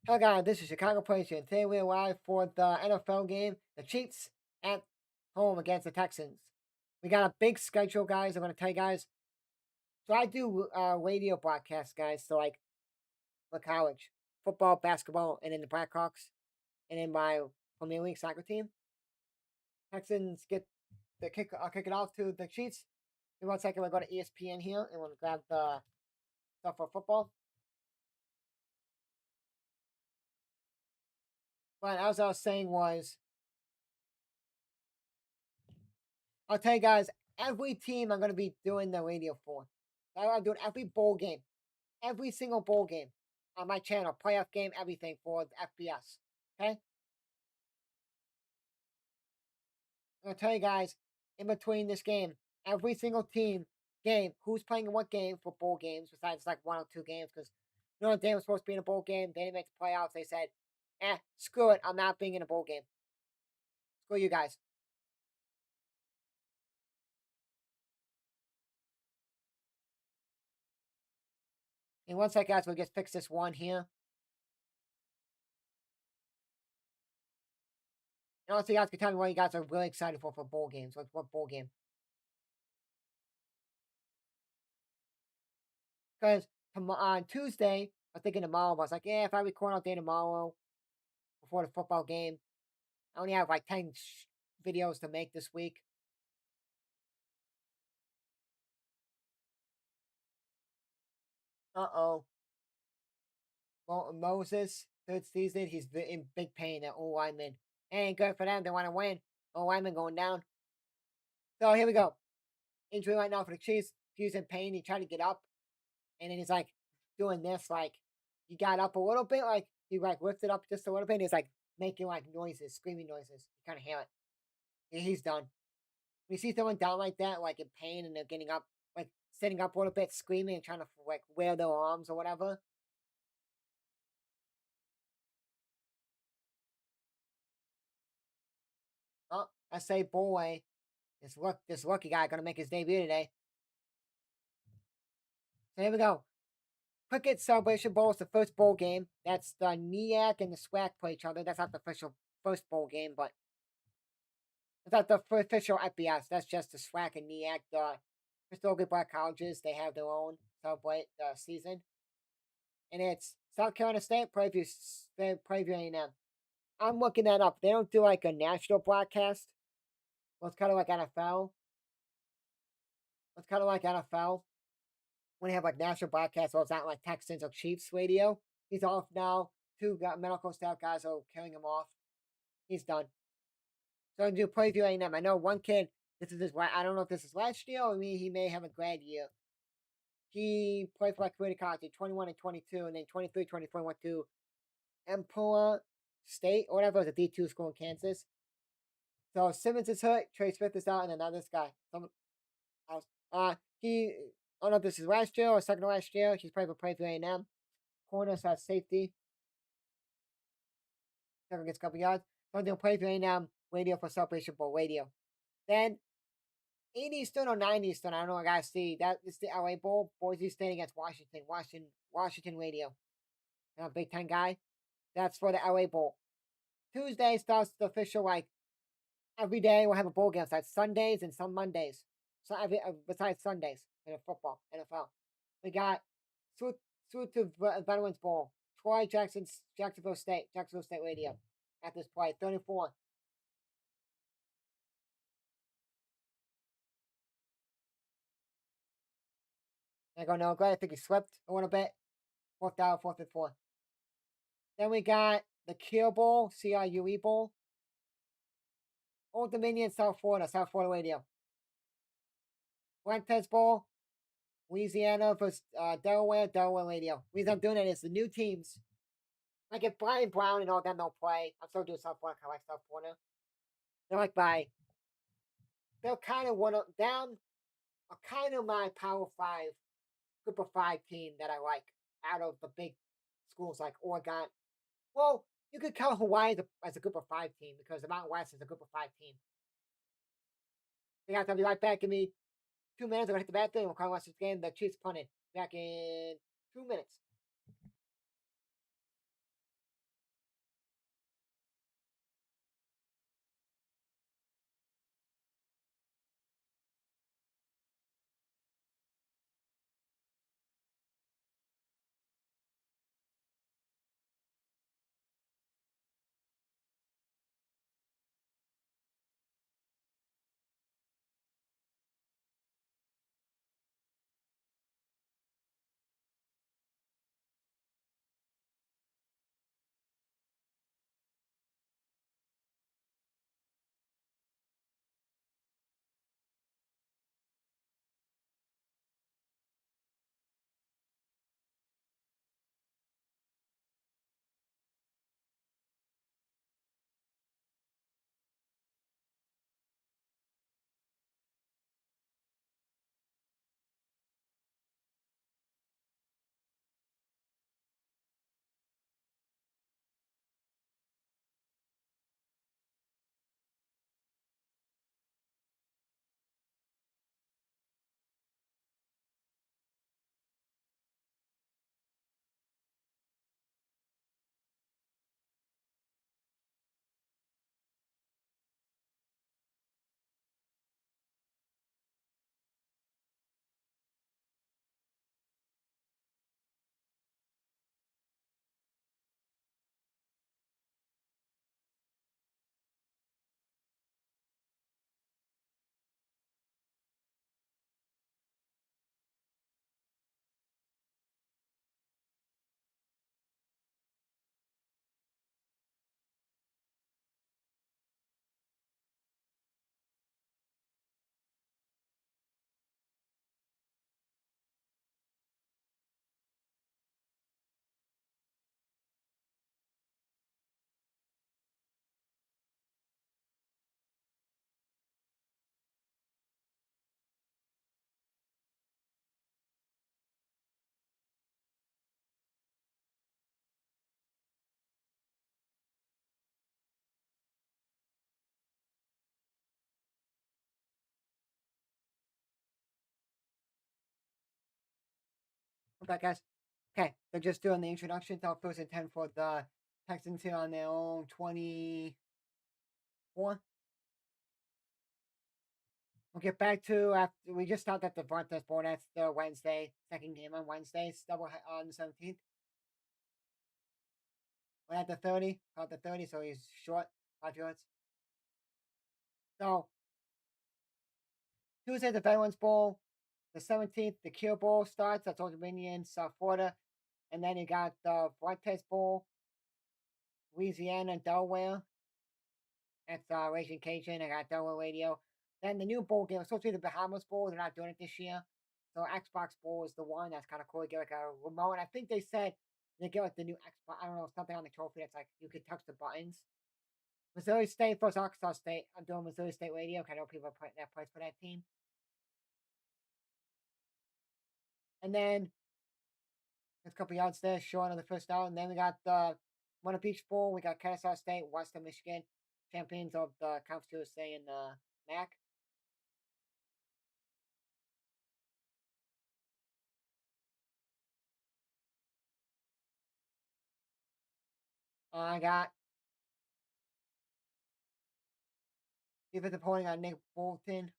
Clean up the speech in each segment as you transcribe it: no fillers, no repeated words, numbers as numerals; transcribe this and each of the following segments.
Hello guys, this is Chicago Police here, and today we're live for the NFL game, the Chiefs at home against the Texans. We got a big schedule, guys. I'm going to tell you guys. So I do radio broadcasts, guys, so like for college, football, basketball, and then the Blackhawks, and then my Premier League soccer team. Texans get the kick. I'll kick it off to the Chiefs. In 1 second, we'll go to ESPN here, and we'll grab the stuff for football. But as I was saying was, I'll tell you guys, every team I'm going to be doing the radio for. I'm doing every bowl game, every single bowl game on my channel, playoff game, everything for the FBS. Okay? I'm going to tell you guys, in between this game, every single team game, who's playing in what game for bowl games, besides like 1 or 2 games, because Notre Dame was supposed to be in a bowl game. They didn't make the playoffs. They said, screw it. I'm not being in a bowl game. Screw you guys. In 1 second, guys, we'll just fix this one here. And also, you guys can tell me what you guys are really excited for bowl games. What bowl game? Because on Tuesday, I was thinking tomorrow, but I was like, yeah, if I record all day tomorrow before the football game, I only have like 10 videos to make this week. Uh-oh. Moses, third season, he's in big pain at O lineman. Ain't good for them. They want to win. O lineman going down. So here we go. Injury right now for the Chiefs. He's in pain. He tried to get up. And then he's like doing this, like he got up a little bit, like he like lifted up just a little bit. And he's like making like noises, screaming noises. You kind of hear it. And he's done. When you see someone down like that, like in pain, and they're getting up, like sitting up a little bit, screaming and trying to like wear their arms or whatever. Oh, I say, boy, this lucky guy gonna make his debut today. So here we go. Cricket Celebration Bowl is the first bowl game. That's the NEAC and the SWAC play each other. That's not the official first bowl game, but it's not the official FBS. That's just the SWAC and NEAC. The historically black colleges, they have their own celebrate season. And it's South Carolina State, Prairie A&M. I'm looking that up. They don't do like a national broadcast. Well, it's kind of like NFL. It's kind of like NFL. When they have like national broadcasts, well, it's not like Texans or Chiefs radio. He's off now. Two medical staff guys are killing him off. He's done. So I'm going to do Prairie A&M. I know one kid, this is his, I don't know if this is last year or he may have a grad year. He played for like community college, 21 and 22, and then 23, 24 went to Emporia State or whatever. It was a D2 school in Kansas. So Simmons is hurt, Trey Smith is out, and then now this guy. Someone else. I don't know if this is last year or second to last year. He's playing for Prairie A&M. Corner slash safety. Never gets a couple yards. So I'm doing Prairie A&M radio for Celebration Bowl radio. Then 8 Eastern or 9 Eastern, I don't know what I see. That is the LA Bowl. Boise State against Washington. Washington radio. I'm a Big Ten guy. That's for the LA Bowl. Tuesday starts the official, like, every day we'll have a bowl game. So that's Sundays and some Mondays. So besides Sundays in football, NFL. We got Suit to Veterans Bowl. Jacksonville State radio. At this point, 34. I go, no, glad I think he slipped a little bit. Fourth down, 4th and 4. Then we got the Cure Bowl, CRUE Bowl. Old Dominion, South Florida radio. Fuentes Bowl, Louisiana versus Delaware radio. The reason I'm doing it is the new teams. Like if Brian Brown and all them don't play, I'm still doing South Florida. I like South Florida. They're like they're kind of them are kind of my Power 5, Group of 5 team that I like out of the big schools like Oregon. Well, you could count Hawaii as a Group of 5 team because the Mountain West is a Group of 5 team. You guys, I'll be right back. Give me 2 minutes. I'm going to hit the bathroom. We'll call this game. The Chiefs punted. Back in 2 minutes. But guys, okay, they're just doing the introduction to first and 10 for the Texans here on their own 24. We'll get back to after we just stopped at the Broncos board. That's the Wednesday, second game on Wednesday, double on the 17th. We're at the 30, caught the 30, so he's short, 5 yards. So, Tuesday, the Veterans Bowl. The 17th, the Cure Bowl starts. That's Old Dominion, South Florida. And then you got the Broncos Bowl, Louisiana, Delaware. That's Raging Cajun. I got Delaware Radio. Then the new bowl game is supposed to be the Bahamas Bowl. They're not doing it this year. So Xbox Bowl is the one that's kind of cool. You get like a remote. And I think they said they get like the new Xbox. I don't know, something on the trophy that's like you could touch the buttons. Missouri State versus Arkansas State. I'm doing Missouri State Radio. I know people are putting that price for that team. And then there's a couple yards there, short on the first down. And then we got the Mona Beach Bowl. We got Kennesaw State, Western Michigan, champions of the Conference USA and the MAC. I got defensive holding on Nick Bolton.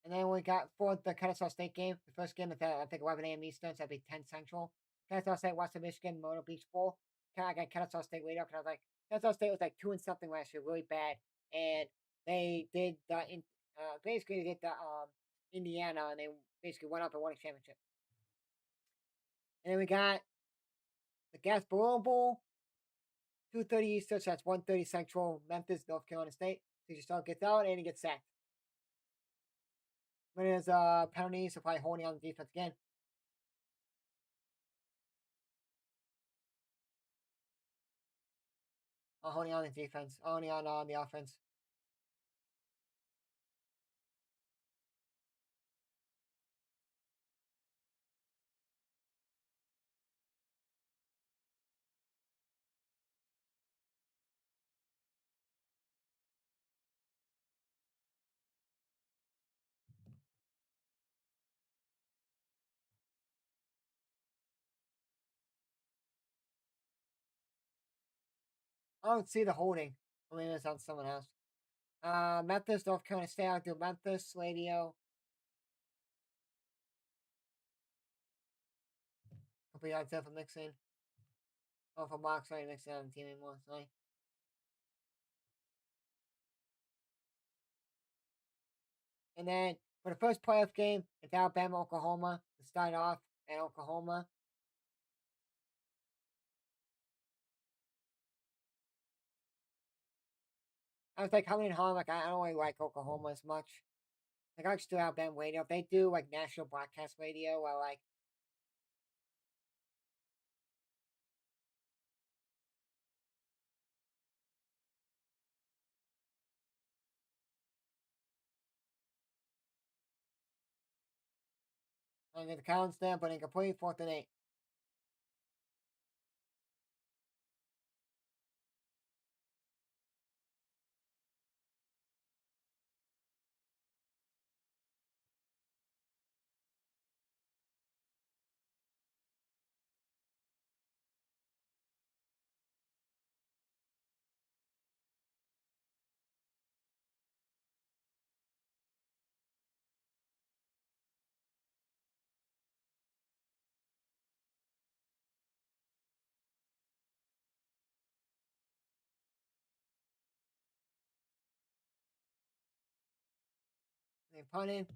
And then we got for the Kennesaw State game. The first game at I think 11 a.m. Eastern, so that'd be 10 Central. Kennesaw State, Western Michigan, Mona Beach Bowl. I got Kennesaw State radio because I was like, Kennesaw State was like 2-0 last year, really bad. And they did basically they did the Indiana, and they basically went up and won a championship. And then we got the Gasparilla Bowl, 2:30 Eastern, so that's 1:30 Central, Memphis, North Carolina State. CJ Stroud gets out and he gets sacked. When there's penalty, so probably holding on the defense again. Holding on the defense, holding on the offense. I don't see the holding. I mean, it's on someone else. Memphis, North Carolina State. I'll do Memphis, Radio. Couple yards there for mixing. Oh, for Mark, sorry, mixing on the team anymore. Sorry. And then for the first playoff game, it's Alabama, Oklahoma. To start off at Oklahoma. I was like coming in home, like I don't really like Oklahoma as much. Like I just do Alabama radio. If they do like national broadcast radio, I like. I'm get the counts there, but incomplete, 4th and 8. They punted.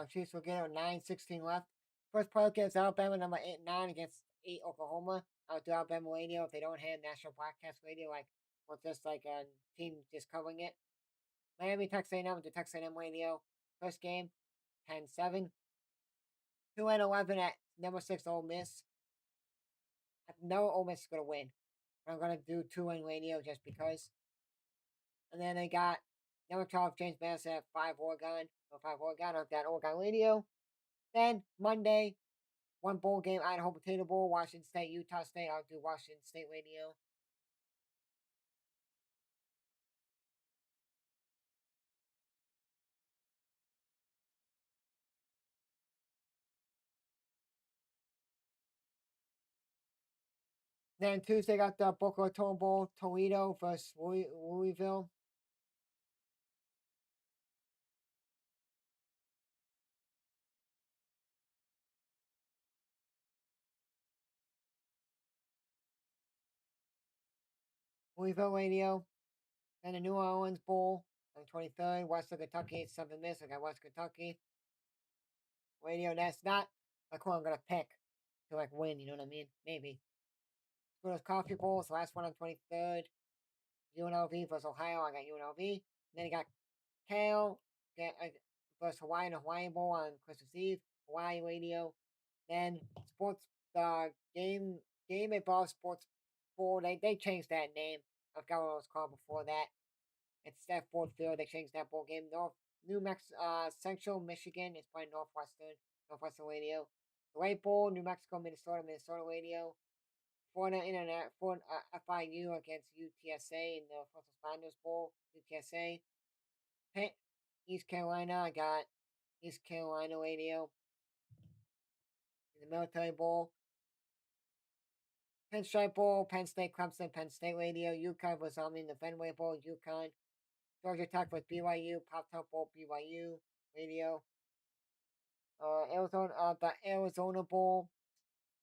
Chiefs will get it with 9:16 left. First play against Alabama, number 8-9 against 8 Oklahoma. I'll do Alabama radio if they don't have national broadcast radio, like or just like a team just covering it. Miami, Texas A&M, to Texas A&M radio. First game, 10-7. 2-11 at number 6 Ole Miss. I know Ole Miss is gonna win. I'm gonna do 2-1 radio just because. And then they got number 12 James Madison at 5 Oregon. Or 5 Oregon of that Oregon radio. Then Monday, one bowl game, Idaho Potato Bowl, Washington State, Utah State. I'll do Washington State radio. Then Tuesday got the Boca Raton Bowl, Toledo versus Louisville. Louisville Radio. Then the New Orleans Bowl on the 23rd. Western Kentucky, Southern Miss. I got West Kentucky. Radio, that's not like who I'm going to pick to like win, you know what I mean? Maybe. School's Coffee Bowl, it's the last one on 23rd. UNLV versus Ohio, I got UNLV. And then you got Cal versus Hawaii and Hawaii Bowl on Christmas Eve. Hawaii Radio. Then sports game above sports bowl. They changed that name. I forgot what it was called before that. It's that Ford Field. They changed that bowl game. Central Michigan is playing Northwestern Radio. The White Bowl, New Mexico, Minnesota Radio. Florida FIU against UTSA in the First Responders Bowl. UTSA. East Carolina, I got East Carolina Radio. In the Military Bowl. Pinstripe Bowl, Penn State, Clemson, Penn State Radio. UConn was in the Fenway Bowl, UConn. Georgia Tech with BYU, Pop Top Bowl, BYU Radio. The Arizona Bowl,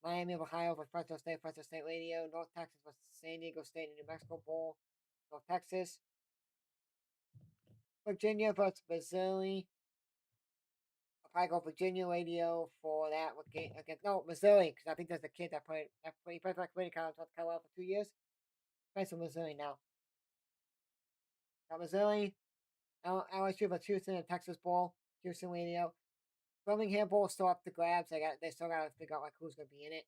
Miami of Ohio with Fresno State Radio. North Texas with San Diego State and New Mexico Bowl, North Texas. Virginia versus Missouri. I'll probably go Virginia Radio for that. Missouri, because I think there's a kid that played for community college North Carolina for 2 years. Plays for Missouri now. Got Missouri, LSU versus Houston and Texas Bowl, Houston Radio. Birmingham Bowl still up to grabs. They still got to figure out like who's going to be in it.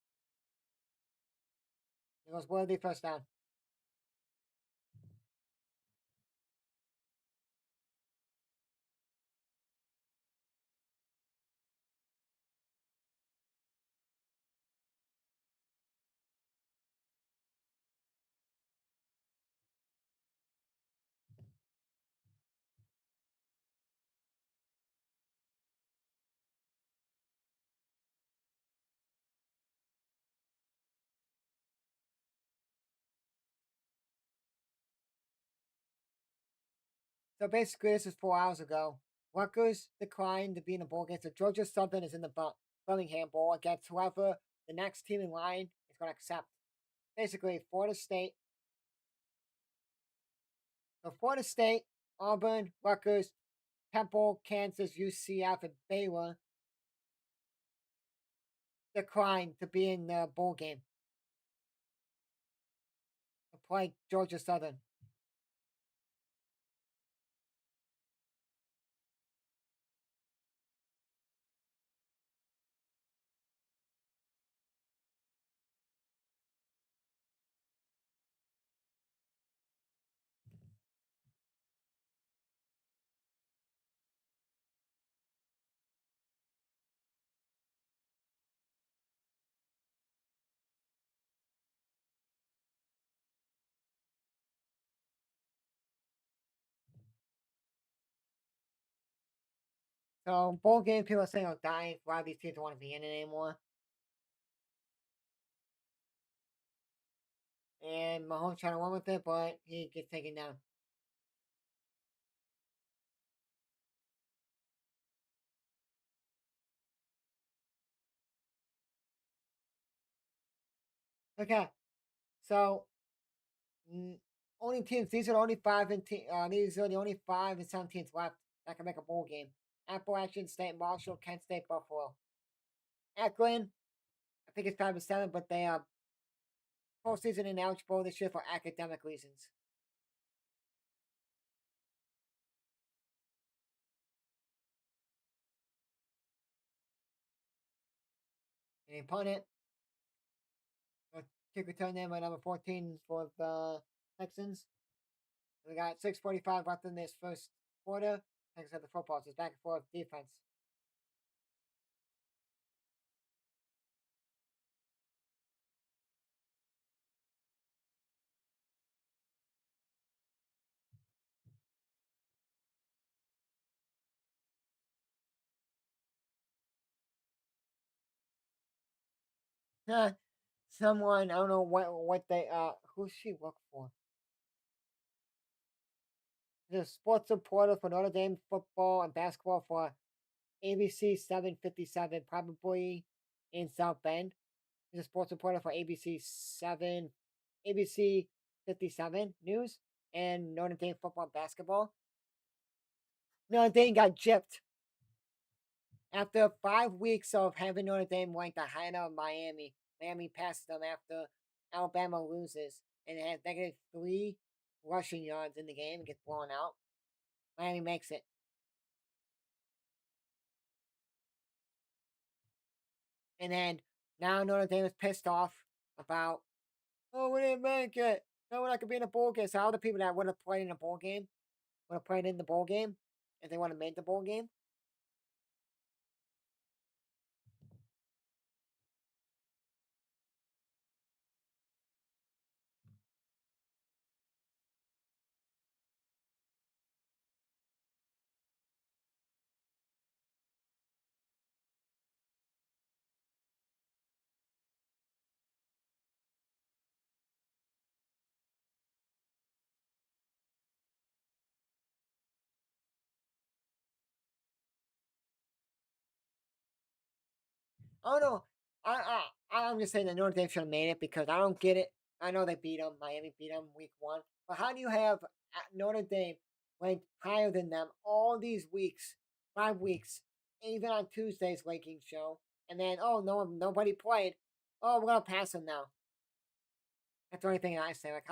It goes Worthy first down. So basically, this is 4 hours ago. Rutgers declined to be in the bowl against the Georgia Southern is in the Birmingham Bowl against whoever the next team in line is going to accept. Basically, Florida State. So Florida State, Auburn, Rutgers, Temple, Kansas, UCF, and Baylor declined to be in the bowl game to play Georgia Southern. So bowl game people are saying are dying. Why these teams don't want to be in it anymore. And Mahomes trying to run with it, but he gets taken down. Okay, so only teams. These are the only five and these are the only 5 and 7 teams left that can make a bowl game. Appalachian State, Marshall, Kent State, Buffalo. Akron, I think it's 5 and 7, but they are postseason ineligible this year for academic reasons. And opponent, kick return name by number 14 for the Texans. We got 6:45 left in this first quarter. Texans have the football, so it's back and forth defense. someone, I don't know what they who she work for. The sports reporter for Notre Dame football and basketball for ABC 757, probably in South Bend. He's a sports reporter for ABC 57 News and Notre Dame football and basketball. Notre Dame got gypped after 5 weeks of having Notre Dame ranked ahead of Miami. Miami passed them after Alabama loses and it has -3 rushing yards in the game and gets blown out. Miami makes it. And then now Notre Dame is pissed off about, oh, we didn't make it. No, we're not gonna be in a bowl game. So all the people that would have played in a bowl game would have played in the bowl game if they would have made the bowl game. Oh no, I'm just saying that Notre Dame should have made it because I don't get it. I know they beat them, Miami beat them week 1, but how do you have Notre Dame ranked higher than them all these weeks, 5 weeks, even on Tuesday's ranking show, and then oh no, nobody played. Oh, we're gonna pass them now. That's the only thing I say. Like,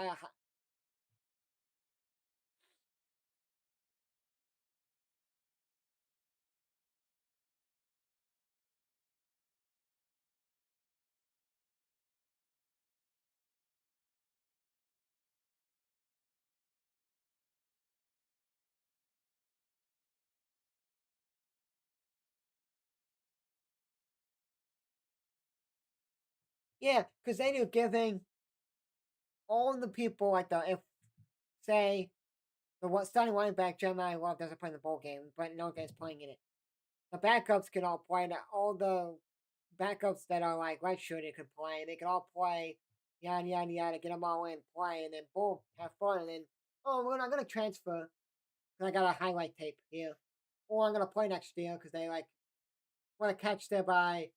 yeah, because then you're giving all the people at the if say the starting running back Jeremiah Love doesn't play in the bowl game, but Notre Dame's playing in it. The backups can all play. All the backups that are like redshirted could play. They can all play. Yada yada yada. Get them all in, play, and then boom, have fun. And then oh, we're not gonna transfer because I got a highlight tape here. Or I'm gonna play next year because they like want to catch there by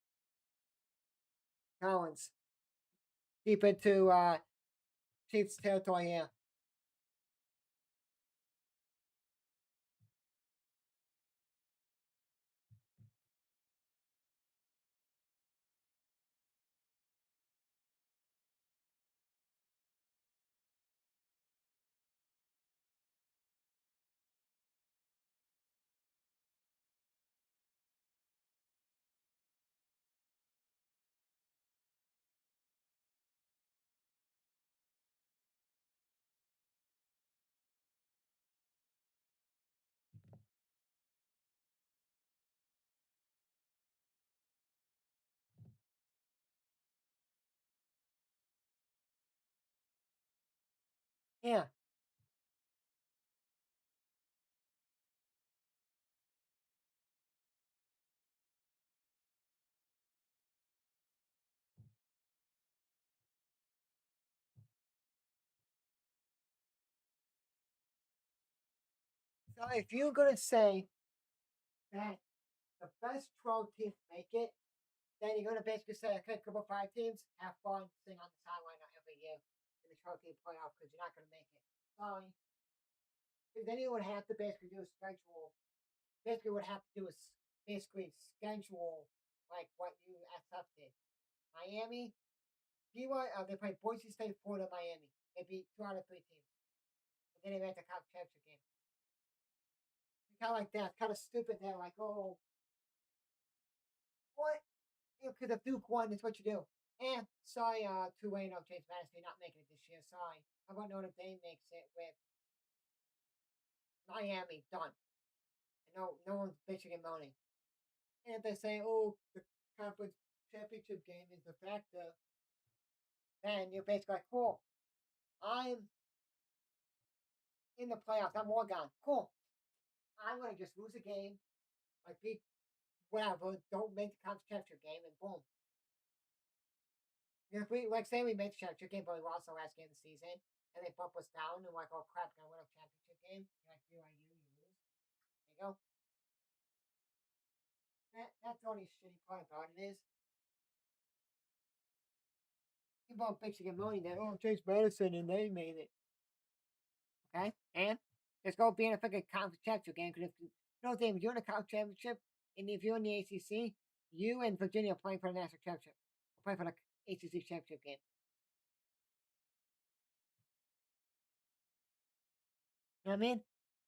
Collins deep into Chiefs territory here. Yeah. So if you're gonna say that the best 12 teams make it, then you're gonna basically say, okay, couple 5 teams, have fun, sing on the sideline every year in the 12 team playoff because you're not gonna make it. Sorry. Because then you would have to basically do a schedule. Basically, would have to do is basically schedule like what you SF did. Miami, they play Boise State, Florida, Miami. They beat 2 out of 3 teams. And then they made the conference championship game. Kind of like that. Kind of stupid. They're like, oh, what? Because if Duke won, that's what you do. Sorry, Tulane of James Madison not making it this year. Sorry. How about Notre Dame makes it with Miami done? And no one's bitching and moaning. And if they say, oh, the conference championship game is the factor, then you're basically like, cool. I'm in the playoffs. I'm Oregon. Cool. I'm gonna just lose a game, like beat whatever. Don't make the conference championship game, and boom. If we like say we make the championship game, but we lost the last game of the season, and they bump us down, and we're like, oh crap, gonna win a championship game. You're like BYU, you lose. There you go. That's the only shitty part about it is people are bitching and moaning that oh Chase Madison and they made it. Okay, and let's go be in a freaking conference championship game because if you know if you're in a conference championship and if you're in the ACC, you and Virginia are playing for the national championship, playing for the ACC championship game. You know what I mean?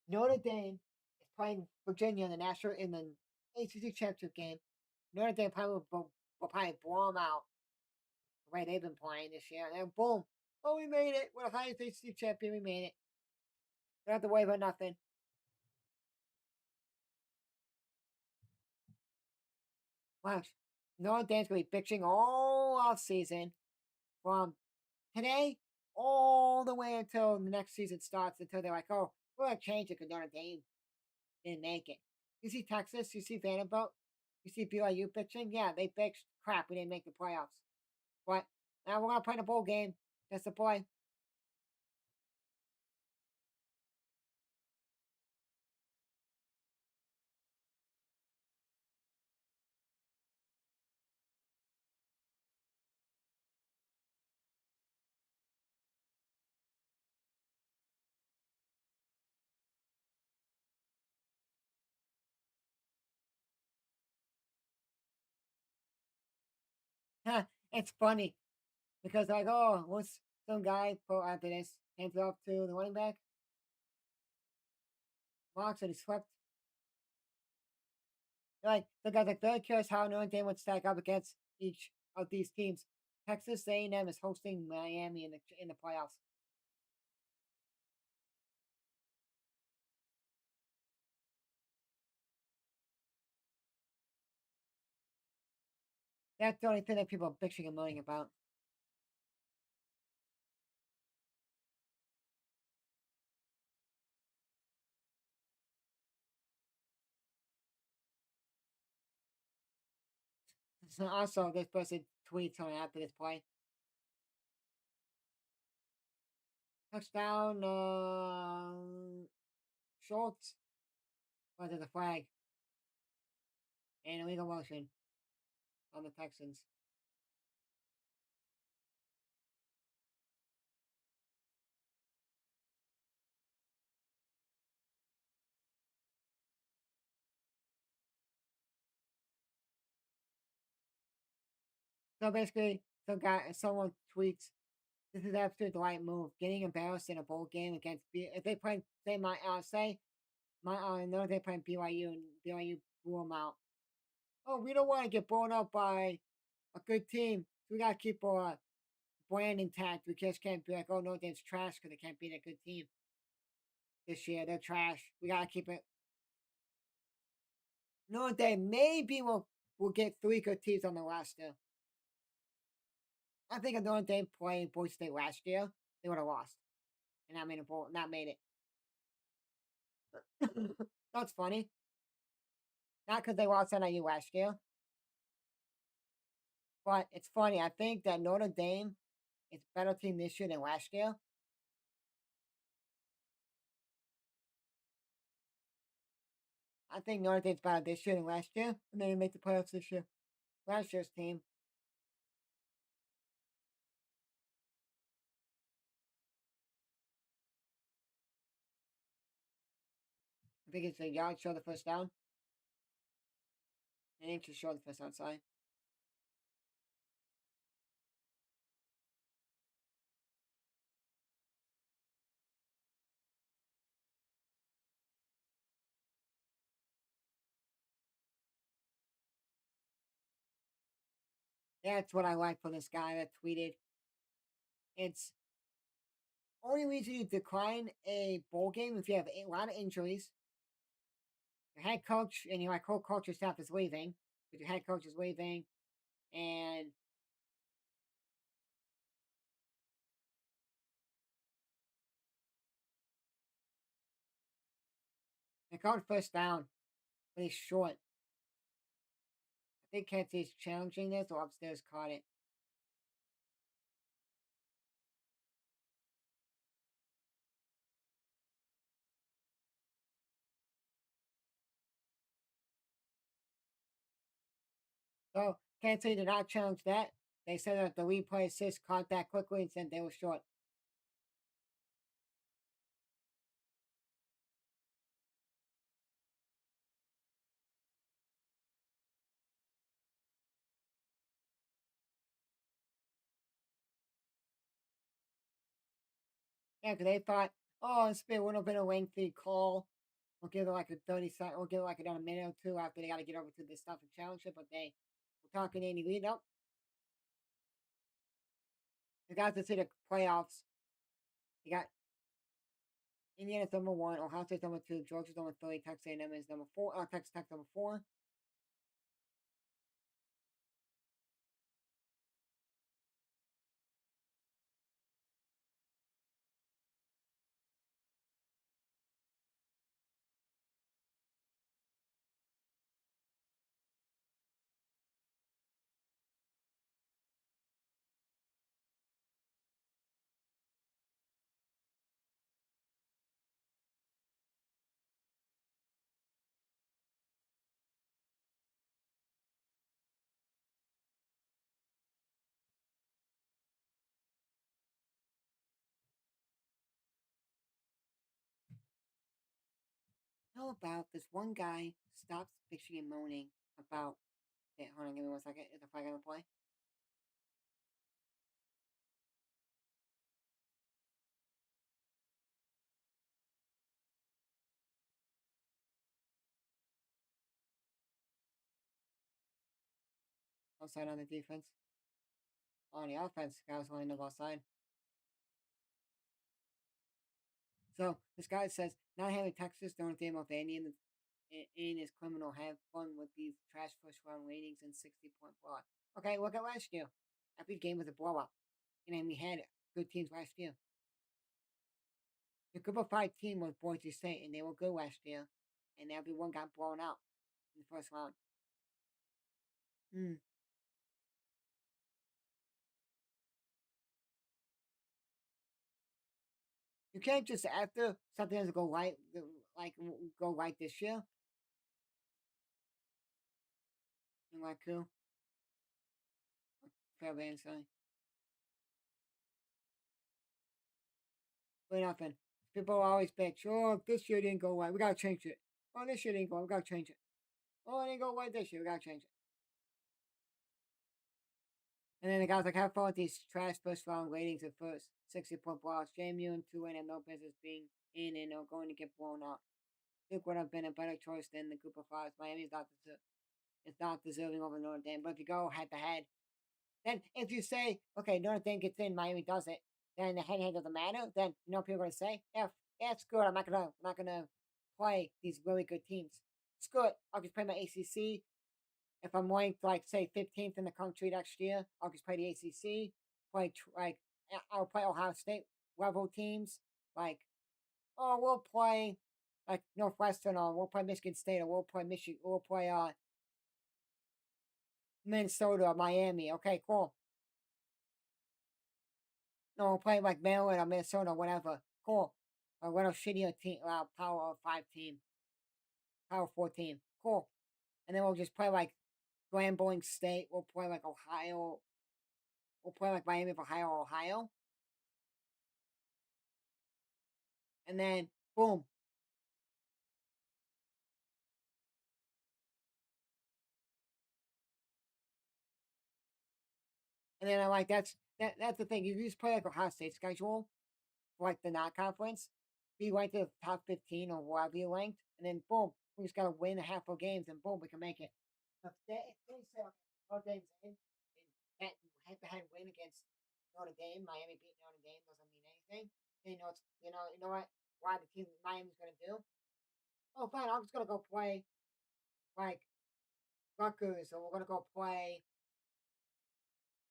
Notre Dame is playing Virginia in the national in the ACC championship game. Notre Dame probably will probably blow them out the way they've been playing this year. And then boom, oh we made it. We're the highest ACC champion. We made it. Don't have to worry about nothing. Watch. Notre Dame's gonna be bitching all off season from today all the way until the next season starts until they're like, oh, we're gonna change it because Notre Dame didn't make it. You see Texas, you see Vanderbilt, you see BYU bitching. Yeah, they bitched crap. We didn't make the playoffs. But now we're gonna play in a bowl game. That's the point. It's funny because like, oh, once some guy put after this hands it off to the running back, Marks and he swept. Like the guys like very curious how Notre Dame would stack up against each of these teams. Texas A&M is hosting Miami in the playoffs. That's the only thing that people are bitching and moaning about. So also, this person tweets on after this play. Touchdown, Schultz. Was it the flag? And illegal motion on the Texans. So basically, someone tweets, "This is absolute the right move. Getting embarrassed in a bowl game against if they play say my say my no they play BYU and BYU blew them out. Oh, we don't want to get blown out by a good team. So we gotta keep our brand intact. We just can't be like, oh no, that's trash because they can't beat a good team this year. They're trash. We gotta keep it. No, they maybe will get three good teams on the roster. I think if Notre Dame played Boise State last year, they would have lost and not made a bowl, not made it. That's funny. Not because they lost NIU last year, but it's funny. I think that Notre Dame is a better team this year than last year. I think Notre Dame's better this year than last year, and they make the playoffs this year. Last year's team, I think it's a yard show the first down. An inch to show the first outside. That's what I like from this guy that tweeted. It's only reason you decline a bowl game if you have a lot of injuries. Your head coach and your co-coach staff is leaving, but your head coach is leaving, and they called first down, but he's short. I think Kenzie's challenging this or upstairs caught it. So Kansas City did not challenge that. They said that the replay assist caught that quickly and said they were short. Yeah, because they thought, oh, it's been a little bit of lengthy call. We'll give it like a 30 second. We'll give it like another minute or two after they got to get over to this stuff and challenge it. But they were talking any lead up. They got to see the playoffs. They got Indiana's number one, Ohio State's number two, Georgia's number three, Texas A&M is number four. Texas Tech number four. How about this one guy stops bitching and moaning about. Okay, hold on, give me 1 second. Is the flag gonna play? Offside on the defense. On the offense, guys lining up outside. So this guy says, not having Texas don't think of any in his criminal have fun with these trash first round ratings and 60-point blowout. Okay, look at last year. Every game was a blowout. And we had good teams last year. The group of five team was Boise State, and they were good last year. And everyone got blown out in the first round. Hmm. You can't just after something doesn't go right, like go right this year. You like who? Fairbanks, sorry. But nothing. People always bitch. Oh, this year didn't go right. We gotta change it. Oh, this year didn't go. We gotta change it. Oh, it didn't go right this year. We gotta change it. And then the guys like, have fun with these trash first round ratings at first. 60-point blocks. JMU and Tulane have no business being in and are going to get blown out. Duke would have been a better choice than the group of fives. Miami's not it's not deserving over Notre Dame. But if you go head to head, then if you say, okay, Notre Dame gets in, Miami does it, then the head to head doesn't matter, then you know people are gonna say, yeah, it's good. I'm not gonna play these really good teams. It's good. I'll just play my ACC. If I'm ranked like say 15th in the country next year, I'll just play the ACC. Play like I'll play Ohio State level teams. Like we'll play like Northwestern, or we'll play Michigan State, or we'll play Michigan, we'll play Minnesota, or Miami. Okay, cool. No, we'll play like Maryland or Minnesota, or whatever. Cool. Or what a shittier team, Power 5 team, Power 4 team. Cool. And then we'll just play like Grambling State. We'll play like Ohio. We'll play like Miami of Ohio. And then, boom. And then I like that's the thing. You just play like Ohio State schedule, like the not conference. Be ranked to the top 15 or wherever you ranked, and then boom, we just gotta win a half of games, and boom, we can make it. If they say Notre Dame's in, and head to head win against Notre Dame, Miami beat Notre Dame doesn't mean anything. They know it's you know what why the team Miami's gonna do. Oh fine, I'm just gonna go play like Rutgers, or we're gonna go play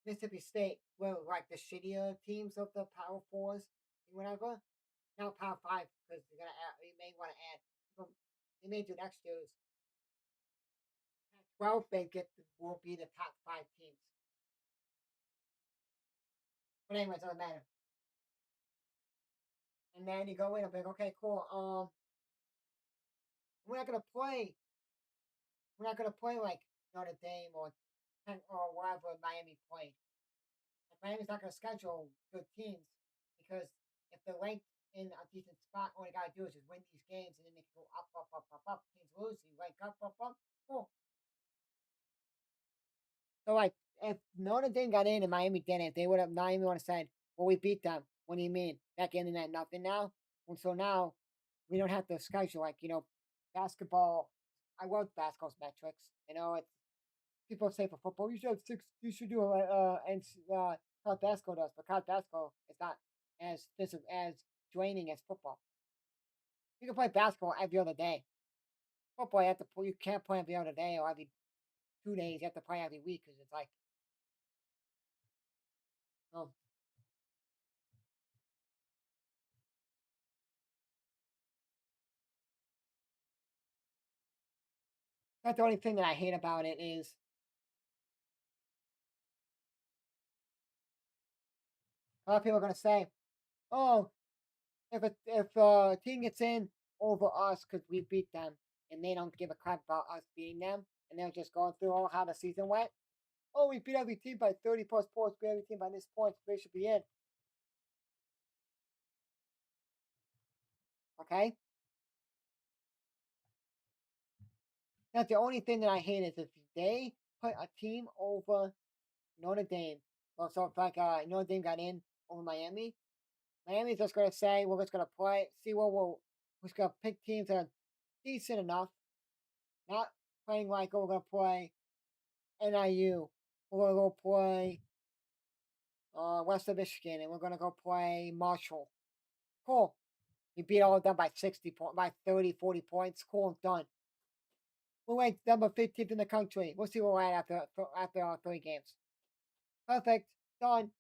Mississippi State were like the shittier teams of the Power Fours and whatever. Now Power Five because they're gonna add. They may want to add. They may do next year's 12. They get will be the top five teams. But anyways, doesn't matter. And then you go in and be like, okay, cool. We're not gonna play. We're not gonna play like Notre Dame or or wherever Miami played. Like Miami's not going to schedule good teams because if they're ranked in a decent spot, all you got to do is just win these games and then they can go up, up, up, up, up. Teams lose, you rank up, up, up. Cool. So like, if Notre Dame got in and Miami didn't, they would have Miami would have said, "Well, we beat them." What do you mean? Back in that nothing now. And so now we don't have to schedule like basketball. I love basketball's metrics. It's people say for football you should have six. You should do and college basketball does, but college basketball is not as draining as football. You can play basketball every other day. Football you can't play every other day or every 2 days. You have to play every week because it's like oh. That's the only thing that I hate about it is a lot of people are gonna say, "Oh, if a team gets in over us because we beat them, and they don't give a crap about us beating them, and they're just going through all how the season went. Oh, we beat every team by 30 plus points, beat every team by this point, they should be in." Okay, that's the only thing that I hate is if they put a team over Notre Dame. Well, so if like Notre Dame got in over Miami, Miami's just gonna say we're just gonna play, see what we're just gonna pick teams that are decent enough, not playing like oh, we're gonna play NIU, we're gonna go play Western Michigan, and we're gonna go play Marshall. Cool. You beat all of them by 60 points, by 30, 40 points. Cool, done. We're ranked number 15th in the country. We'll see where we're at after 3 games. Perfect. Done.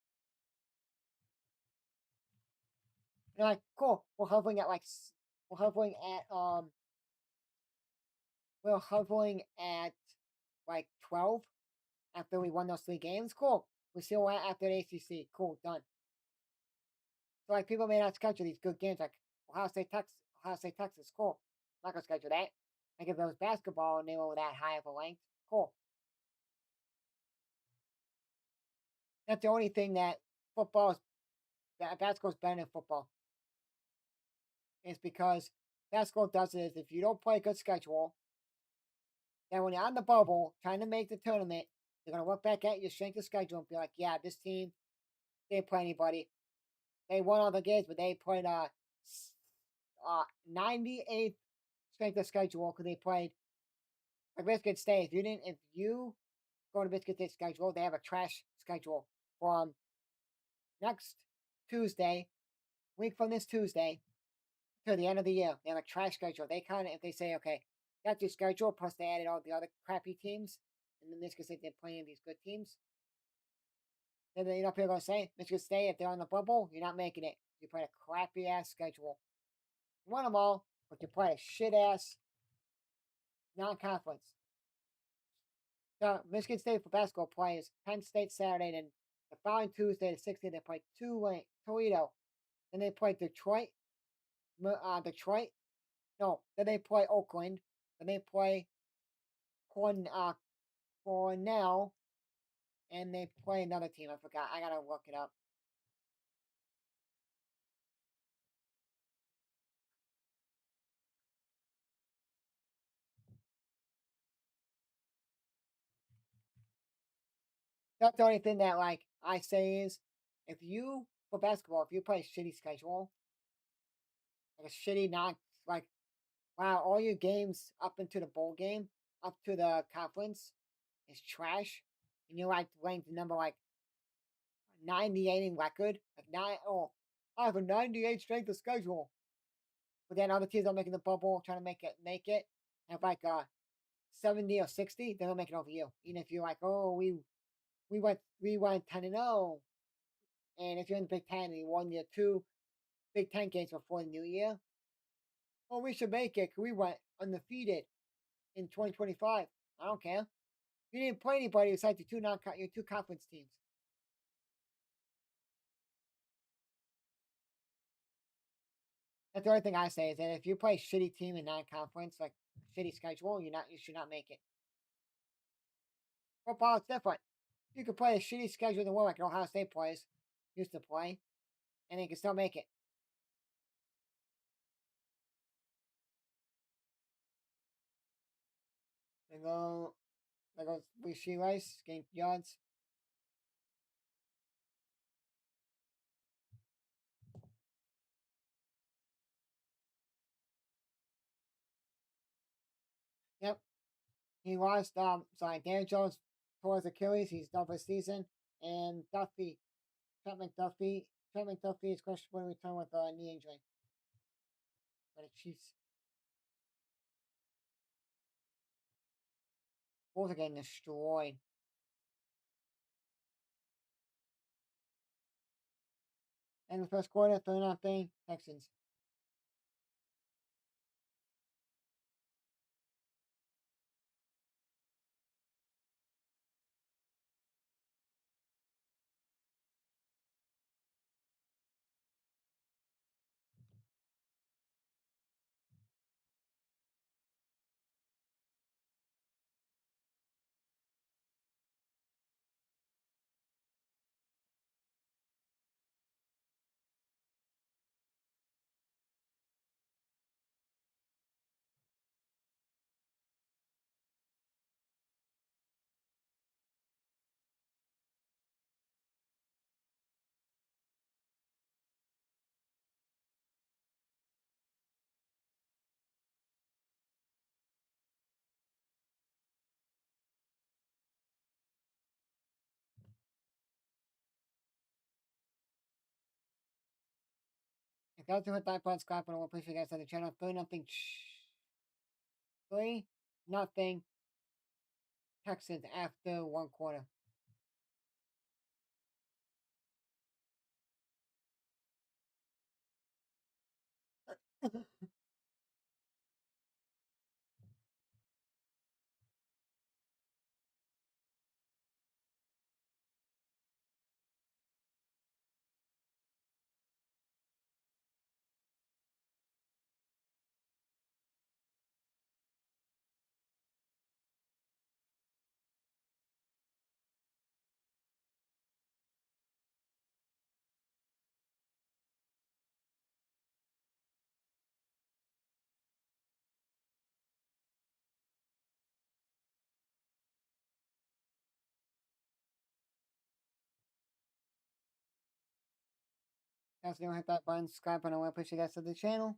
You're like, cool. We're hovering at we're hovering at like 12 after we won those 3 games. Cool. We still went after the ACC. Cool, done. So like people may not schedule these good games like Ohio State, Texas. Cool. I'm not gonna schedule that. Like if it was basketball and they were that high of a length, cool. That's the only thing that football is basketball's better than football. Is because basketball does it is if you don't play a good schedule, then when you're on the bubble trying to make the tournament, they're gonna look back at your strength of schedule and be like, yeah, this team didn't play anybody. They won all the games, but they played 98th strength of schedule because they played like Michigan State. If you go to Michigan State schedule, they have a trash schedule from next Tuesday, week from this Tuesday to the end of the year. They have a trash schedule. They kind of if they say okay, that's your schedule plus they added all the other crappy teams, and then Michigan State they're playing these good teams. Then people are gonna say Michigan State if they're on the bubble, you're not making it. You play a crappy ass schedule. You won them all, but you play a shit ass non-conference. So Michigan State for basketball plays Penn State Saturday, and the following Tuesday, the 16th, they play Toledo. Then they play Detroit. Detroit. No, then they play Oakland. Then they play Cornell, and they play another team. I forgot. I gotta look it up. That's the only thing that like I say is, if you for basketball, if you play a shitty schedule, like a shitty not like wow, all your games up into the bowl game, up to the conference, is trash, and you're like ranked number like 98 in record, like I have a 98 strength of schedule, but then other teams are making the bubble, trying to make it, have like 70 or 60, they don't make it over you. Even if you're like, oh, we went 10-0, and if you're in the Big Ten and you won your 2 Big Ten games before the new year, oh, we should make it because we went undefeated in 2025. I don't care. You didn't play anybody besides your two conference teams. That's the only thing I say is that if you play a shitty team in non-conference, like shitty schedule, you should not make it. Football is different. You can play a shitty schedule in the world like Ohio State players used to play, and they can still make it. They go, they go Rasheed Rice, gain yards. Yep, he lost. Dan Jones tore his Achilles. He's done for the season. And Trent McDuffie is questionable to return with a knee injury. But the Chiefs, Bulls are getting destroyed. And the first quarter, 3-0 Texans. If y'all do hit that button, subscribe, and I will appreciate you guys on the channel. 3-0 Texans after one quarter. Guys, don't hit that button, subscribe, and I will appreciate you guys on the channel.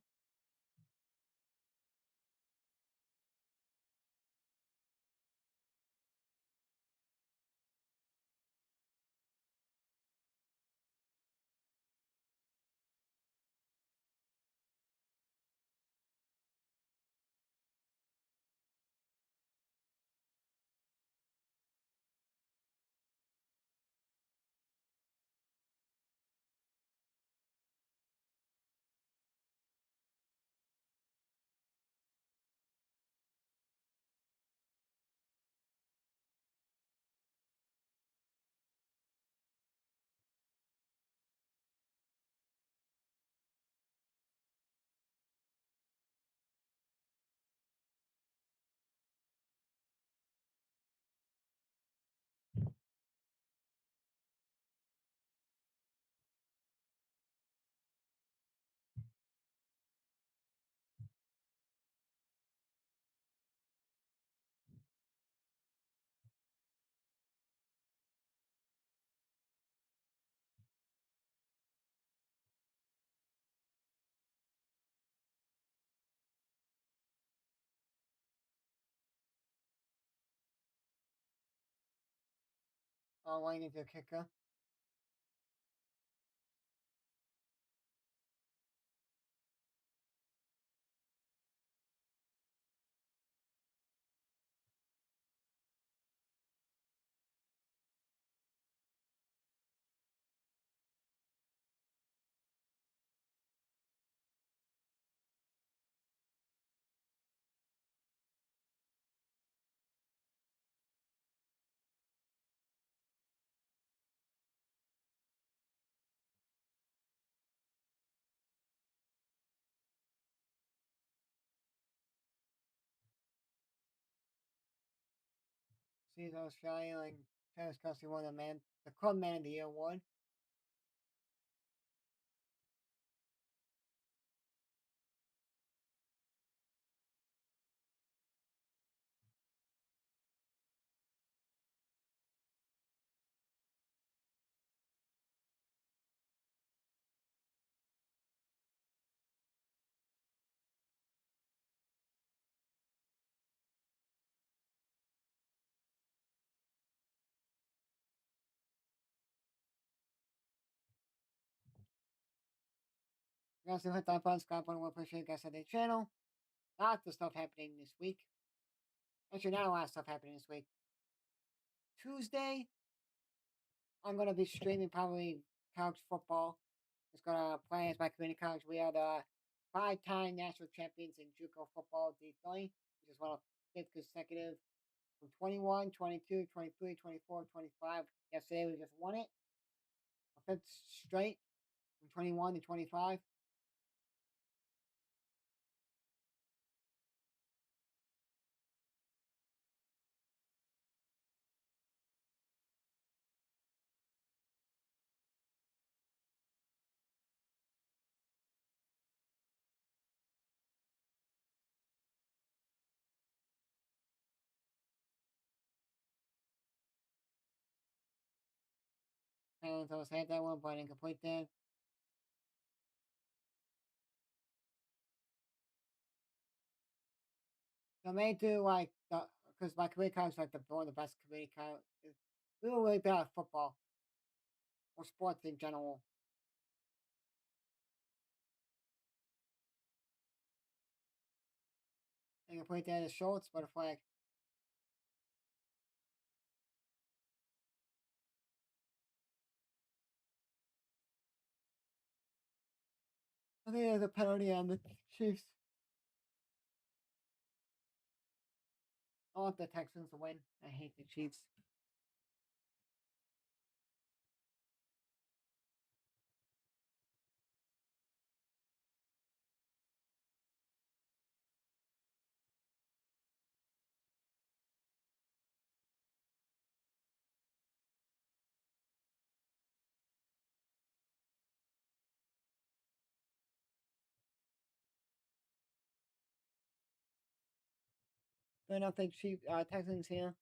Waiting for the kicker. overseas Australia, like Travis Kelsey won the Club Man of the Year award. You also hit that button, subscribe button, appreciate you guys on the channel. Lots of stuff happening this week. Actually, not a lot of stuff happening this week. Tuesday, I'm gonna be streaming probably college football. It's gonna play as my community college. We are the five-time national champions in JUCO football D3, which is one of fifth consecutive from 21, 22, 23, 24, 25. Yesterday we just won it. A fifth straight from 21 to 25. And so I had that one, but I didn't complete that. So I may do like the because my community college is like one of the best community college. We were really bad at football or sports in general. I can complete that as shorts, but a flag. I think there's a penalty on the Chiefs. I want the Texans to win. I hate the Chiefs. But I don't think Texans here.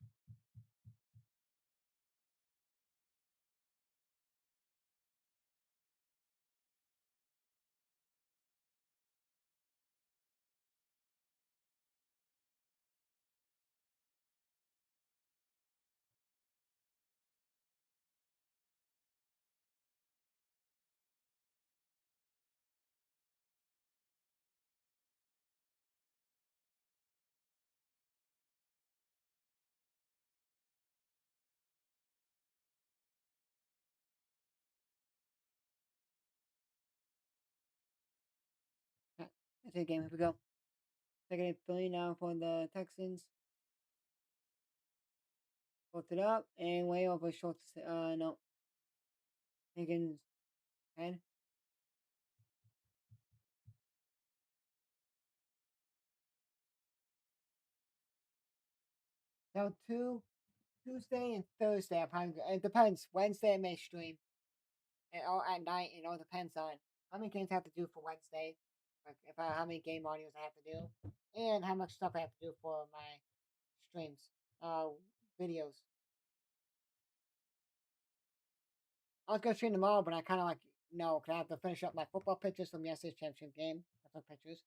Let's take a game. Here we go. Second and three now for the Texans. Pulled it up and way over short. No. Higgins 10. Now Tuesday and Thursday. It depends. Wednesday I may stream. Or at night. It all depends on how many games I have to do for Wednesday. Like how many game audios I have to do. And how much stuff I have to do for my streams. Videos. I was gonna stream tomorrow, but I kind of like no, cause I have to finish up my football pictures from yesterday's championship game. I took pictures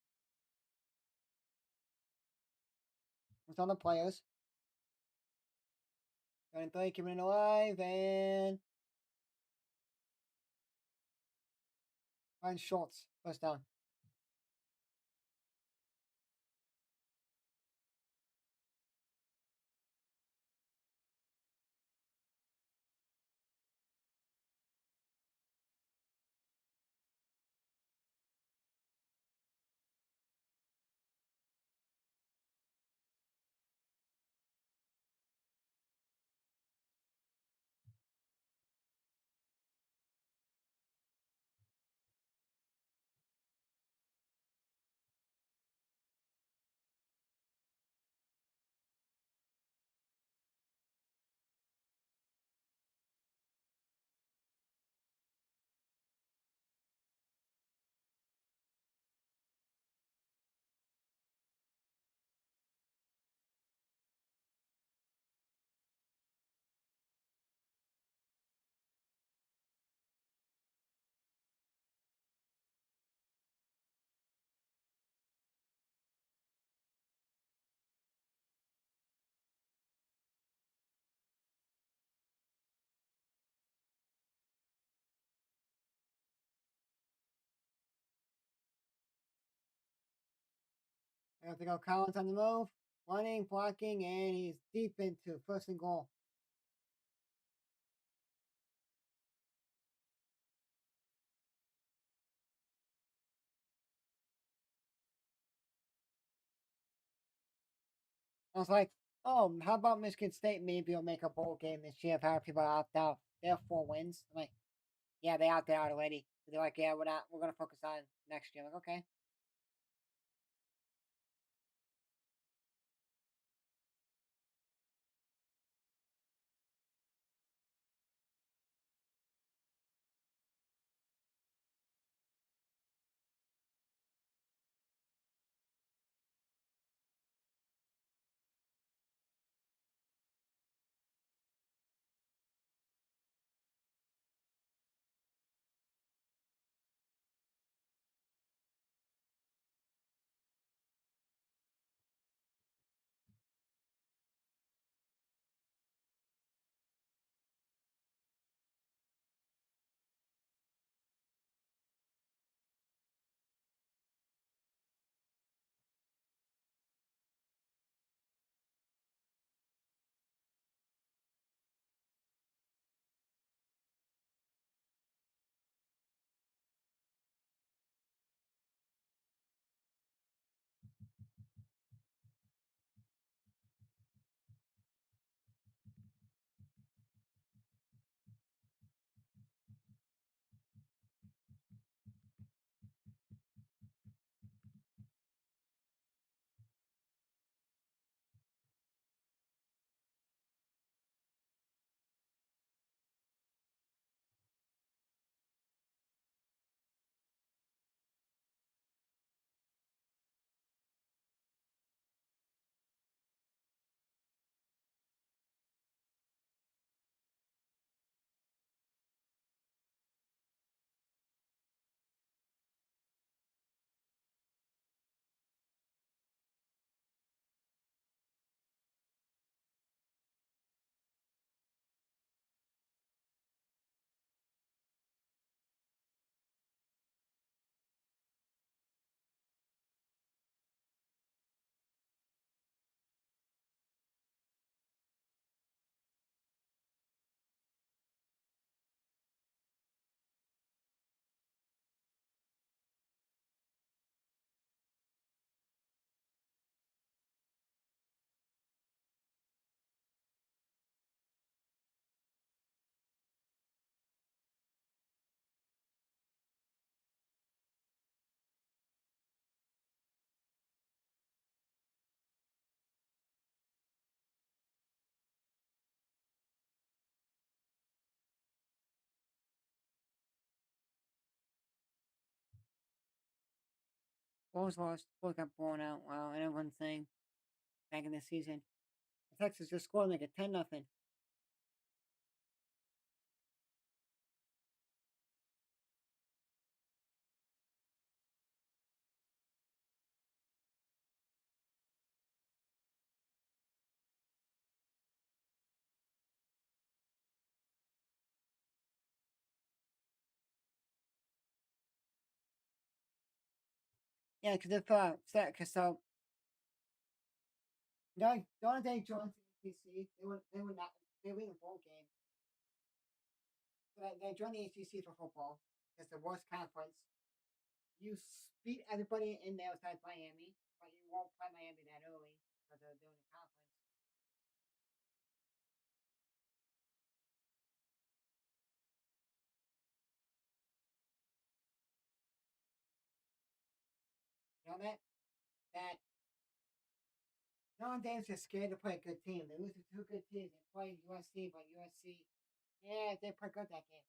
with all the players. Going three, keeping it alive, and Ryan Schultz first down. I have to go Collins on the move, running, blocking, and he's deep into first and goal. I was like, oh, how about Michigan State? Maybe will make a bowl game this year if how people opt out. They have 4 wins. I'm like, yeah, they opted out already. They're like, yeah, we're not. We're gonna focus on next year. I'm like, okay. Bulls lost. Bulls got blown out. Wow, and everyone's saying back in the season, Texas just scored like a 10-0. Yeah, because if cause so the only day joins the ACC, they would not they win the bowl game. So they joined the ACC for football. It's the worst conference. You beat everybody in there besides Miami, but you won't play Miami that early because they're doing the conference. You know that Notre Dame's just scared to play a good team. They lose to two good teams. They play USC, but USC, yeah, they play good that game.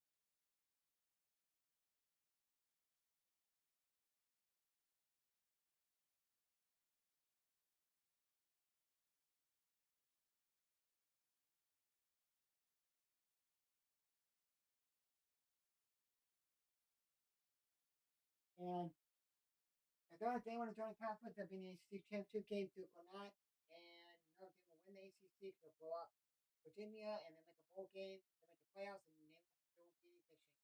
And if Notre Dame want to join the conference, they'll be in the ACC championship game. Duke will not, and Notre Dame will win the ACC. They'll blow up Virginia, and they'll make a bowl game. They'll make the playoffs, and they won't be any fishing.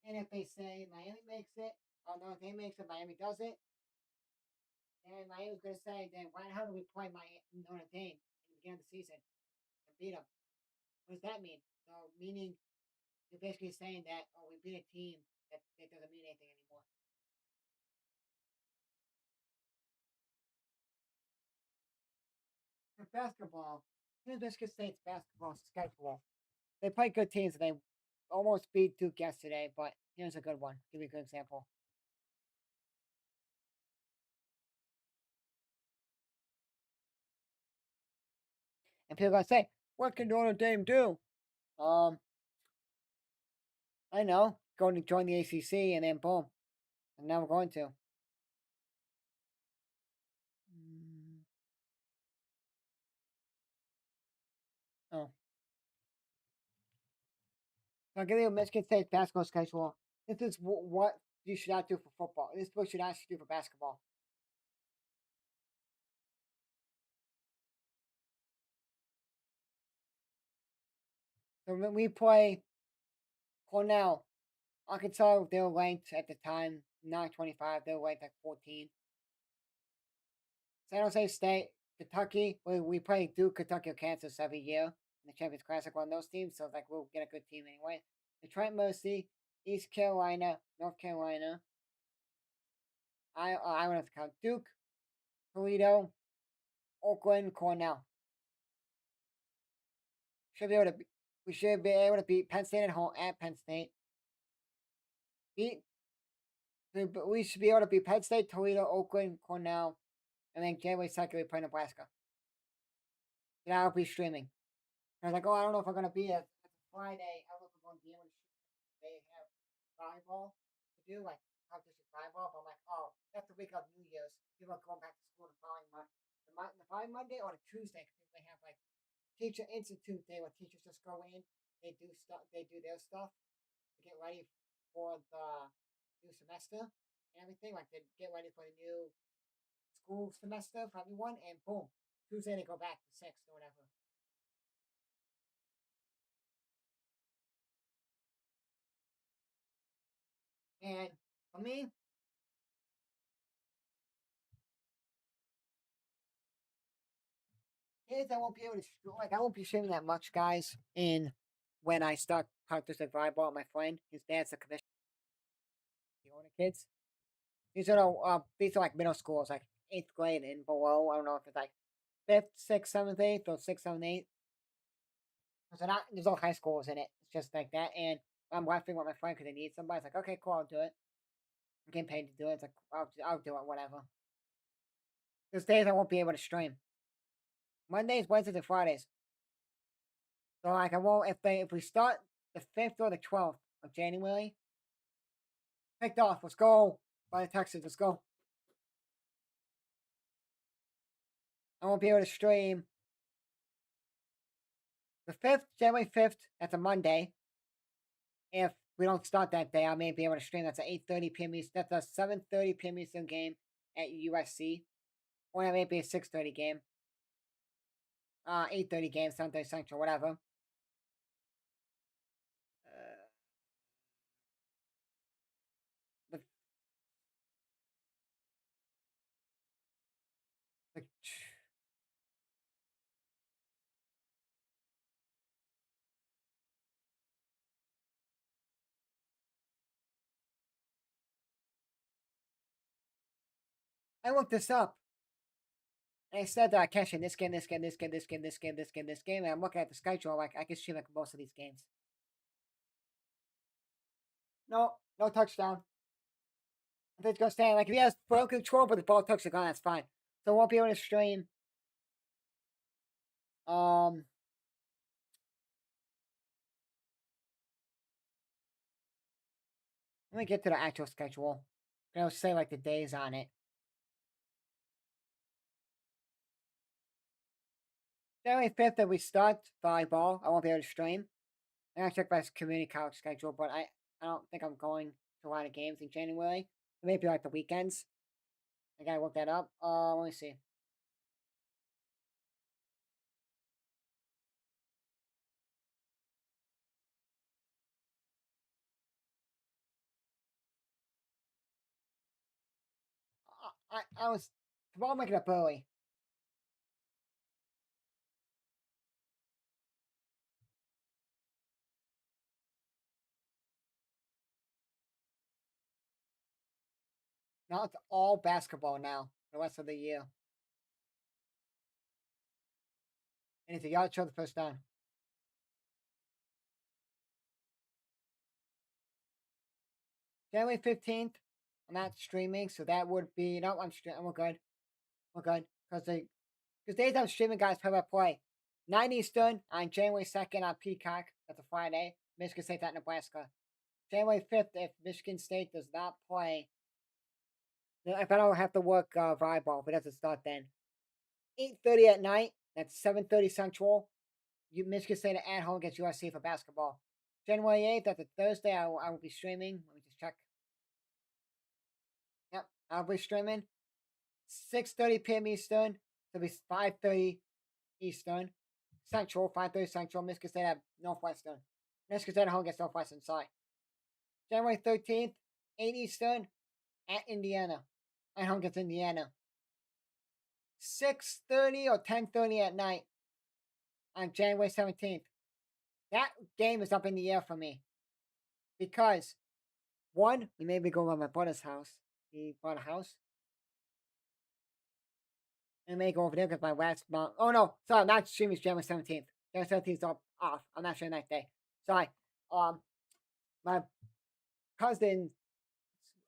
And if they say Miami makes it, Oh, Notre Dame makes it, Miami does it. And Miami's going to say, then why the hell do we play Notre Dame in the beginning of the season and beat them? What does that mean? So, meaning you're basically saying that, oh, we beat a team that doesn't mean anything anymore. For basketball, here's Michigan State's basketball schedule. They play good teams and they almost beat Duke yesterday, but here's a good one. Give you a good example. And people are going to say, what can Notre Dame do? Um, I know, going to join the ACC and then boom. And now we're going to. Mm. Oh. So I'll give you Michigan State's basketball schedule. This is what you should not do for football. This is what you should actually do for basketball. So when we play Cornell, Arkansas, they were ranked at the time not 25. They were ranked like 14. San Jose State, Kentucky. We play Duke, Kentucky, or Kansas every year in the Champions Classic on those teams. So it's like we'll get a good team anyway. Detroit Mercy, East Carolina, North Carolina. I want to count Duke, Toledo, Oakland, Cornell. Should be able to. We should be able to beat Penn State at home at Penn State. Beat. We should be able to beat Penn State, Toledo, Oakland, Cornell, and then January 2nd we play Nebraska. And I'll be streaming. I was like, oh, I don't know if I'm gonna be at Friday. I don't know if I'm going to be able to shoot. They have volleyball to do, like competition volleyball. But I'm like, oh, that's the week of New Year's. People are going back to school the following month. The following Monday or the Tuesday, because they have like Teacher Institute Day where teachers just go in, they do stuff, they do their stuff to get ready for the new semester and everything. Like they get ready for the new school semester for everyone, and boom, Tuesday they go back to 6th or whatever. And for me, is I won't be able to I won't be streaming that much, guys. In when I start practicing volleyball with my friend, his dad's a commissioner. The older kids, these are like middle schools, like 8th grade and below. I don't know if it's like 5th, 6th, 7th, 8th, or 6th, 7th, 8th. There's no high schools in it. It's just like that. And I'm laughing with my friend because they need somebody. It's like, okay, cool, I'll do it. I'm getting paid to do it. It's like, I'll do it, whatever. There's days I won't be able to stream. Mondays, Wednesdays, and Fridays. So like I won't if we start the 5th or the 12th of January, picked off. Let's go by the Texans. Let's go. I won't be able to stream the 5th, January 5th. That's a Monday. If we don't start that day, I may be able to stream. That's an 8:30 p.m. That's a 7:30 p.m. Eastern game at USC, or that may be a 6:30 game. 8:30 game, 7:30 Central, whatever. The, the, I looked this up. And I said that I catch in this game, this game, this game, this game, this game, this game, this game, and I'm looking at the schedule. Like I can stream like most of these games. No, no touchdown. If it's gonna stand like if he has ball control, but the ball touches the ground, that's fine. So I won't be able to stream. Um, let me get to the actual schedule. I'll say like the days on it. January 5th that we start volleyball. I won't be able to stream. I gotta check my community college schedule, but I don't think I'm going to a lot of games in January. Maybe like the weekends. I gotta look that up. Let me see. I was tomorrow making up early. Now it's all basketball now. The rest of the year. And it's a yard show the first down. January 15th. I'm not streaming, so that would be no. I'm streaming. We're good. We're good because days I'm streaming, guys, play by play. 9 Eastern on January 2nd on Peacock. That's a Friday. Michigan State at Nebraska. January 5th, if Michigan State does not play, if I don't have to work volleyball, if it doesn't start then. 8:30 at night. That's 7:30 Central. Michigan State at home against USC for basketball. January 8th, that's a Thursday. I will be streaming. Let me just check. Yep, I'll be streaming. 6:30 p.m. Eastern. So it'll be 5:30 Eastern. Central, 5:30 Central. Michigan State at Northwestern. Michigan State at home against Northwestern. Sorry. January 13th, 8 Eastern at Indiana. At home against Indiana. 6:30 or 10:30 at night on January 17th. That game is up in the air for me. Because, one, we may be going to my brother's house. He bought a house. And may go over there because my wife's mom. Oh no, sorry, I'm not streaming January 17th. January 17th is off. I'm not streaming that day. Sorry. My cousin,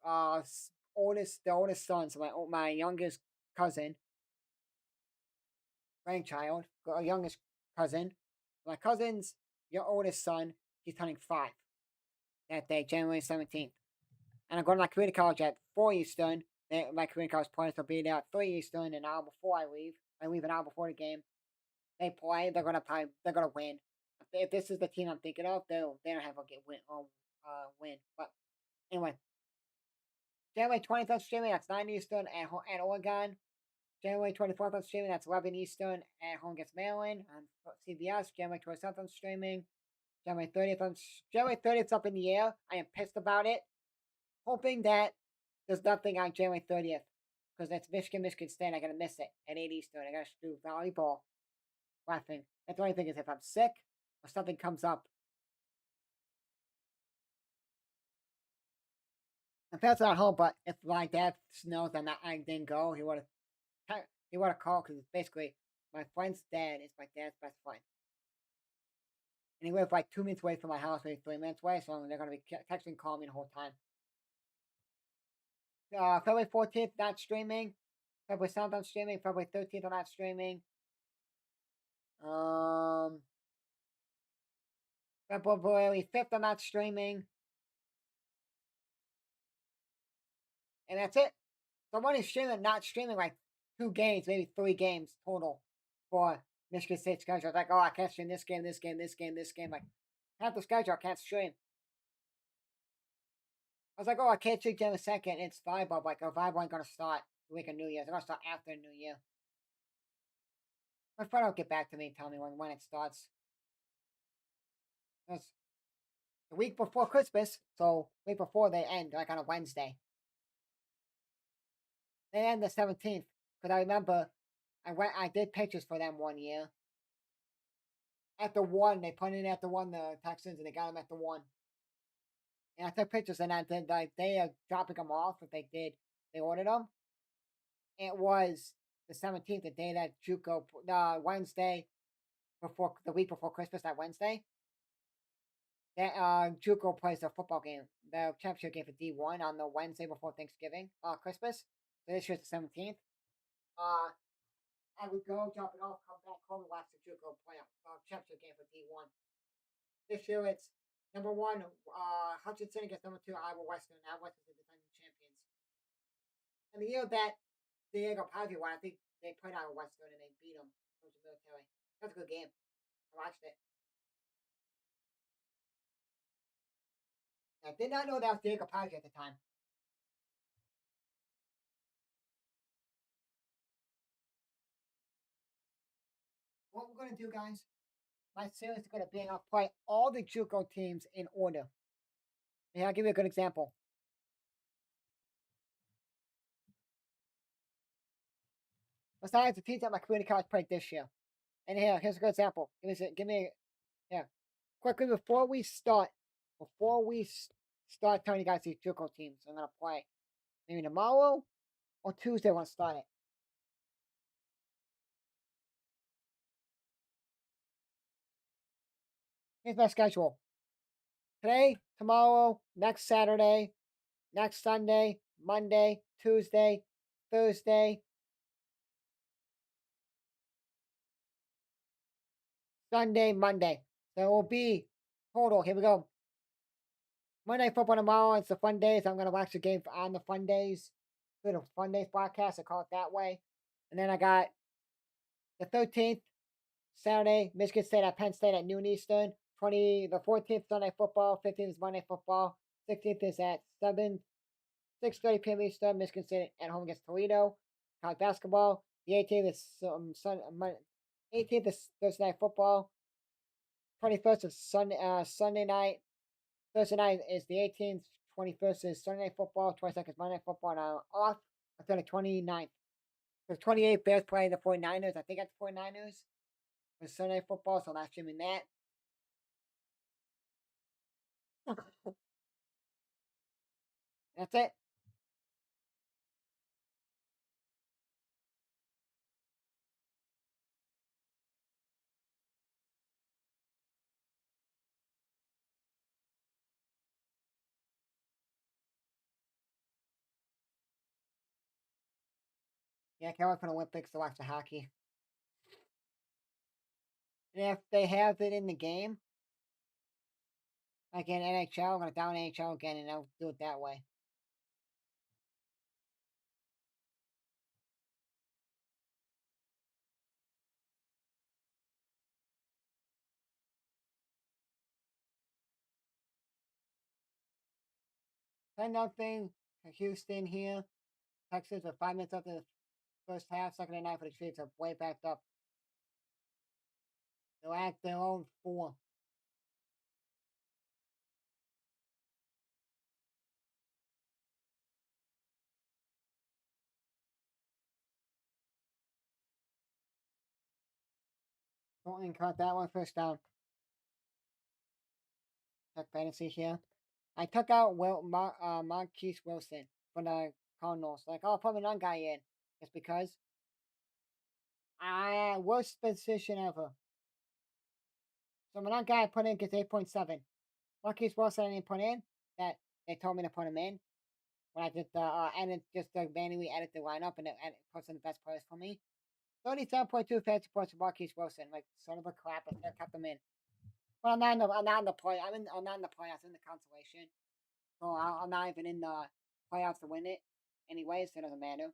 the oldest son, so my youngest cousin, grandchild, youngest cousin, my cousin's your oldest son, he's turning 5 that day, January 17th. And I'm going to my community college at 4 Eastern. My community college players will be there at 3 Eastern an hour before I leave. I leave an hour before the game. They play. They're gonna play. They're gonna win. If this is the team I'm thinking of, they don't have a get win. Win. But anyway, January 20th I'm streaming. That's 9 Eastern at Oregon. January 24th I'm streaming. That's 11 Eastern at home against Maryland on CBS. January 27th I'm streaming. January 30th up in the air. I am pissed about it. Hoping that there's nothing on January 30th. Because that's Michigan State. I gotta miss it at 8 Eastern. I gotta do volleyball. Laughing. That's the only thing is if I'm sick or something comes up. My parents are at home, but if my dad knows I didn't go, he would have called because it's basically my friend's dad is my dad's best friend. And he lives like 2 minutes away from my house, maybe 3 minutes away, so they're going to be texting, calling me the whole time. February 14th, not streaming. February 7th, I'm streaming. February 13th, I'm not streaming. February 5th, I'm not streaming. And that's it. So I'm only streaming, not streaming like 2 games, maybe 3 games total for Michigan State schedule. I was like, oh, I can't stream this game, this game, this game, this game. Like, half the schedule, I can't stream. I was like, oh, I can't stream January 2nd. It's Vibe. Like, oh, Vibe ain't going to start the week of New Year's. It's going to start after New Year. My friend will get back to me and tell me when it starts. It's the week before Christmas, so week before they end, like on a Wednesday. They end the 17th. Because I remember I did pictures for them one year. At the 1, they put in at the 1, the Texans, and they got them at the 1. And I took pictures, and I did, like, they are dropping them off if they ordered them. It was the 17th, the day that Juco, Wednesday, before the week before Christmas, that Wednesday. That Juco plays the football game, the championship game for D1 on the Wednesday before Thanksgiving, Christmas. So this year's the 17th. I would go, drop it off, come back home, and watch the Juco playoff championship game for D1. This year it's number 1, Hutchinson against number 2, Iowa Western. Iowa Western is the defending champions. And the year that Diego Pavia won, I think they played Iowa Western and they beat them. It was a military. That's a good game. I watched it. I did not know that was Diego Pavia at the time. What we're going to do, guys, my series is going to be I'll play all the JUCO teams in order. And I'll give you a good example. Besides the teams that my community college played this year. And here's a good example. Give me, yeah. Quickly before we start telling you guys these JUCO teams I'm gonna play. Maybe tomorrow or Tuesday when I start it. Here's my schedule. Today, tomorrow, next Saturday, next Sunday, Monday, Tuesday, Thursday, Sunday, Monday. So it will be total. Here we go. Monday football tomorrow. It's the fun days. I'm gonna watch the game on the fun days. Do the fun days broadcast. I call it that way. And then I got the 13th Saturday, Michigan State at Penn State at noon Eastern. The 14th Sunday football. 15th is Monday football. 16th is at 6:30 p.m. Eastern. Michigan State at home against Toledo. College basketball. The 18th is 18th is Thursday night football. 21st is Sunday night. Thursday night is the 18th. 21st is Sunday night football. 22nd is Monday night football. And I'm off until the 29th. The 28th, Bears play the 49ers. I think that's the 49ers. For Sunday night football, so I'm not streaming that. That's it. Yeah, I can't wait for the Olympics to watch the hockey. And if they have it in the game, like in NHL, I'm gonna down NHL again, and I'll do it that way. Send nothing to Houston here. Texas with 5 minutes after the first half, second night for the Chiefs are way backed up. They'll act their own four. Don't cut that one first down. Check fantasy here. I took out Marquise Wilson for the Cardinals. Like, oh, put another guy in. Just because worst position ever. So my guy I put in gets 8.7. Marquise Wilson I didn't put in. That they told me to put him in. When I just edit just manually edit the lineup and it puts in the best players for me. 37.2 fantasy points for Marquise Wilson. Like son of a crap, I still kept him in. But I'm not in the play. I'm not in the playoffs. In the consolation. So I'm not even in the playoffs to win it. Anyways, so it doesn't matter.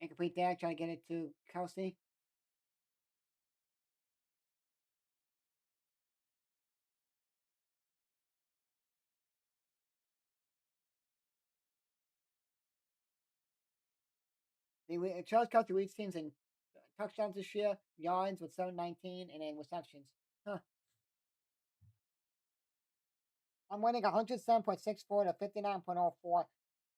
Incomplete there. Try to get it to Kelsey. Charles Kelsey leads teams in touchdowns this year, yards with 719, and then receptions. Huh. I'm winning 107.64 to 59.04,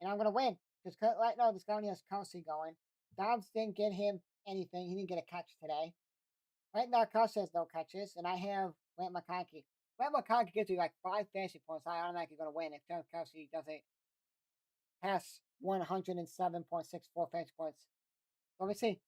and I'm gonna win because right now this guy only has Kelsey going. Dobbs didn't get him anything. He didn't get a catch today. Right now, Kelsey has no catches, and I have Grant McConkey. Grant McConkey gives you like 5 fantasy points. I automatically gonna win if Kelsey doesn't pass 107.64 fantasy points. Let me see.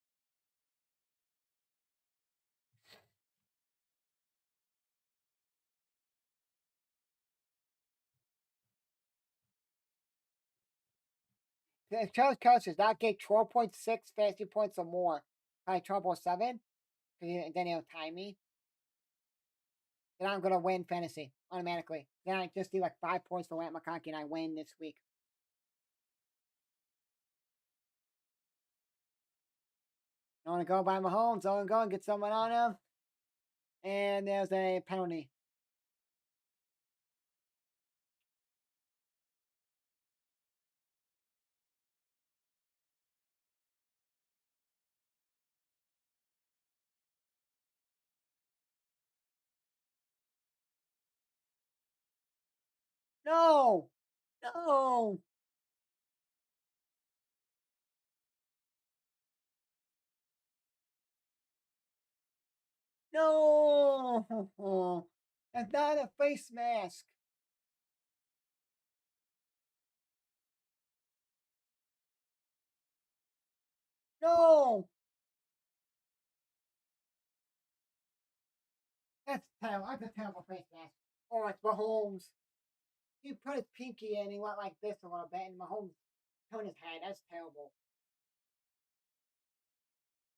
If Charles Kelsey does not get 12.6 fantasy points or more by 12.07, then he'll tie me. Then I'm gonna win fantasy automatically. Then I just do like 5 points for Grant McConkey and I win this week. I want to go by Mahomes. I want to go and get someone on him. And there's a penalty. No! No! No! That's not a face mask. No! That's terrible. That's a terrible face mask. Oh, it's Mahomes. He put his pinky in and he went like this a little bit, and Mahomes turned his head. That's terrible.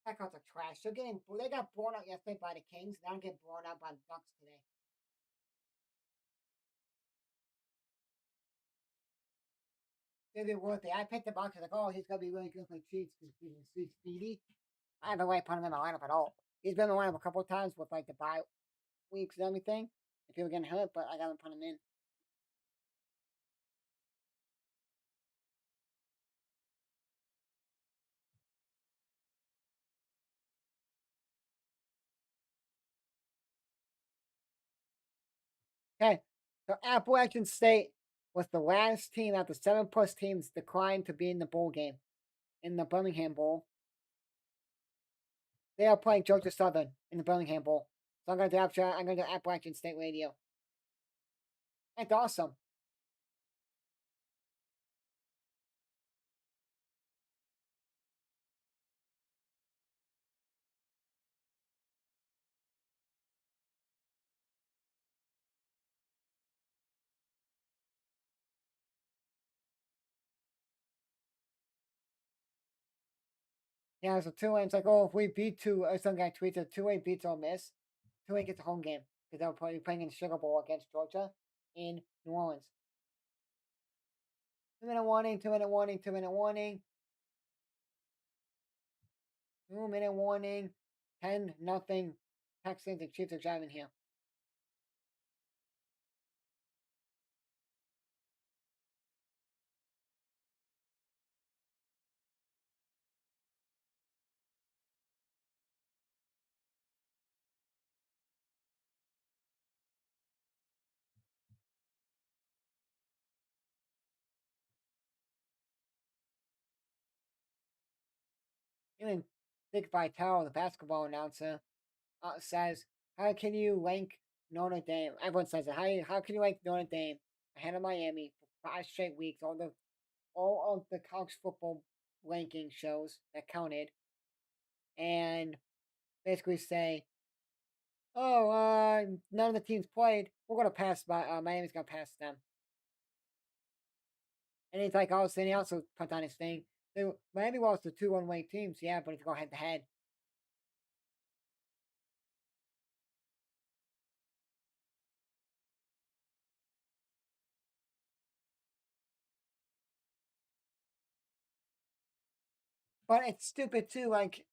That Packers are trash. They got blown out yesterday by the Kings. Now get blown out by the Ducks today. Maybe worth it. I picked him up because like, oh, he's gonna be really good for the Chiefs because he's speedy. I haven't really put him in my lineup at all. He's been in my lineup a couple of times with like the bye weeks and everything. If he were getting hurt, but I haven't put him in. Okay, so Appalachian State was the last team after 7+ teams declined to be in the bowl game in the Birmingham Bowl. They are playing Georgia Southern in the Birmingham Bowl. So I'm gonna do Appalachian State Radio. That's awesome. Yeah, so Tulane, it's like, oh, if we beat two, or some guy tweets, if Tulane beats Ole Miss, Tulane gets a home game because they'll probably be playing in the Sugar Bowl against Georgia in New Orleans. 2 minute warning, 2 minute warning, 2 minute warning, 2 minute warning, 10-0. Texans and Chiefs are driving here. Even Dick Vitale, the basketball announcer, says, "How can you rank Notre Dame?" Everyone says it. How can you rank Notre Dame ahead of Miami for 5 straight weeks? All of the college football ranking shows that counted, and basically say, "Oh, none of the teams played. We're gonna pass. Miami's gonna pass them." And he's like, "Oh," and he also put on his thing. Miami lost to 2 one-way teams, yeah, but if you go head to head, but it's stupid too. Like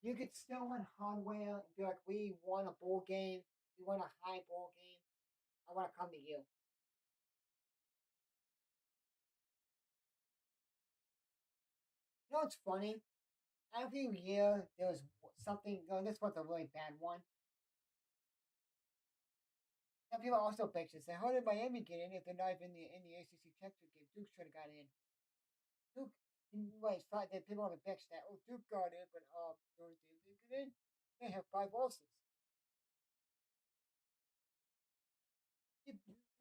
you could still win hardware and be like, "We won a bowl game. We won a high bowl game. I want to come to you." You know what's funny? Every year there was something. This was a really bad one. Some people also bitch and say, "How did Miami get in if they're not even in the ACC championship game? Duke should have got in." Duke, wait, thought that people have a bitch that Duke got in, but Notre Dame didn't get in. They have 5 losses.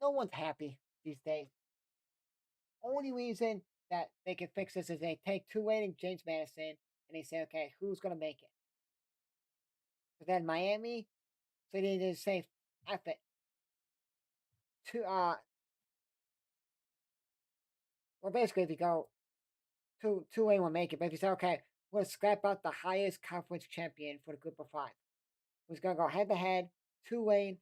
No one's happy these days. Only reason that they can fix this is they take Tulane and James Madison and they say, okay, who's gonna make it? But then Miami, so they just say, F it. To well, basically, if you go Tulane will make it, but if you say, okay, we're gonna scrap out the highest conference champion for the group of five, who's gonna go head to head, Tulane,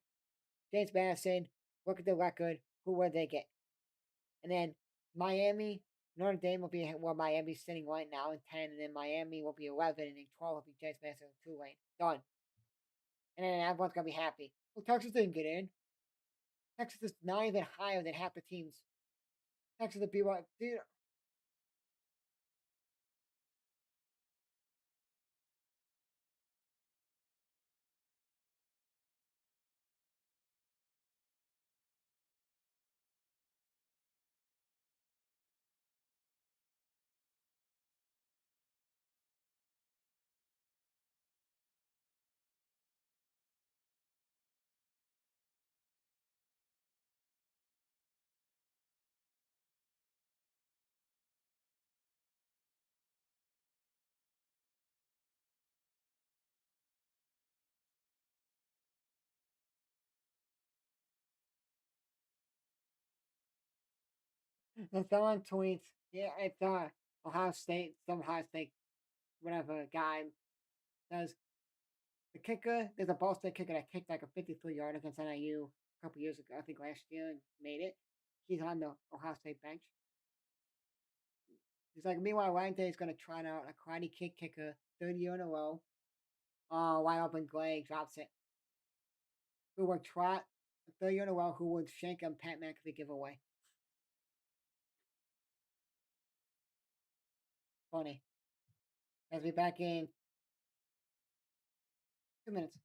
James Madison, look at the record, who would they get? And then Miami, Notre Dame will be where Miami's sitting right now in 10, and then Miami will be 11, and then 12 will be James Madison and Tulane. Done. And then everyone's gonna be happy. Well, Texas didn't get in. Texas is not even higher than half the teams. Texas would be what? Dude, And someone tweets, yeah, it's Ohio State, some Ohio State, whatever guy says the kicker. There's a Ball State kicker that kicked like a 53-yard against NIU a couple years ago. I think last year and made it. He's on the Ohio State bench. He's like, meanwhile, Ryan Day is going to try out a karate kicker, third year in a row. Wide open Gray drops it. Who would trot a third year in a row? Who would shank him? Pat McAfee giveaway. Funny. As we back in 2 minutes.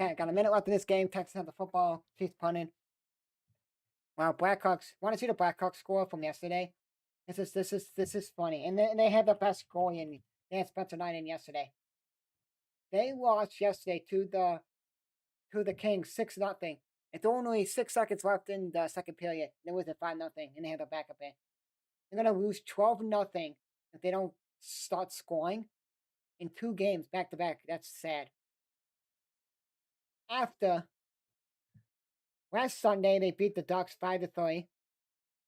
Okay, got a minute left in this game. Texans have the football. Chiefs punting. Wow, Blackhawks. Want to see the Blackhawks score from yesterday? This is funny, and they had the best goal in. They had Spencer Knight in yesterday. They lost yesterday to the Kings 6-0. It's only 6 seconds left in the second period. It was a 5-0, and they had a backup in. They're gonna lose 12-0 if they don't start scoring in 2 games back to back. That's sad. After last Sunday, they beat the Ducks 5-3.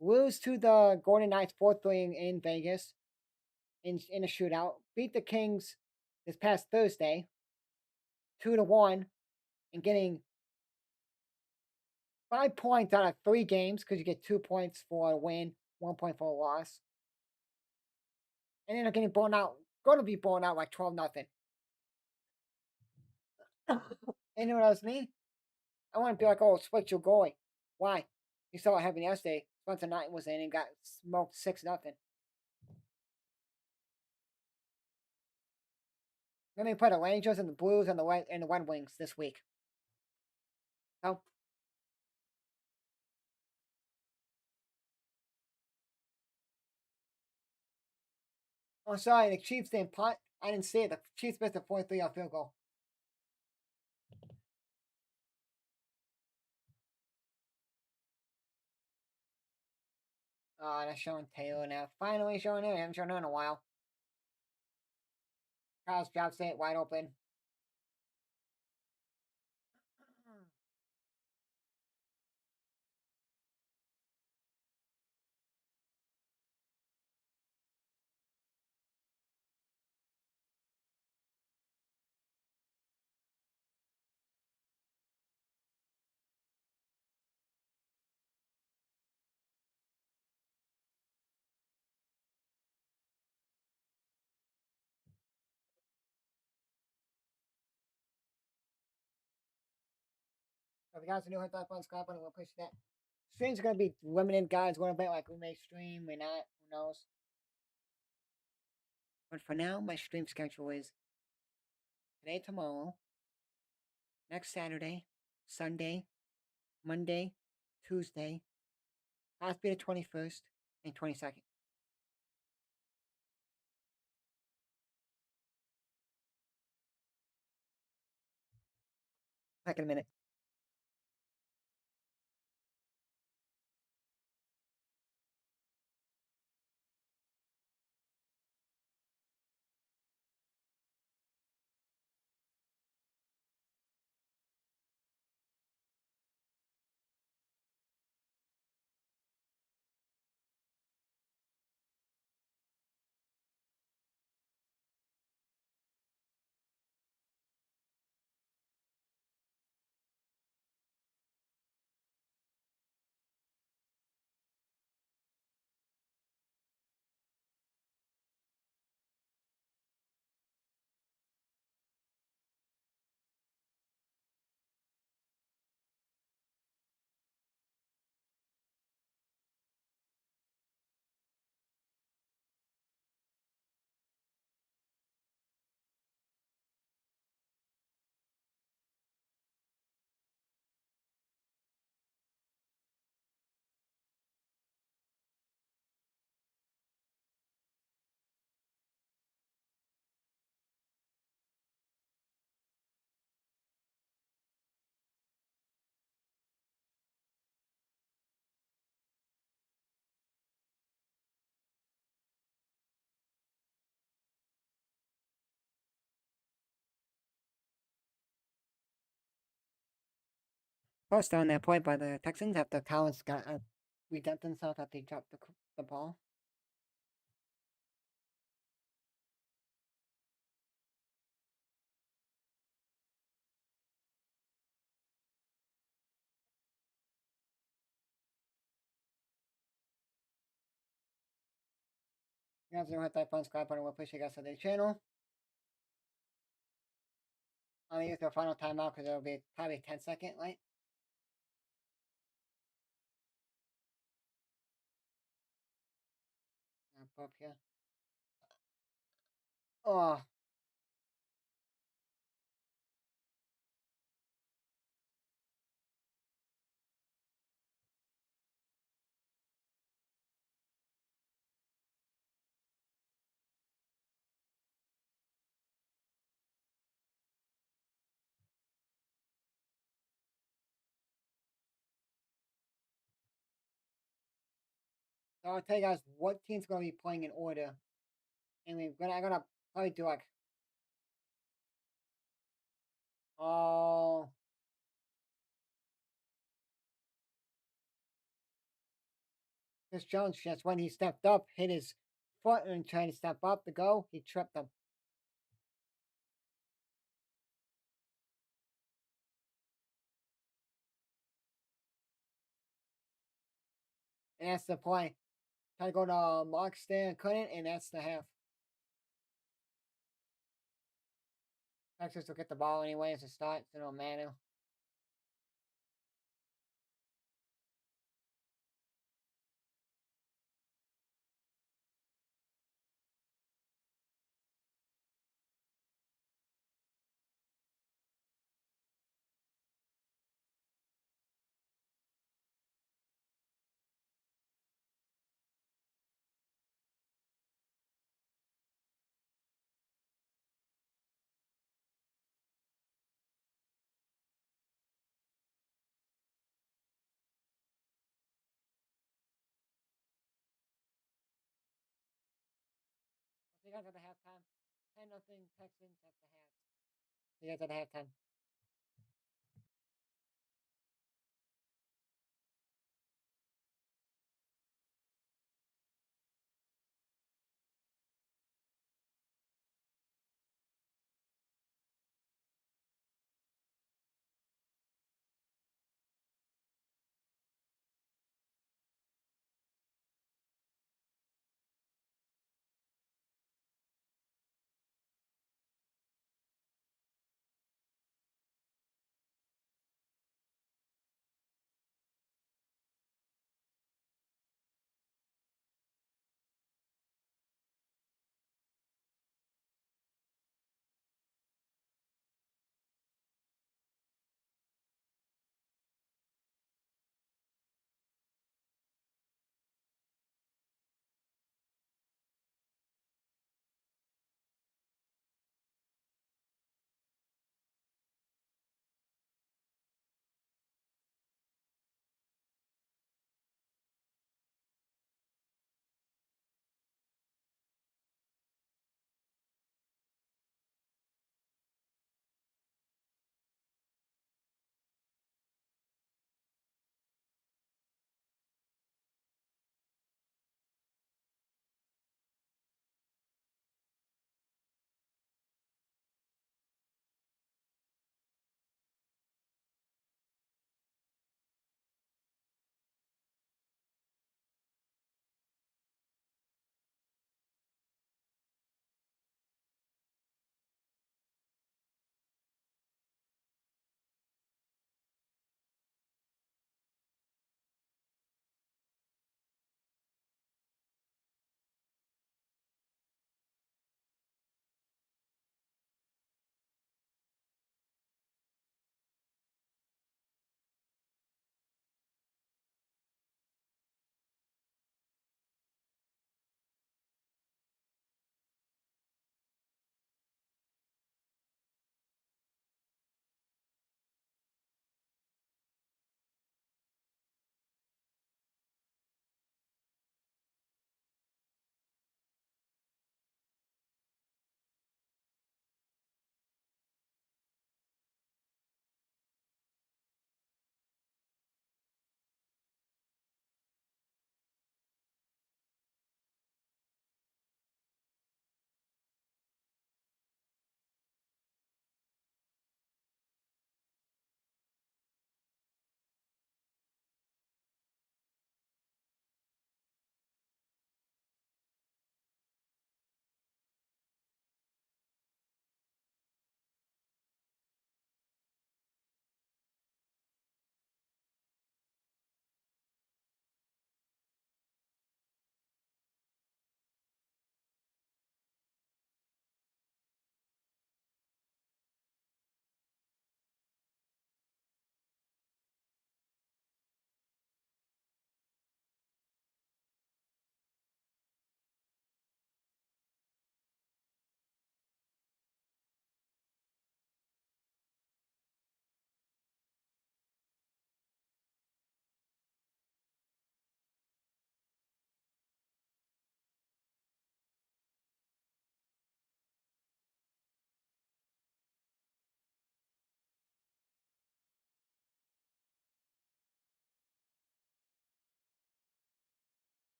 Lose to the Golden Knights 4-3 in Vegas. in a shootout. Beat the Kings this past Thursday, 2-1, and getting 5 points out of 3 games because you get 2 points for a win, 1 point for a loss, and then they're getting blown out. Going to be blown out like 12-0. And you know what else me? I want to be like, oh, switch your goalie. Why? You saw what happened yesterday. Spencer Knight was in and got smoked 6-0. Let me play the Rangers and the Blues and the Red Wings this week. So, oh, sorry, the Chiefs didn't punt. I didn't see it. The Chiefs missed a 4-3 field goal. Oh, that's showing Taylor now. Finally showing him. I haven't shown him in a while. Kyle's job it wide open. So if you guys are new, hit that button, subscribe button, we'll push that. Streams are going to be limited, guys. We're going to bet like we may stream, may not. Who knows? But for now, my stream schedule is today, tomorrow, next Saturday, Sunday, Monday, Tuesday, possibly the 21st and 22nd. Back in a minute. First on that point by the Texans after Collins got redeemed himself after he dropped the ball. You guys don't hit that button, subscribe button, we'll push you guys to the channel. I'm gonna use the final timeout because it'll be probably a 10-second, right? Up here. Oh, so I'll tell you guys what team's gonna be playing in order, and I'm gonna probably do like, oh, Chris Jones just when he stepped up, hit his foot and trying to step up to go. He tripped him. And that's the play. Tried to go to Marks there and couldn't, and that's the half. Texas will get the ball anyway as a start, so no matter. You guys at the halftime. 10-0 Texans at the half. You guys at the halftime.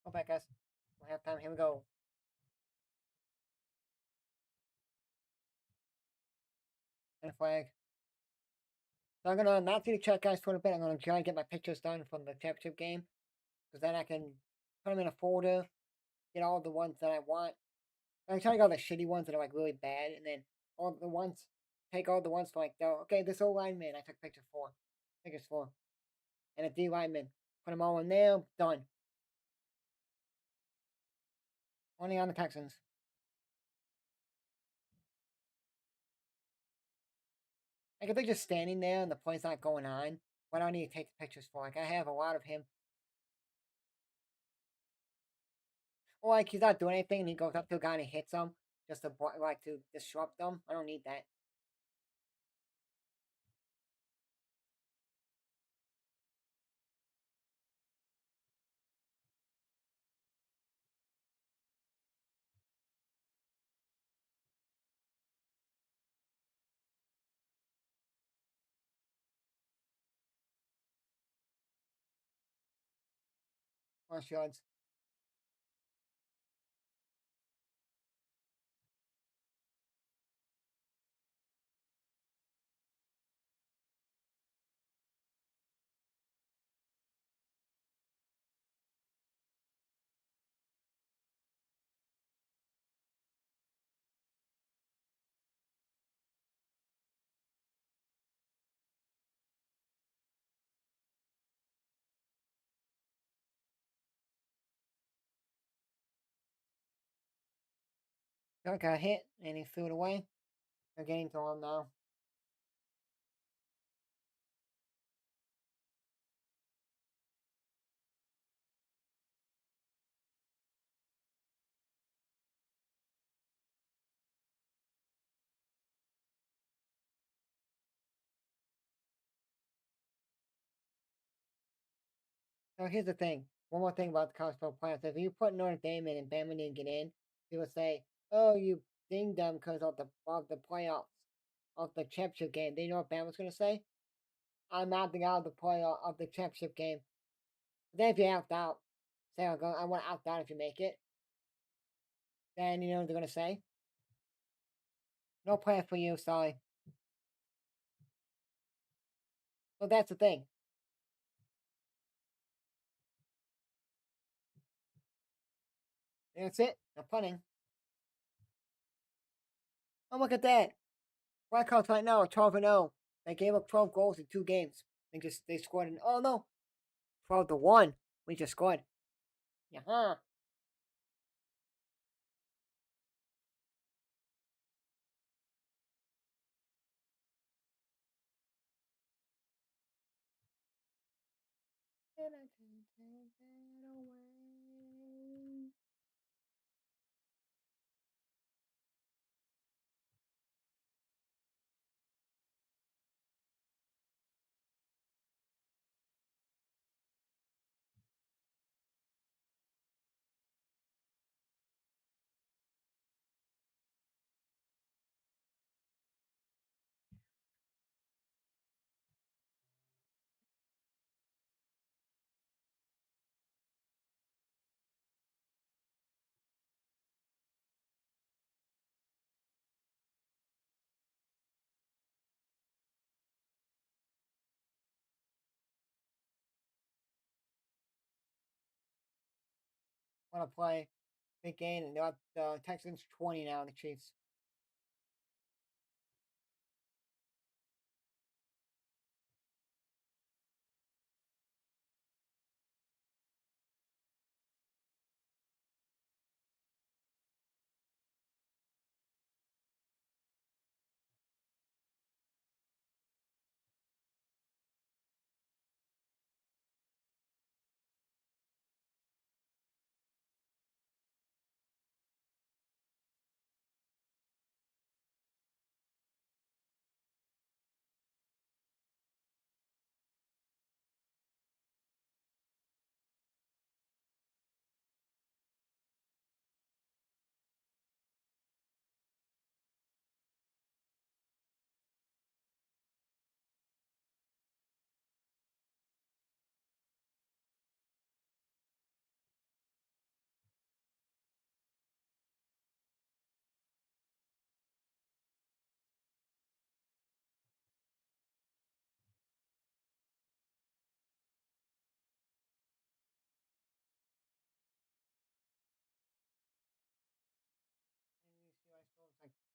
Go back, guys. We'll have time. Here we go. And a flag. So I'm gonna not do the chat guys for a bit. I'm gonna try and get my pictures done from the championship game, because then I can put them in a folder, get all the ones that I want. I'm trying to get all the shitty ones that are like really bad, and then all the ones, take all the ones for like, okay, this old lineman I took pictures for, and a D lineman. Put them all in there, done. Only on the Texans. Like if they're just standing there and the play's not going on, what do I need to take the pictures for? Like I have a lot of him. Or like he's not doing anything and he goes up to a guy and he hits him just to like to disrupt them. I don't need that. Rush yards. Guy got hit and he threw it away. They're getting to him now. Now here's the thing. One more thing about the college football playoffs. If you put Notre Dame in and Bama didn't get in, people say, "Oh, you dinged them because of the playoffs, of the championship game." They know what Bama's gonna say. I'm opting out of the playoff of the championship game. But then if you opt out, say I want to opt out if you make it. Then you know what they're gonna say. No plan for you. Sorry. So that's the thing. That's it. No punting. Oh look at that. Blackhawks right now are 12-0. They gave up 12 goals in 2 games. They scored an oh no 12-1. We just scored. Yeah. And I can take that away. Want to play big game, and they're up the Texans 20 now. The Chiefs.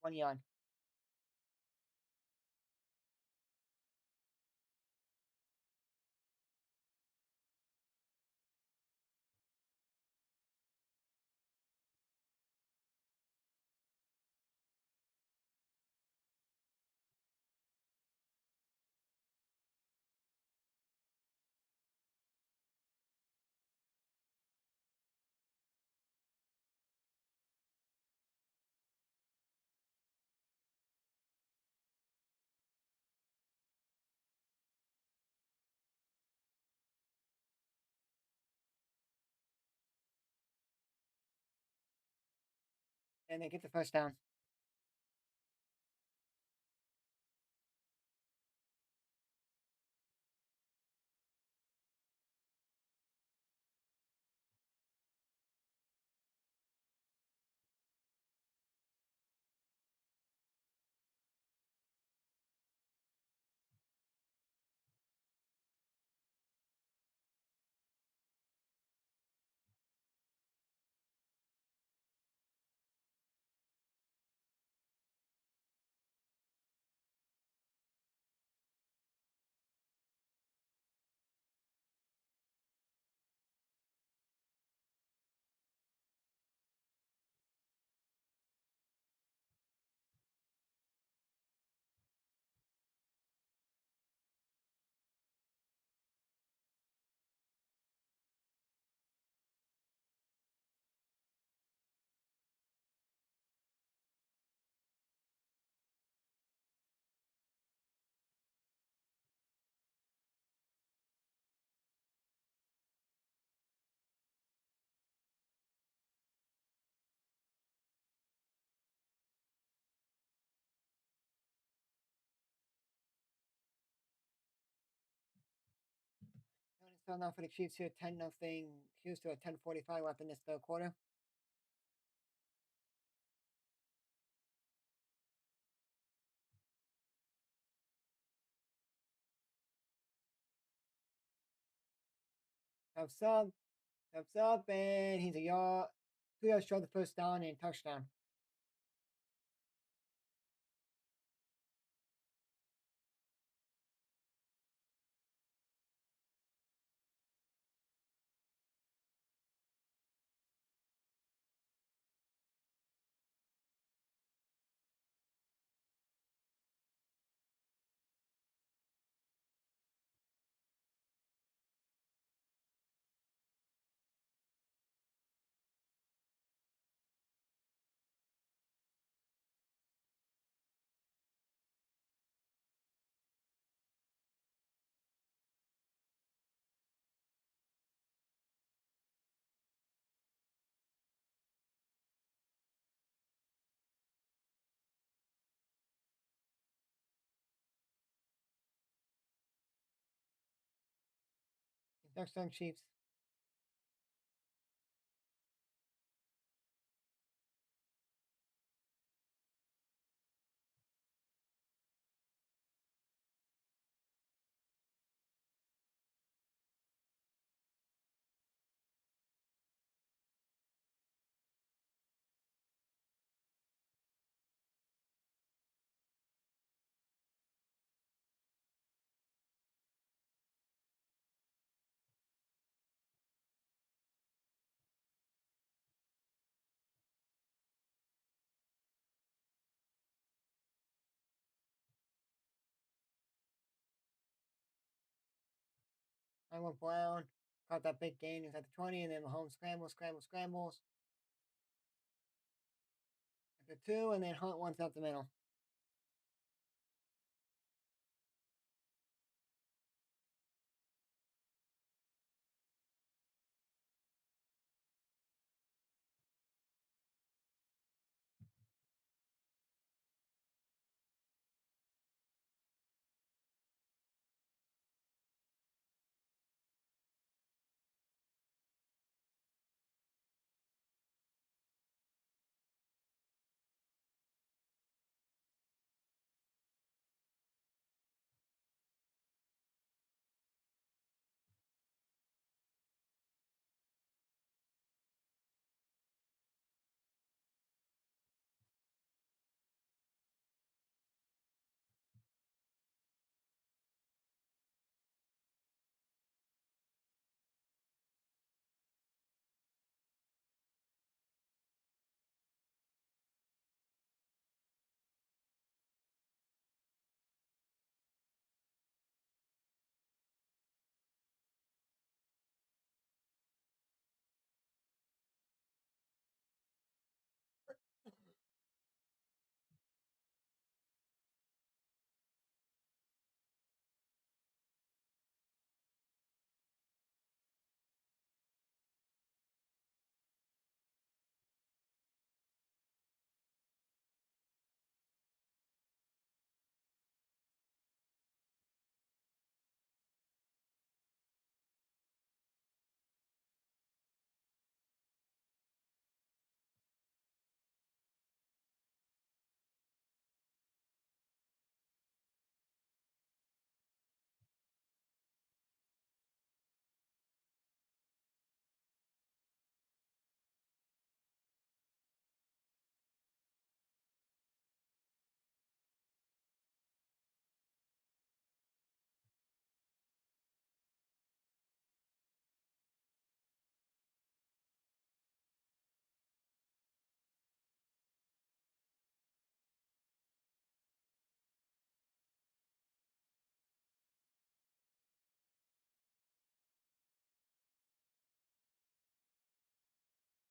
1 yard. And they get the first down. So now for the Chiefs here, 10-0. Chiefs to a 10:45 left in this third quarter. Tough sub, and he's a yard. 2 yards short of the first down and touchdown. Touchdown Chiefs. I went Brown. Caught that big gain. He's at the 20, and then Mahomes scrambles. At the 2, and then Hunt wants up the middle.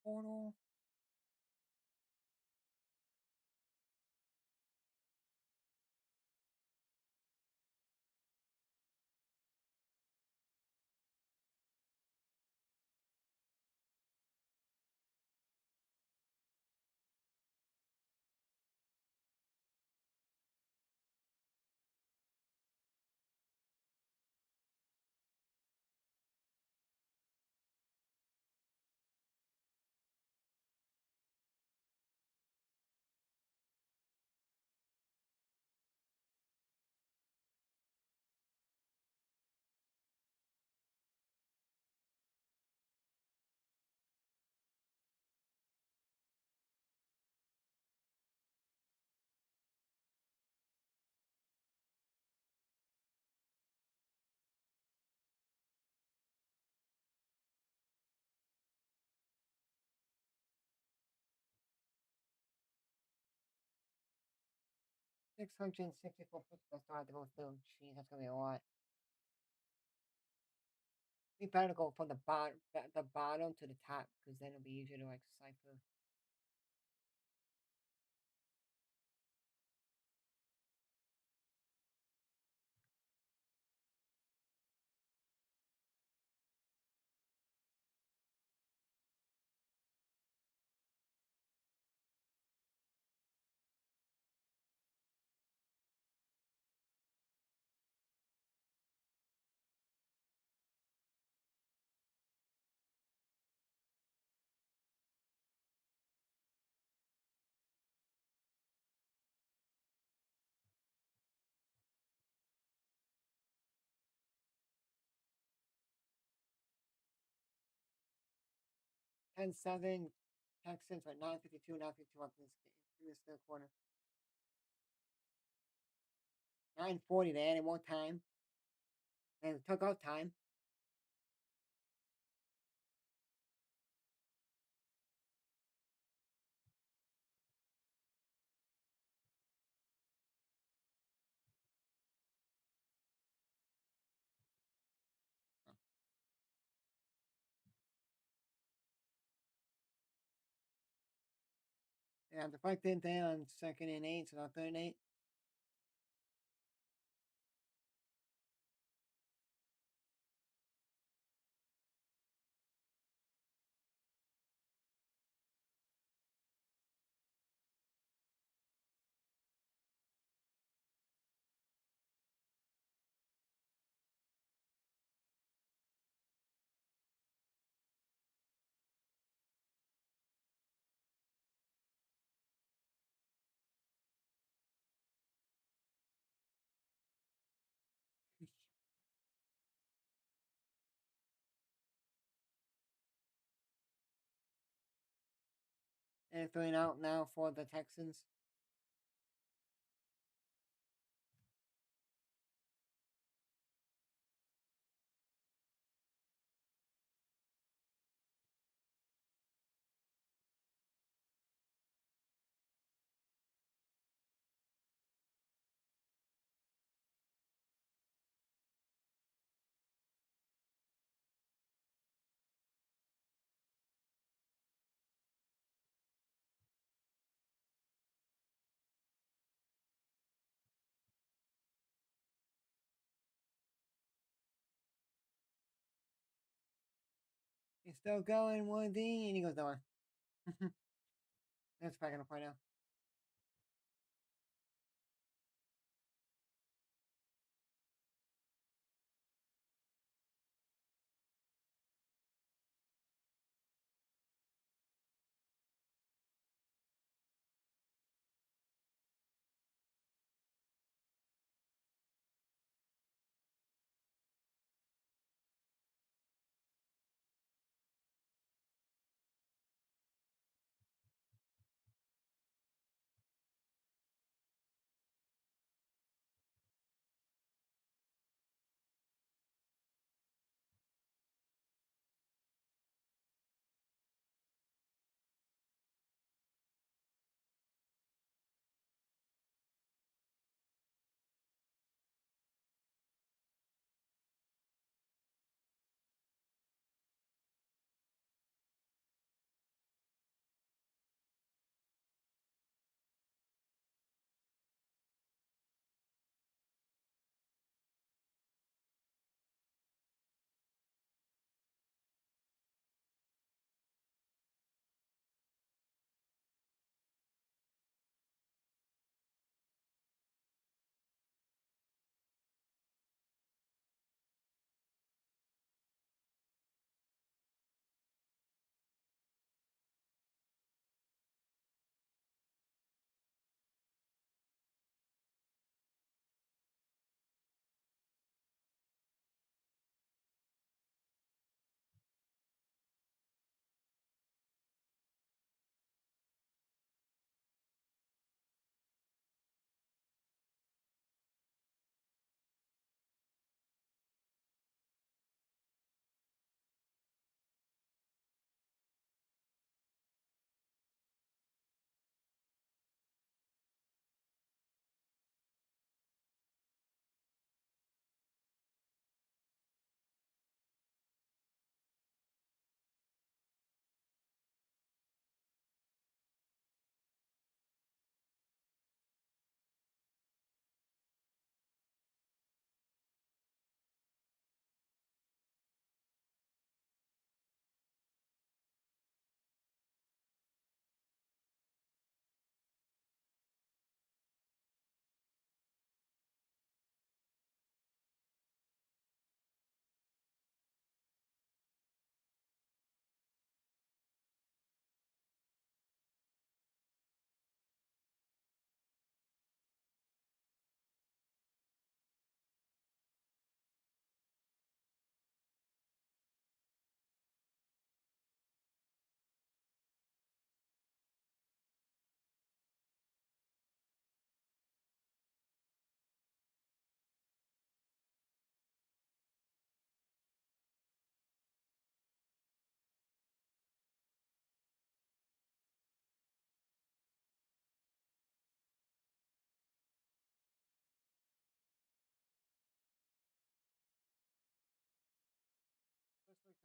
portal. $664 footsteps I have to go through. Jeez, that's gonna be a lot. We better go from the bottom to the top, because then it'll be easier to like cipher. Ten seven, Texans at 9:52, 9:52 up in this third quarter. 9:40, they added more time. And it took out time. Yeah, the fight didn't end on 2nd and 8, so not 3rd and 8. And 3 out now for the Texans. He's still going, 1D, and he goes nowhere. That's back on the point now.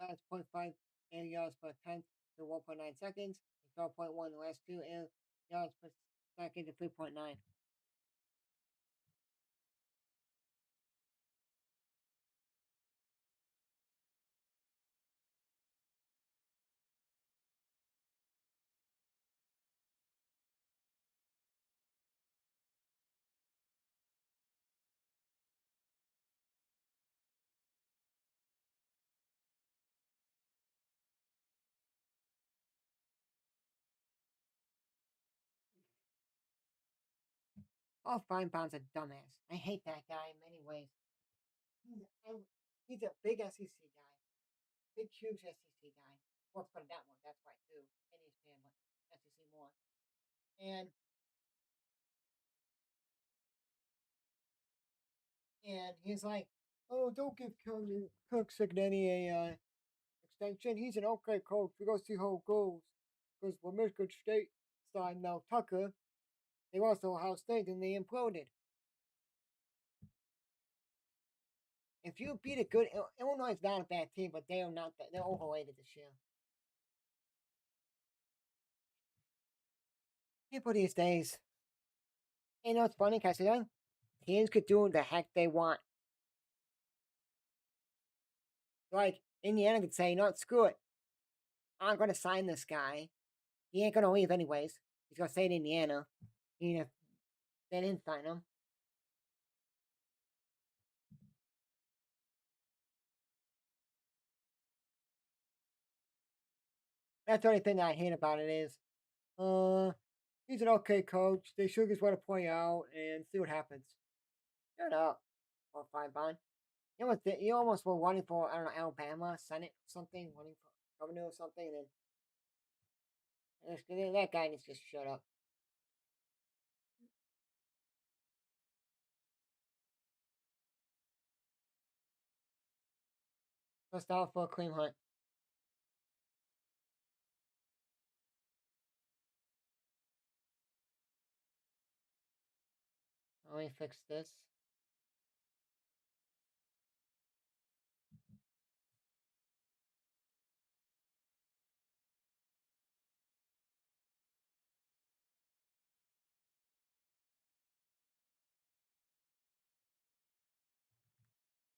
times 0.5 air yards per attempt to 1.9 seconds, and 12.1 the last two air yards per second to 3.9. All fine Bond's a dumbass. I hate that guy in many ways. He's, he's a big SEC guy. Big, huge SEC guy. Works for that one. That's right, too. And he's fan, but SEC more. And he's like, oh, don't give Kirk Signani a extension. He's an okay coach. We go see how it goes. Because when Michigan State signed Mel Tucker, they lost to Ohio State and they imploded. If you beat a good Illinois is not a bad team, but they are not that they're overrated this year. People these days, you know it's funny, Cassidy? Teams could do the heck they want. Like Indiana could say, no, screw it. I'm gonna sign this guy. He ain't gonna leave anyways. He's gonna stay in Indiana. Even if they didn't sign him. That's the only thing that I hate about it is, he's an okay coach. They should just want to play out and see what happens. Shut up. Or fine, Bond. You almost were running for, I don't know, Alabama, Senate, something, running for governor or something, and then that guy needs to just shut up. Let's start for a cream hunt. Let me fix this.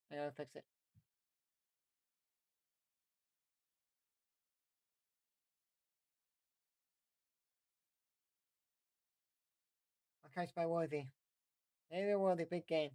I gotta fix it. I'll catch by Worthy. Maybe Worthy, big game.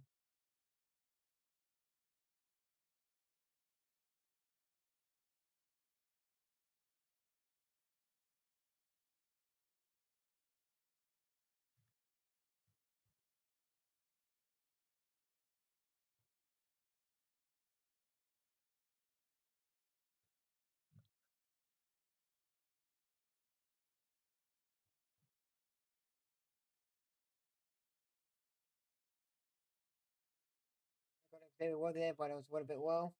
Maybe Worthy, but it was a little bit low.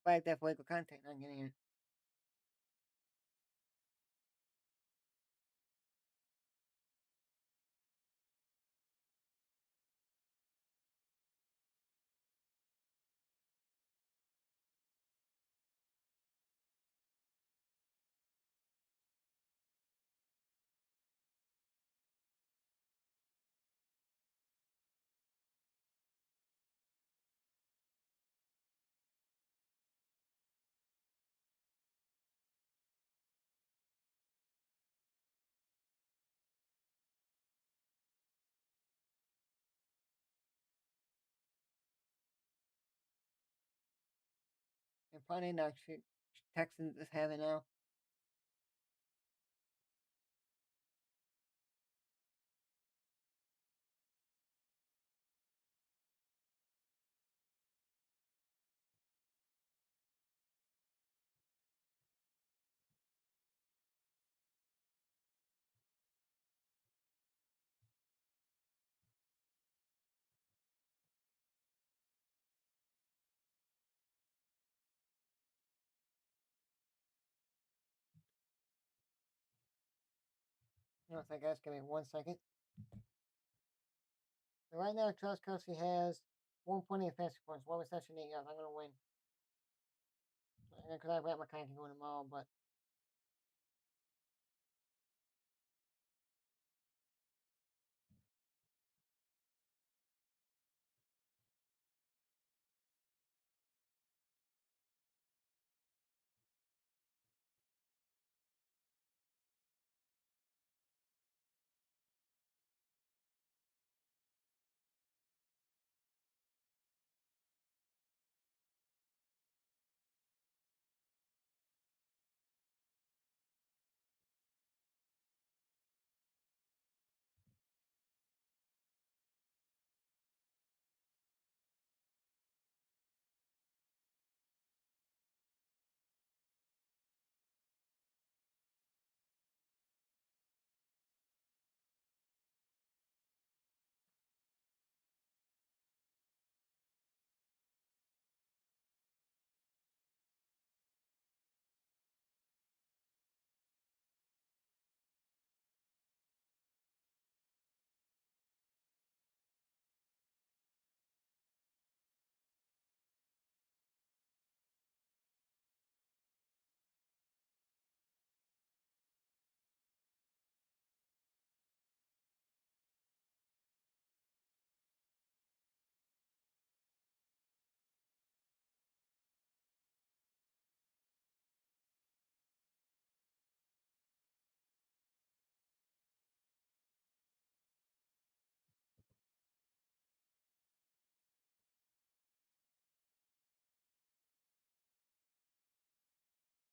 flag that for illegal content. Not getting it. And funny enough, Texans is having now. No, I guess. Give me 1 second. So right now, Travis Kelsey has 1.8 fantasy points, 1 reception, 8 yards. I'm gonna win. Because I have my kind of going tomorrow, but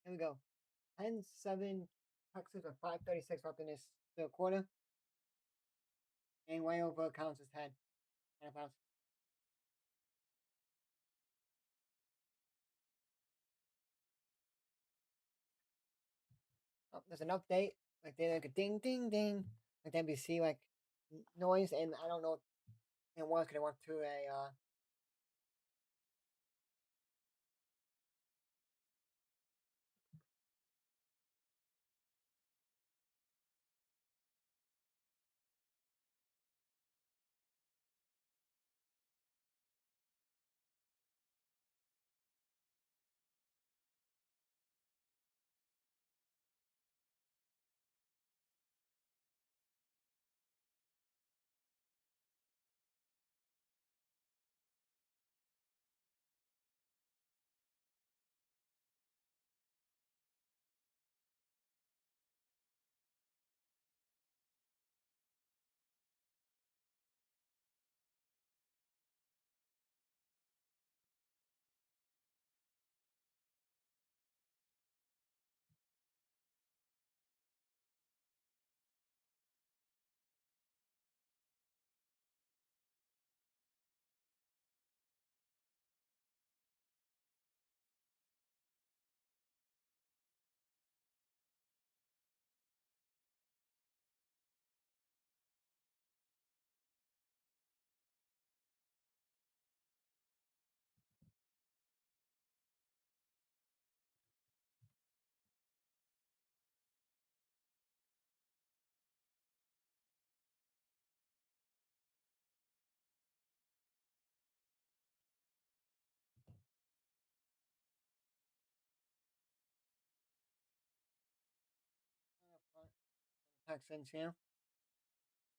here we go. 10-7 Texans with 5:36 left in this third quarter. And way over counts as 10. NFL. Oh, there's an update. Like they like a ding ding ding. Like the NBC like noise, and I don't know it was because I went to a Texans here.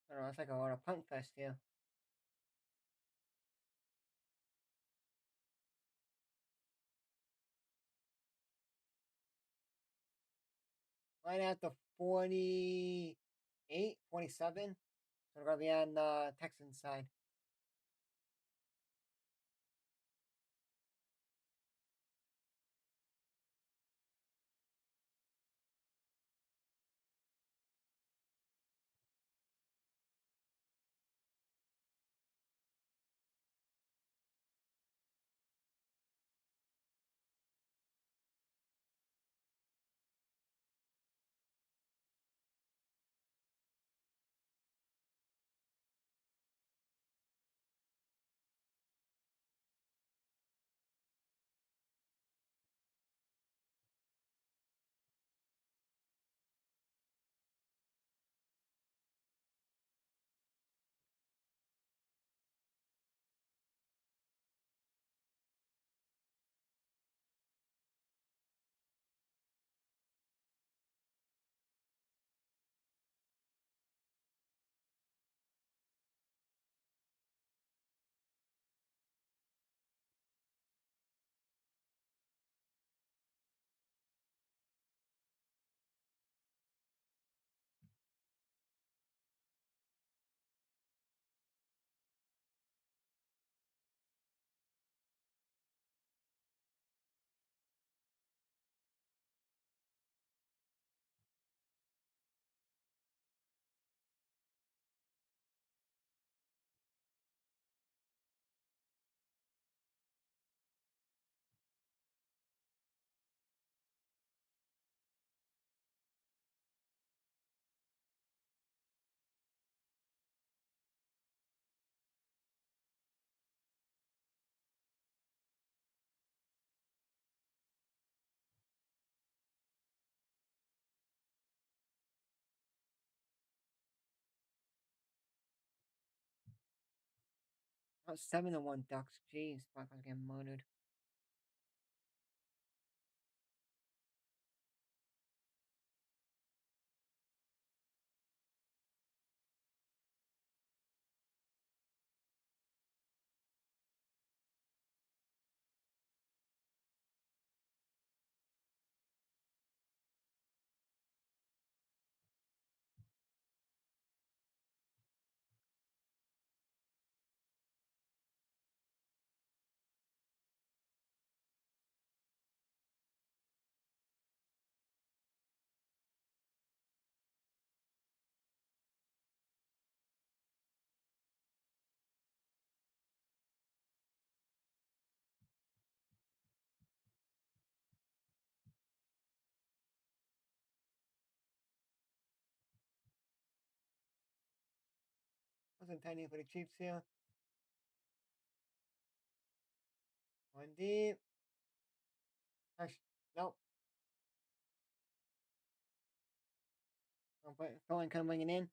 I don't know, it's like a lot of punt fest here. Right at the 48, 47. So we're going to be on the Texans side. Oh, 7-1 Ducks. Jeez, Broncos getting murdered. Wasn't tiny for the Chiefs here. One deep. Touch. Nope. Throwing coming in.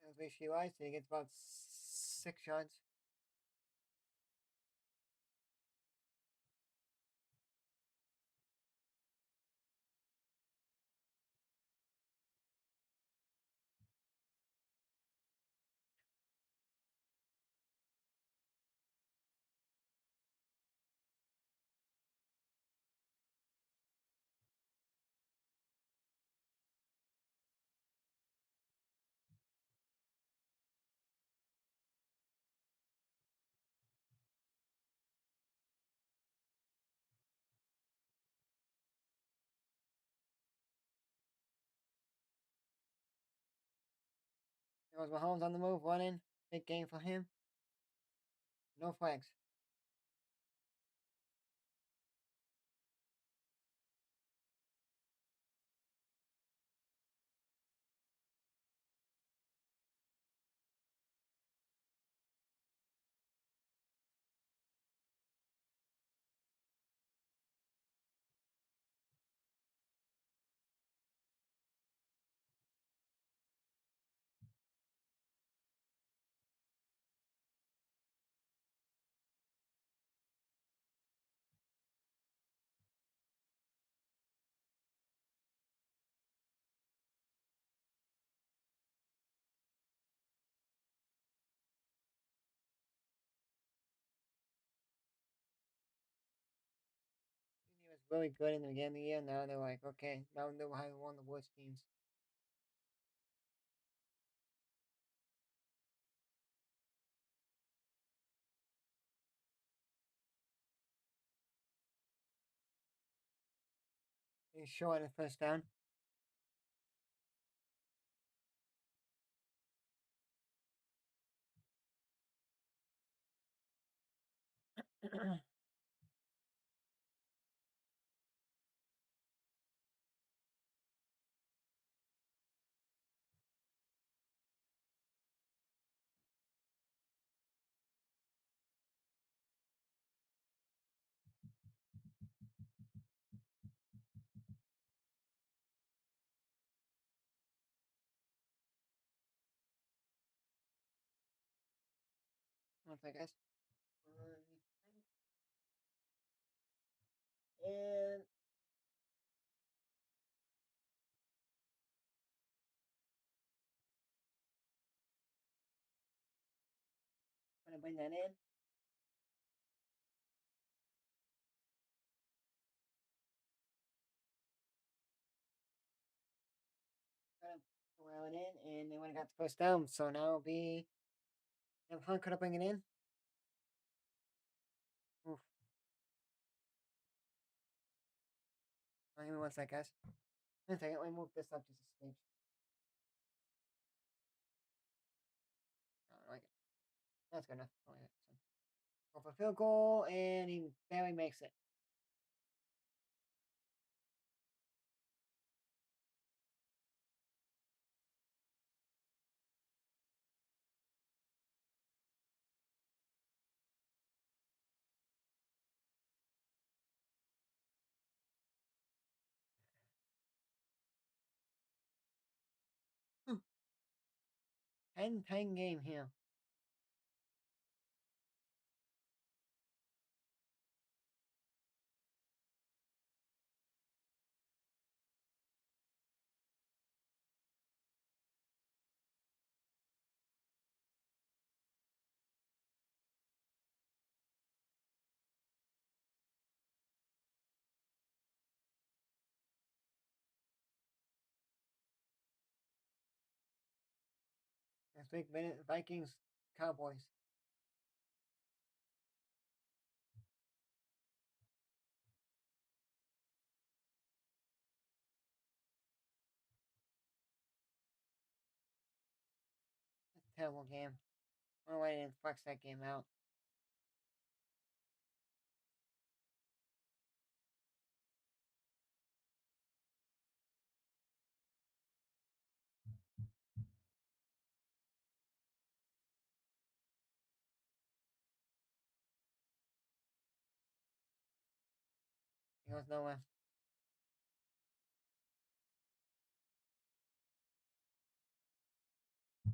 That was basically right. So he gets about 6 yards. There was Mahomes on the move, running. Big game for him. No flags. really good in the beginning of the year. Now they're like, okay, now they're one of the worst teams. He's short the first down. One second, guys. And I'm gonna bring that in. Gonna throw it in, and they went and got the first down. So now it'll be. If Hunt could I bring it in? Oof. Give me one sec, guys. One second. Let me move this up just a smidge. I like it. That's good enough. Oh, yeah. Go for field goal, and he barely makes it. Hmm. 10-10 game here. Next week, Vikings, Cowboys. That's a terrible game. I don't know why they didn't flex that game out. It goes nowhere. Give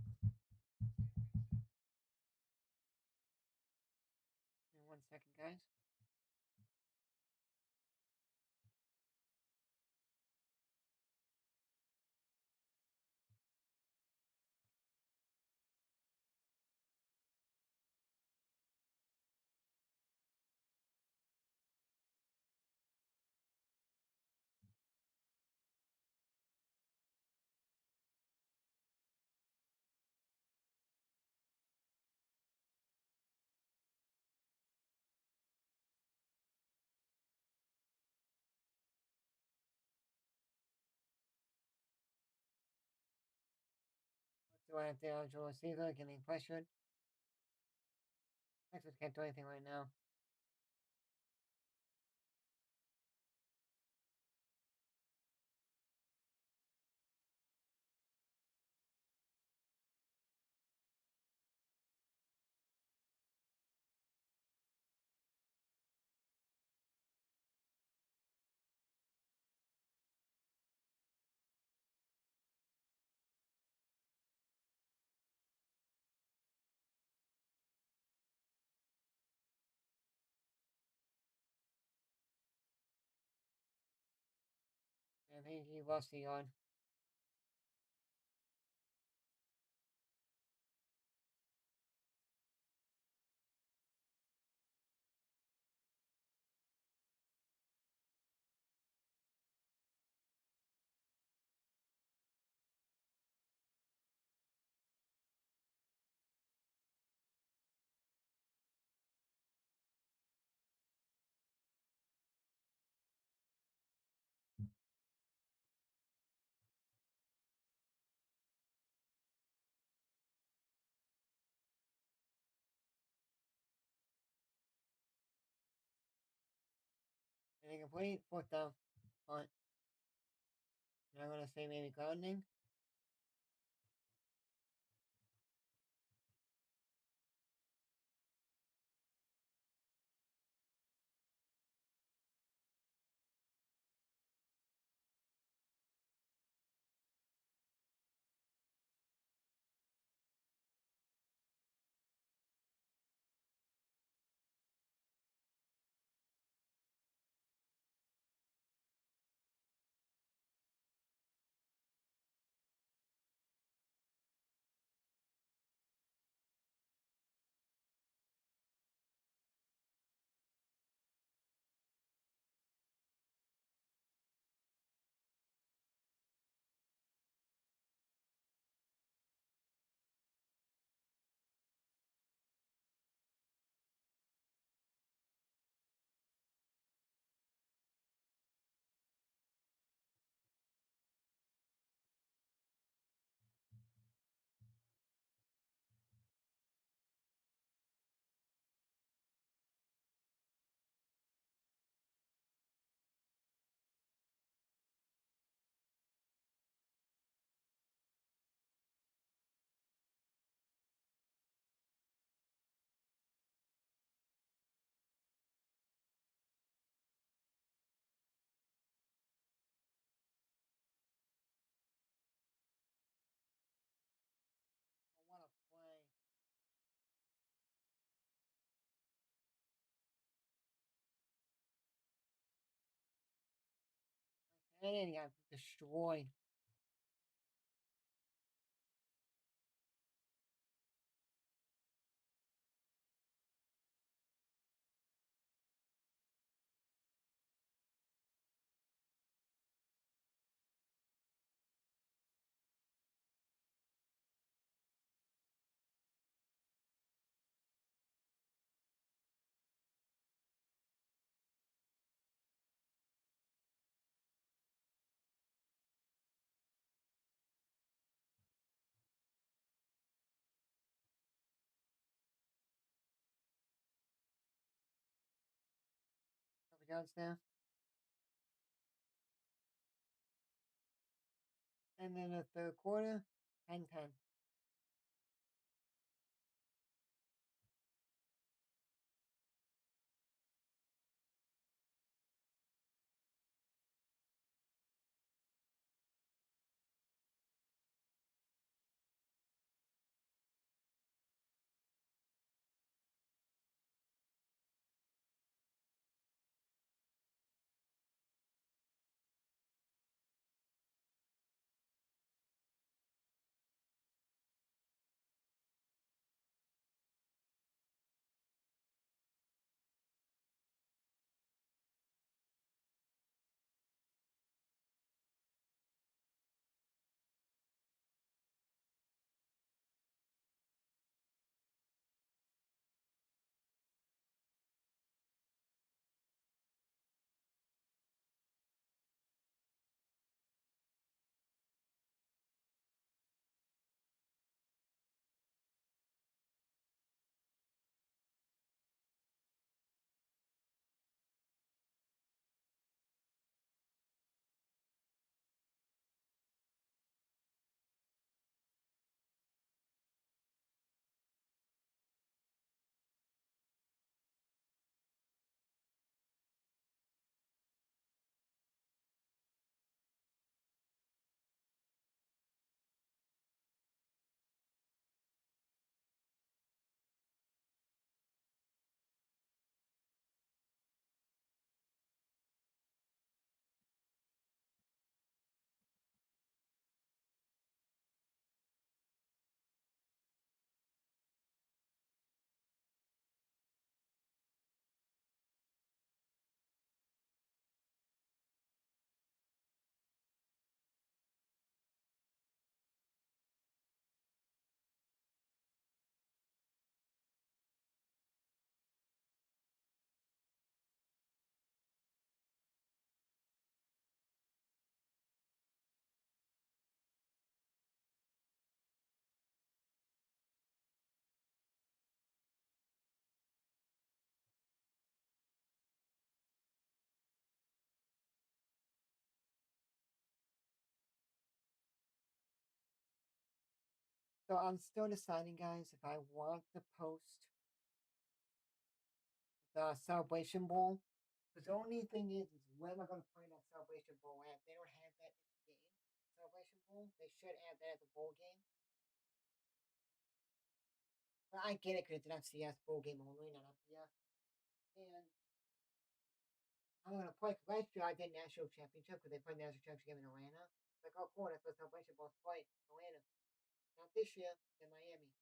me 1 second, guys. Do I have the eligible receiver getting pressured? Texas can't do anything right now. I think he lost the yard. Getting complete. Fourth down. Punt. I'm gonna say maybe grounding. What a play. And he got destroyed. Couple yards now. And then the third quarter. 10-10. So I'm still deciding, guys, if I want to post the Celebration Bowl. Because the only thing is where am I going to play that Celebration Bowl at? They don't have that in the game. Celebration Bowl. They should add that at the bowl game. But I get it because it's an FCS bowl game only, not FBS. And I'm going to play. Cause last year I did national championship because they played national championship game in Atlanta. Like, oh, cool, that's the Celebration Bowl play Atlanta. Not this year in Miami.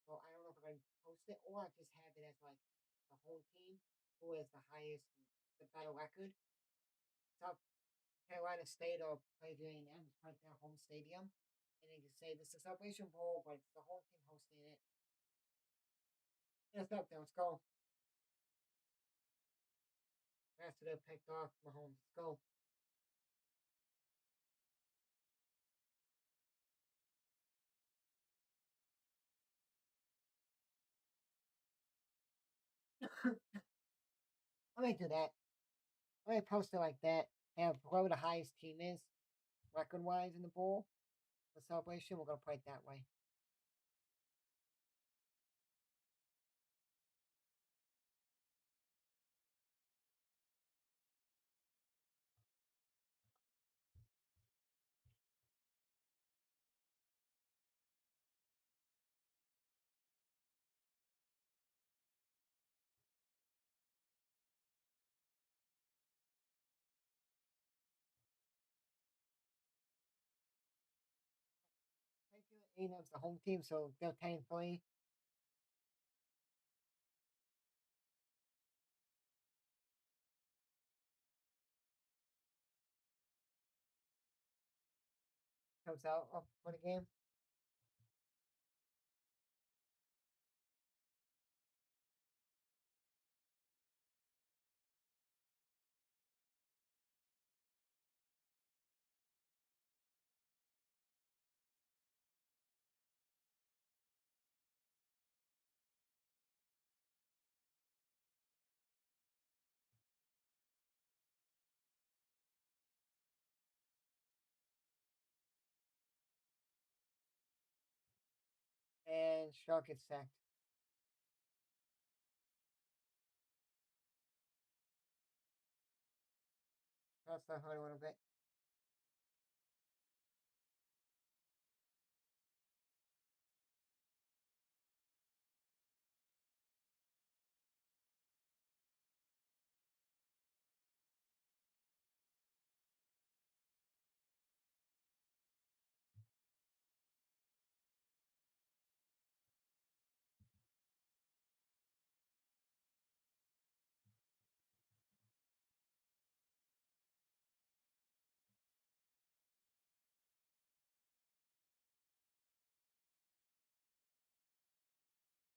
So I don't know if I'm going to post it or I just have it as like the home team who has the highest, the better record. South Carolina State or play J&M, just play their home stadium. And they just say this is a Celebration Bowl, but it's the home team hosting it. It's up there. Let's go. Rest of it picked off Mahomes. Let's go. Let me do that. Let me post it like that. Have whoever the highest team is, record wise, in the bowl, the celebration. We're gonna play it that way. A&M's the home team, so they're 10-3. Comes out for the game. And Shark gets sacked. That's the hard a little bit.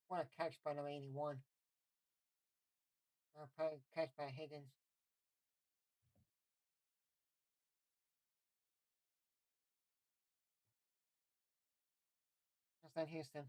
What a catch by number 81. Catch by Higgins. That's not Houston.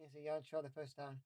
He's a yard short the first down.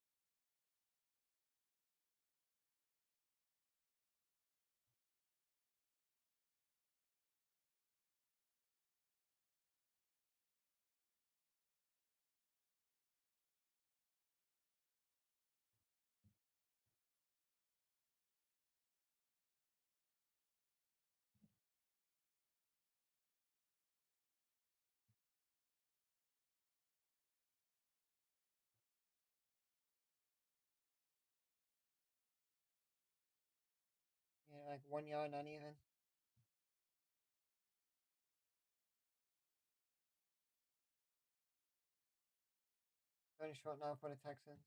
Yeah, like 1 yard, not even. Very short now for the Texans.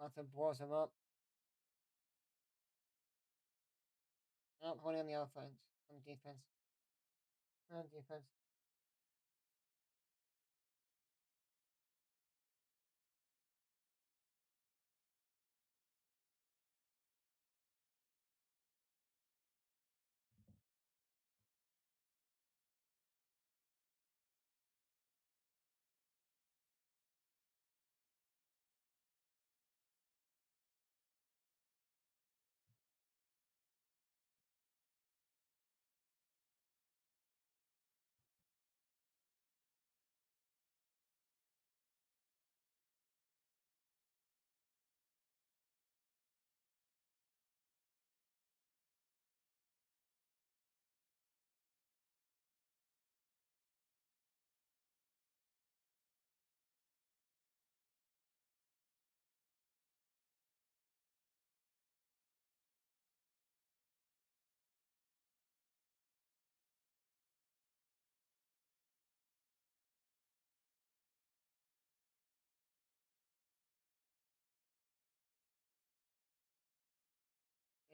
Watson blows him up. Oh, holding on the offense. On defense. On defense.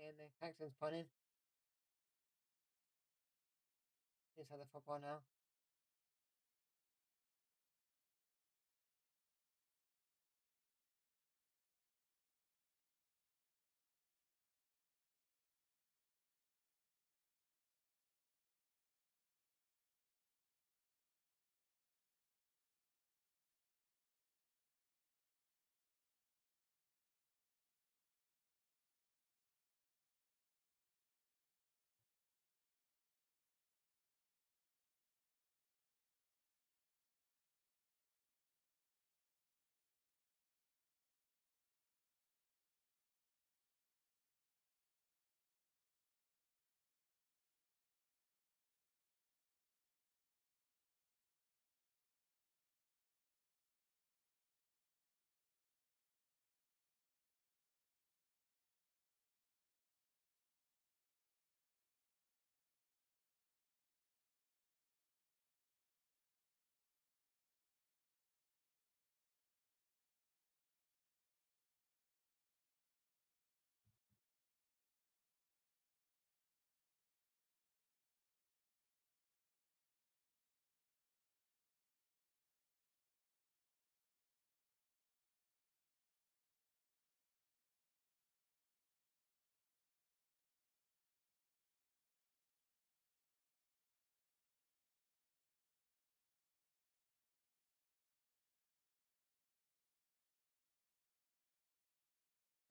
And the Texans punted. They just have the football now.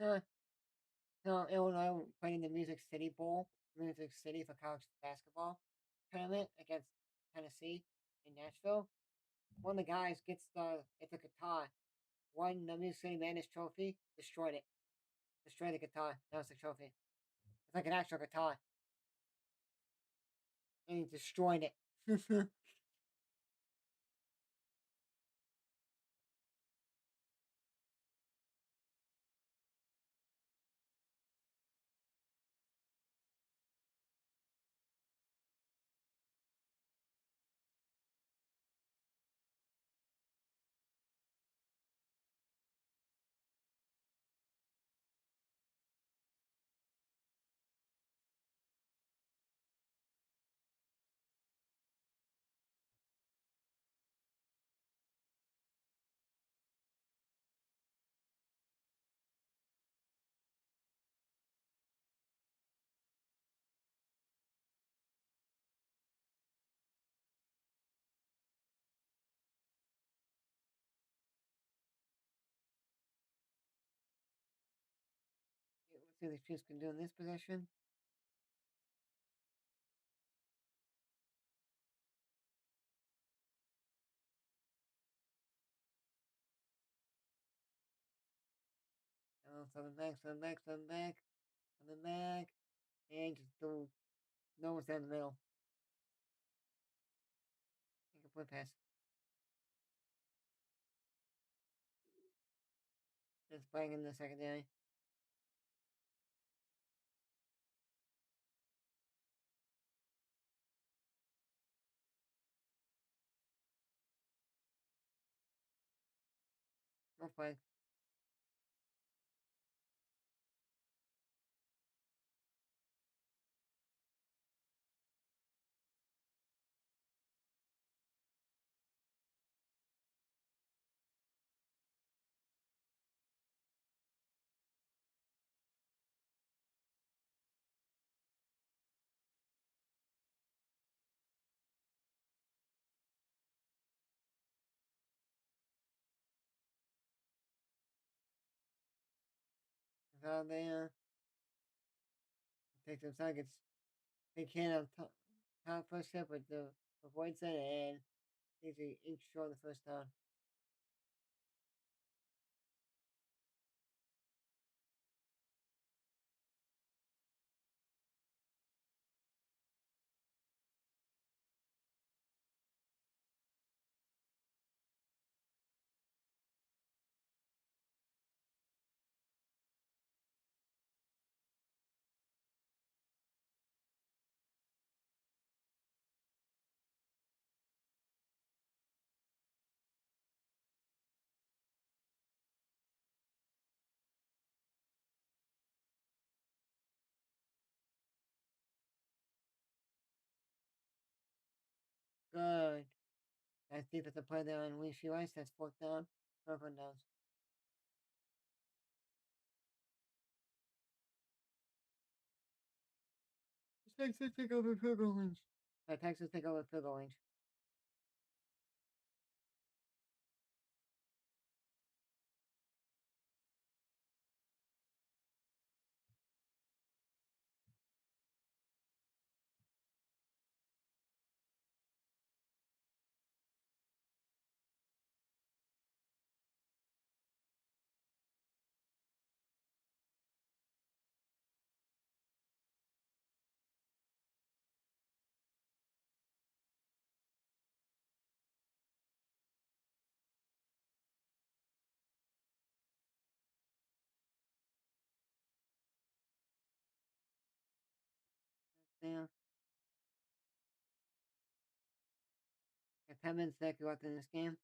Uh, so Illinois played in the Music City Bowl, Music City for college basketball tournament against Tennessee in Nashville. One of the guys gets it's a guitar, won the Music City Madness trophy, destroyed it. Destroyed the guitar. That was the trophy. It's like an actual guitar. And he destroyed it. Let's see what the Chiefs can do in this possession. Southern back, southern back, southern back, southern back. And just do no one's down the middle. Incomplete pass. Just playing in the secondary. No flag. how take some seconds. They can on top first step, but the avoids it and takes an inch short the first down. Good. That's defensive play there on Lee Rice. That's fourth down. Fourth downs. Texans take over field goal range. Texans take over field goal range. Yeah. Got 10 minutes left in this game.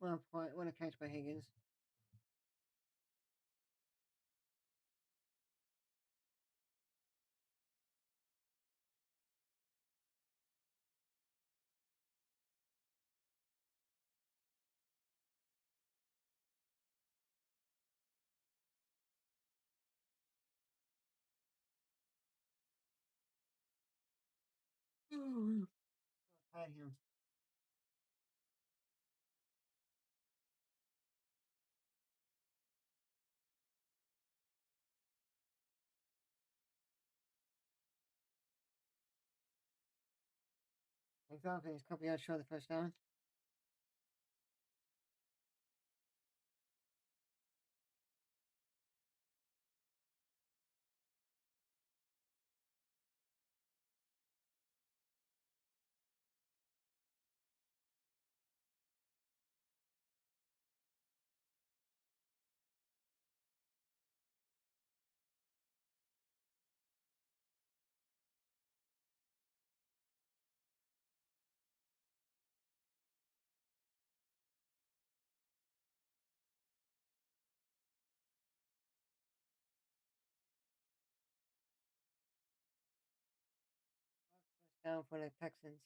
What a catch by Higgins. Had him. Thanks off. He's a couple yards short of the first down. First down for the Texans.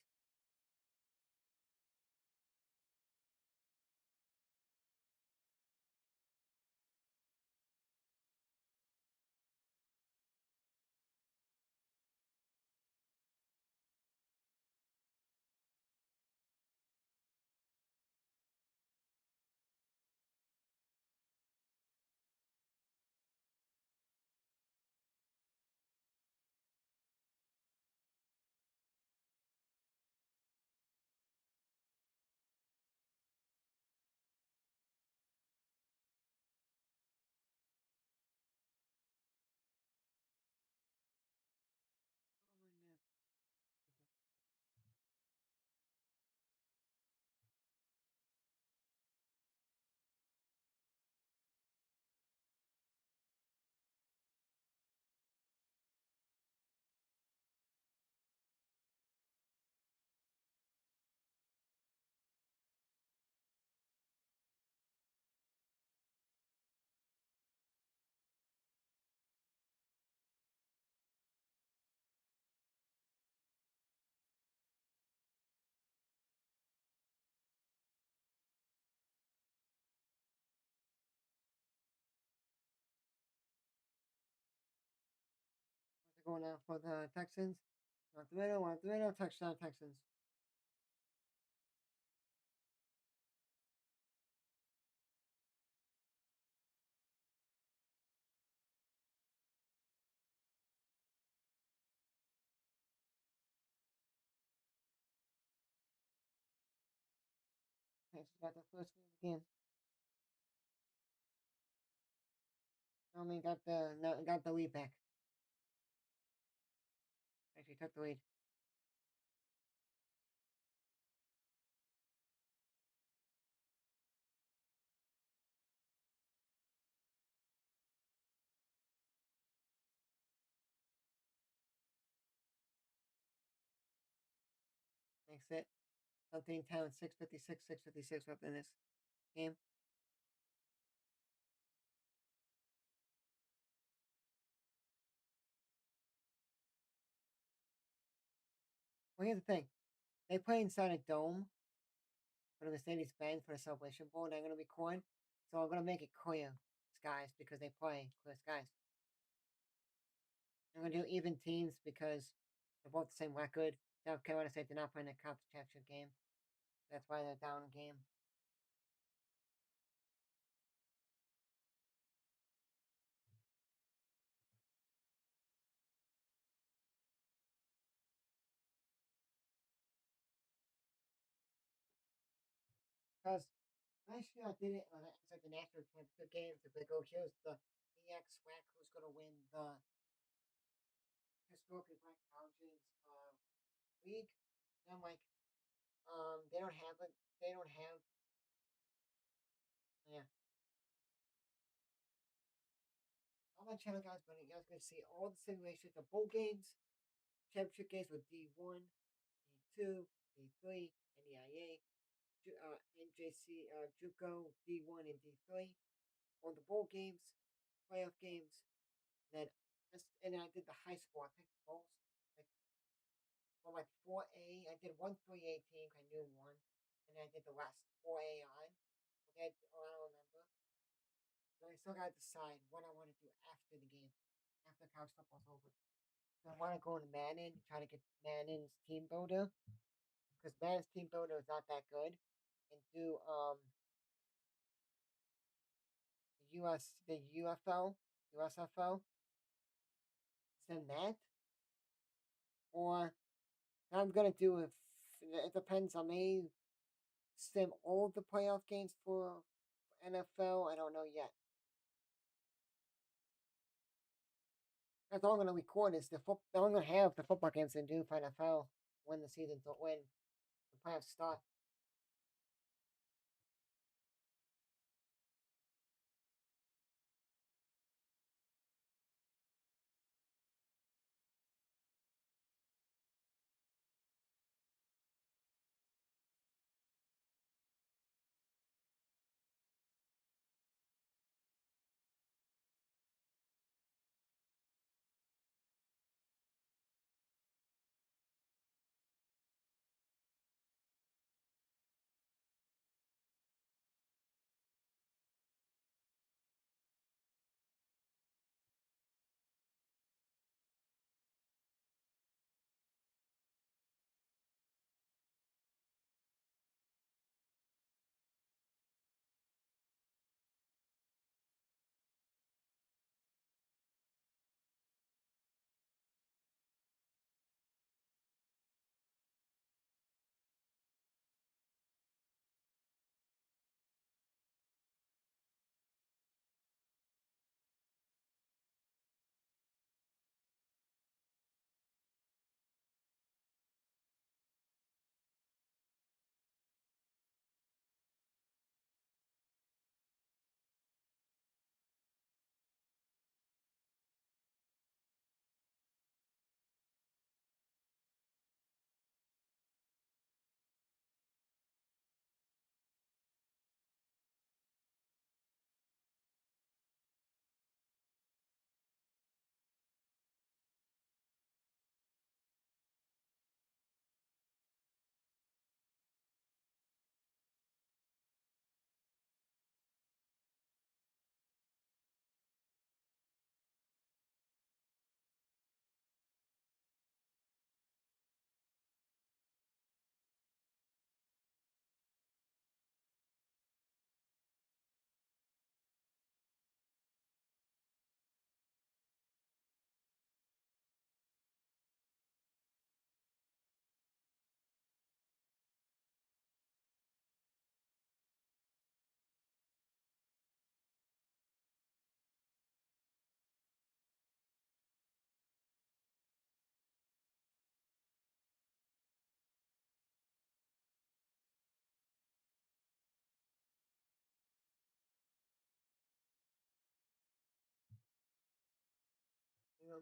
going out for the Texans. One the middle, touchdown Texans. Texans got the first win of the game. Only got the no, got the lead back. Actually took the lead. Makes it something town 656 within this game. Well, here's the thing. They play inside a dome for the Mercedes-Benz for the Celebration Bowl. They're going to be coin. So I'm going to make it clear skies because they play clear skies. I'm going to do even teams because they're both the same record. South Carolina State did not play in the conference championship game. That's why they're down a game. Because last year I did it on it's like the national championship games. If they go, here's the EX SWAC who's going to win the historically black colleges league. And I'm like, they don't have it. They don't have. Yeah. On my channel, guys, but you guys can see all the simulations of bowl games, championship games with D1, D2, D3, NEIA, NJC, JUCO, D1, and D3. On the bowl games, playoff games, and then I did the high school. I picked bowls. Like, for my 4A, I did one 3A team. I knew one. And then I did the last 4A on. Okay, I don't remember. But I still got to decide what I want to do after the game, after college football's over. So I want to go into Madden, try to get Madden's team builder, because Madden's team builder is not that good, and do the USFL, send that, or I'm gonna do if it depends. I may sim all the playoff games for NFL. I don't know yet. That's all I'm gonna record is the foot. I'm gonna have the football games and do for NFL when the season when the playoffs start.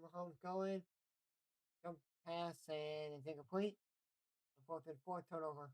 Mahomes going, jump pass, and it's incomplete. Fourth and four, turnover.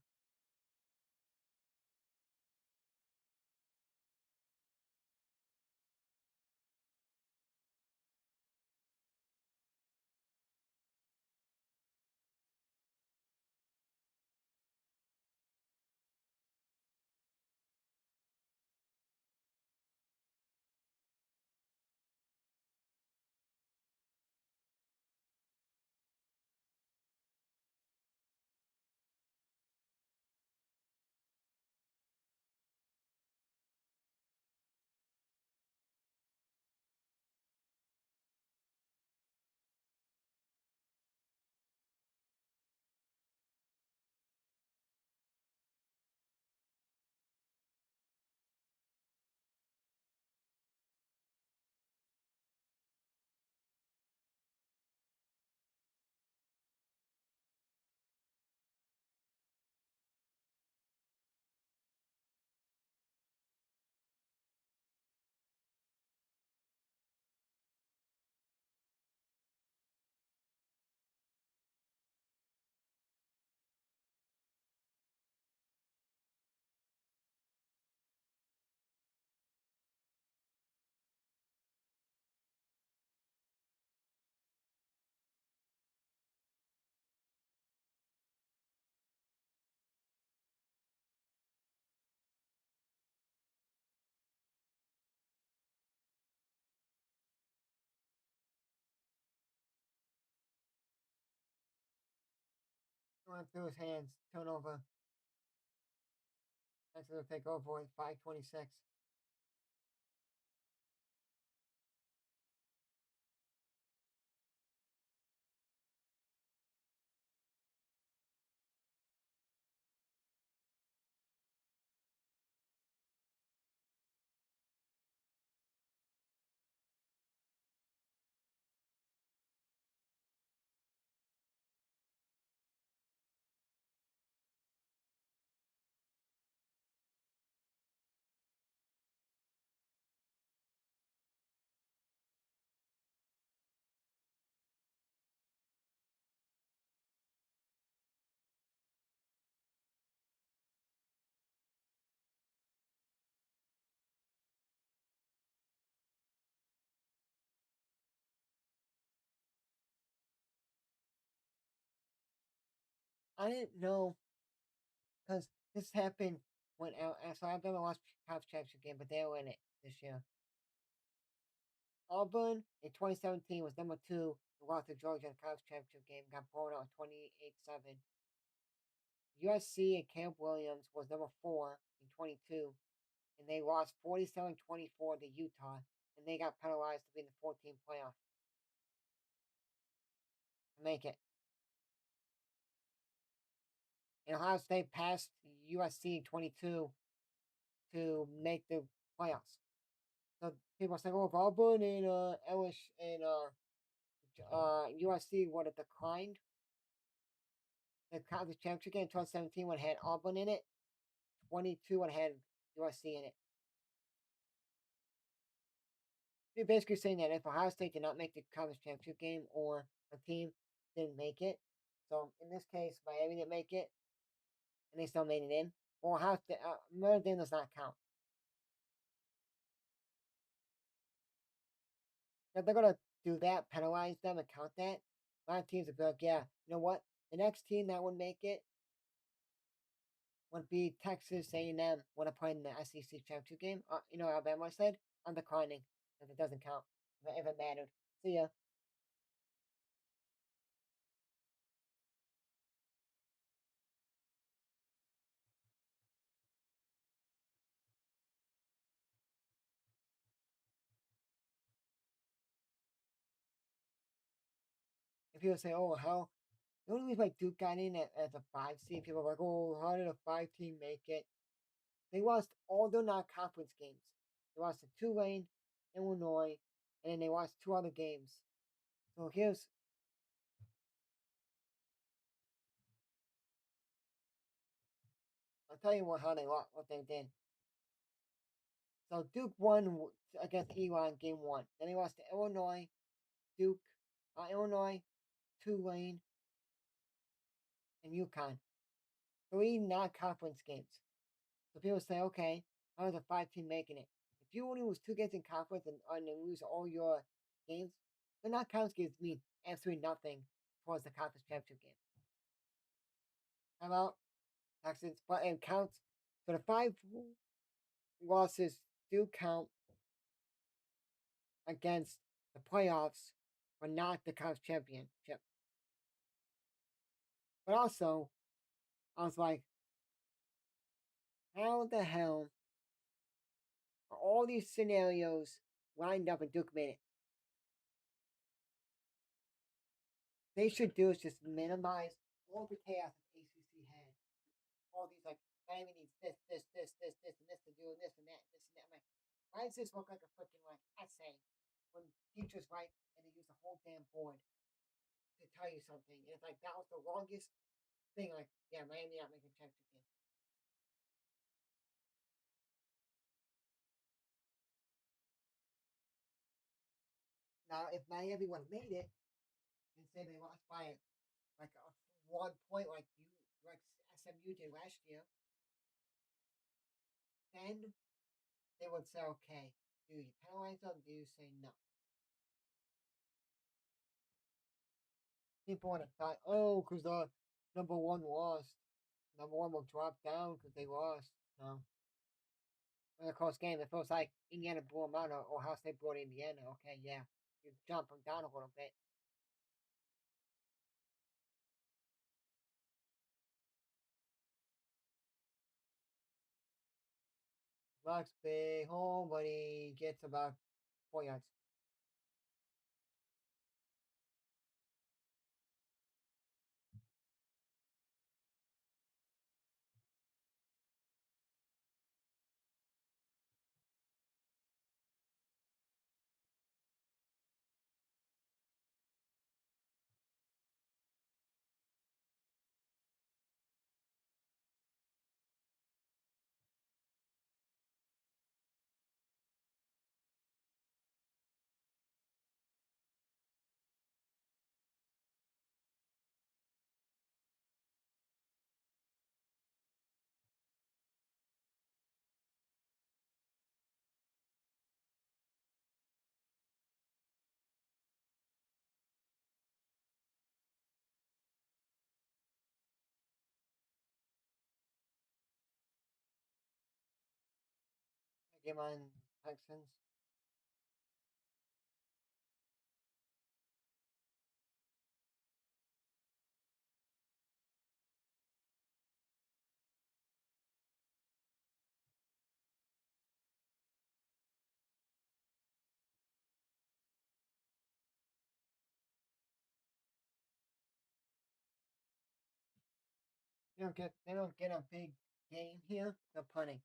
Going through his hands, turnover. Texans will take over with 5:26. I didn't know because this happened when so I've never watched college championship game, but they were in it this year. Auburn in 2017 was number two and lost to Georgia in the college championship game, got blown out 28-7. USC and Caleb Williams was number four in 22, and they lost 47-24 to Utah, and they got penalized to be in the 14 playoff to make it. And Ohio State passed USC in 22 to make the playoffs. So people say, "Oh, if Auburn and Ellis and USC would have declined the conference championship game in 2017 would have had Auburn in it. 22 would have had USC in it." You're basically saying that if Ohio State did not make the conference championship game or a team didn't make it, so in this case, Miami didn't make it and they still made it in, well, Ohio State, Notre Dame does not count. If they're gonna do that, penalize them and count that, a lot of teams would be like, yeah, you know what? The next team that would make it would be Texas A&M when I play in the SEC championship game. Alabama said, I'm declining if it doesn't count, if it mattered. See ya. If people say, oh, how the only reason why Duke got in as a five seed, people are like, oh, how did a five team make it? They lost all their non conference games. They lost to Tulane, Illinois, and then they lost two other games. So I'll tell you how they lost, what they did. So Duke won against Elon game one. Then they lost to Illinois, Duke, Illinois, Tulane, and UConn. Three non-conference games. So people say, okay, how is a five-team making it? If you only lose two games in conference and lose all your games, the non-conference games mean absolutely nothing towards the conference championship game. How about Texans? But it counts. So the five losses do count against the playoffs, but not the conference championship. But also, I was like, how the hell are all these scenarios lined up and Duke made it? They should do is just minimize all the chaos that ACC had. All these like Miami needs this, and this to do, and this and that, and this and that. I'm like, why does this look like a freaking like essay when teachers write and they use the whole damn board to tell you something? And it's like that was the longest thing. Like, yeah, Miami not making championship game. Now, if Miami would have made it and say they lost by like a 1 point, like SMU did last year, then they would say, okay, do you penalize them? Do you say no? People would have thought, oh, because the number one lost. Number one will drop down because they lost. No. In a close game, if it was like Indiana blew them out or Ohio State blew Indiana, okay, yeah, you jump them down a little bit. Bucks big home, but he gets about 4 yards. Game on Texans. They don't get a big game here. They're punting.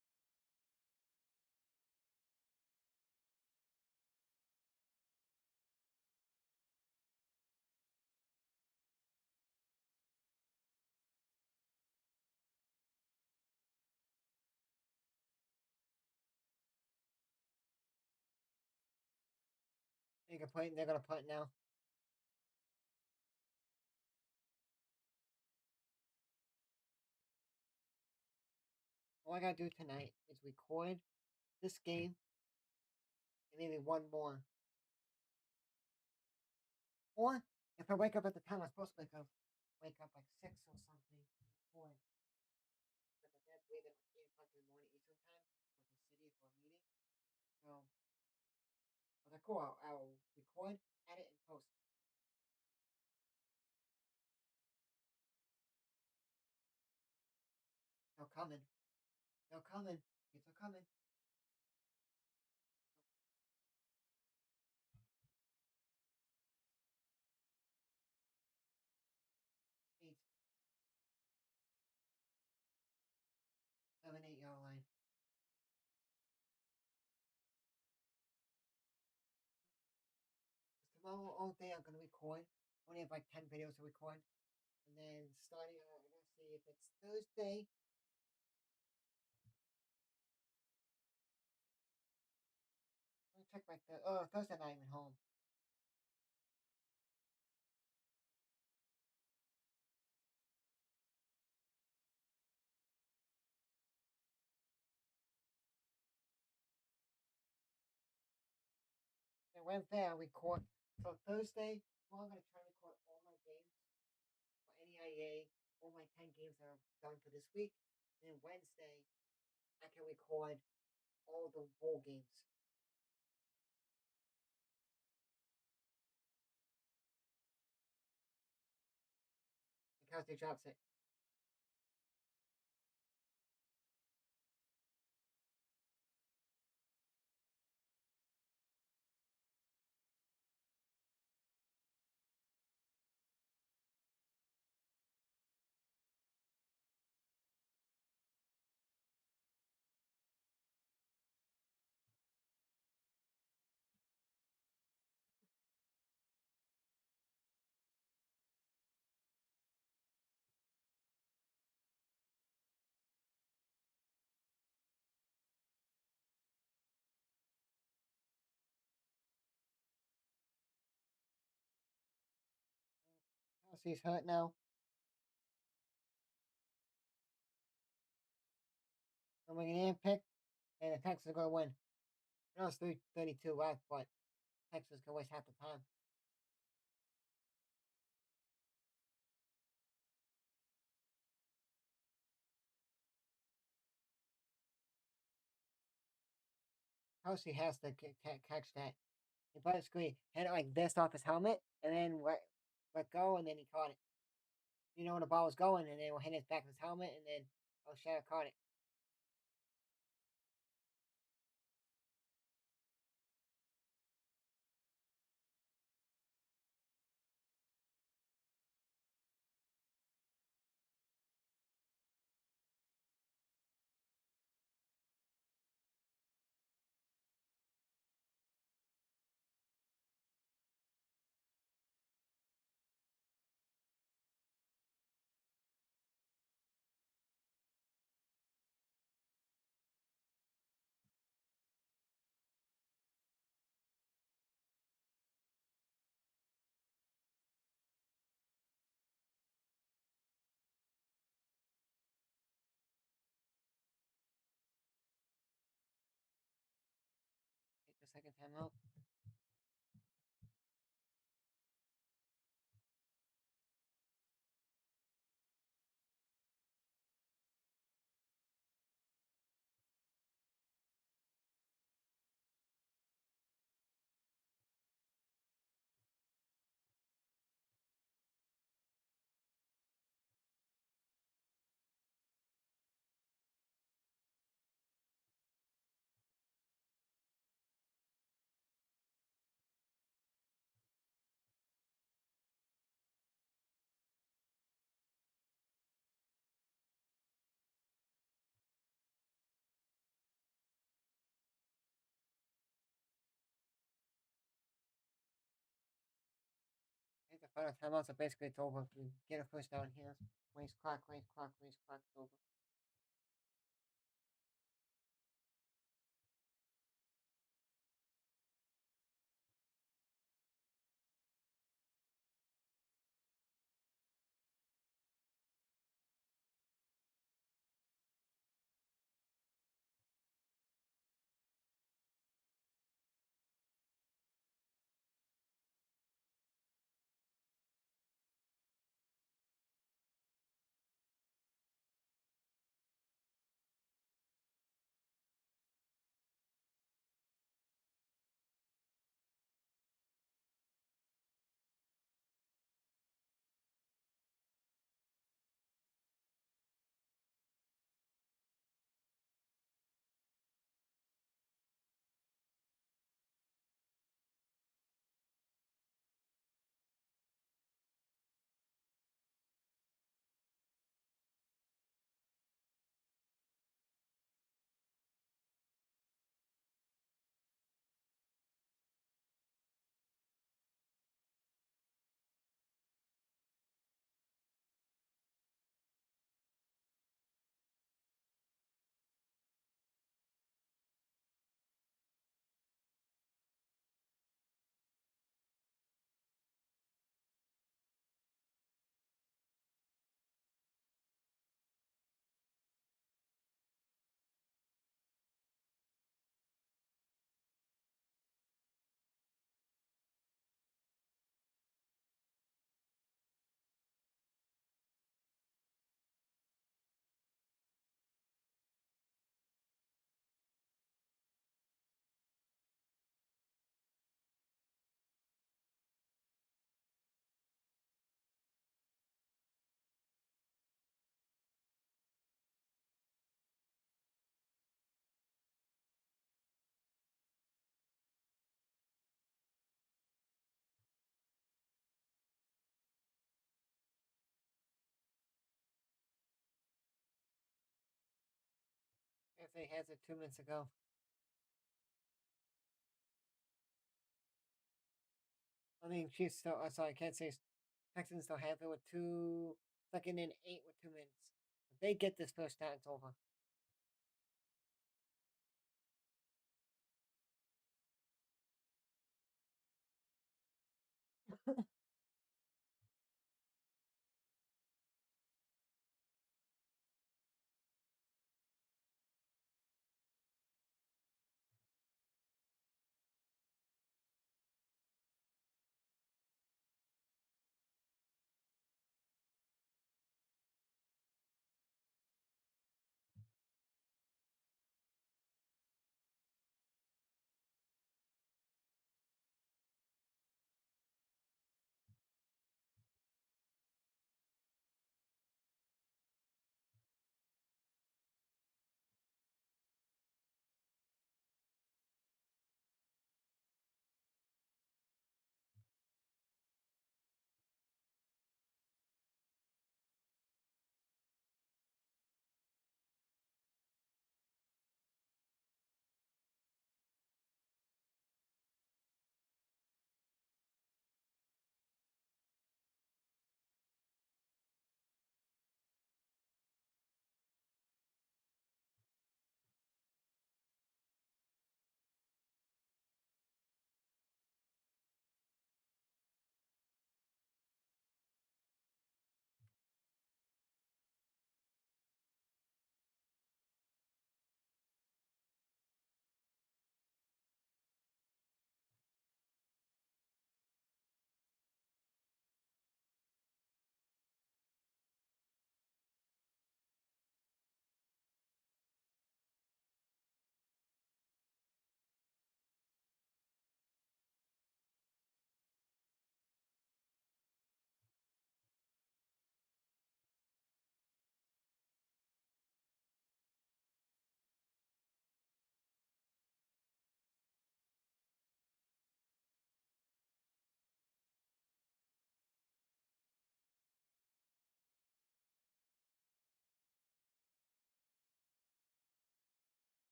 They can play. They're gonna punt now. All I gotta do tonight is record this game and maybe one more. Or if I wake up at the time I'm supposed to wake up like 6 or something. Record. But my dad waited like 8 o'clock in the morning Eastern time with the city for a meeting. So I was like, cool. I'll record, edit, and post. They're coming. They're coming. Kids are coming. 8, 7, 8 yard line. Tomorrow all day I'm gonna record. Only have like 10 videos to record. And then starting, I'm gonna see if it's Thursday. I'm gonna check my Thursday. I'm not even home. Wednesday I record. So Thursday, well, I'm gonna try to record all my games for NEIA, all my 10 games that are done for this week. And then Wednesday, I can record all the bowl games. Because they drops it. Kelsey's hurt now. I'm making an pick, and the Texans are gonna win. I know it's 3:32 left, but Texas can waste half the time. Kelsey has to catch that. He basically had it like this off his helmet, and then let go, and then he caught it. You know when the ball was going, and then it hit his back of his helmet, and then O'Shea caught it. Take the second time out. Take the final timeout, so basically it's over. We get a first down here. Race clock, race clock, race clock, it's over. USA has it 2 minutes ago. I mean, Chiefs still. Sorry, I can't say Texans still have it with 2 2nd and 8 with 2 minutes. If they get this first down, it's over. Yards.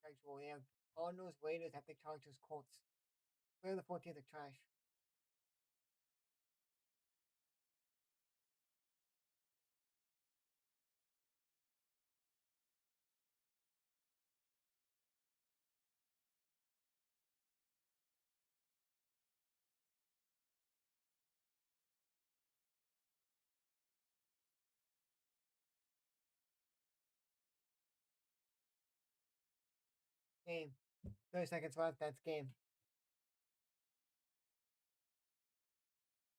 Schedule. They have Cardinals, Raiders, Epic Chargers, Colts. Where are the 14th are trash. Game. 30 seconds left. That's game.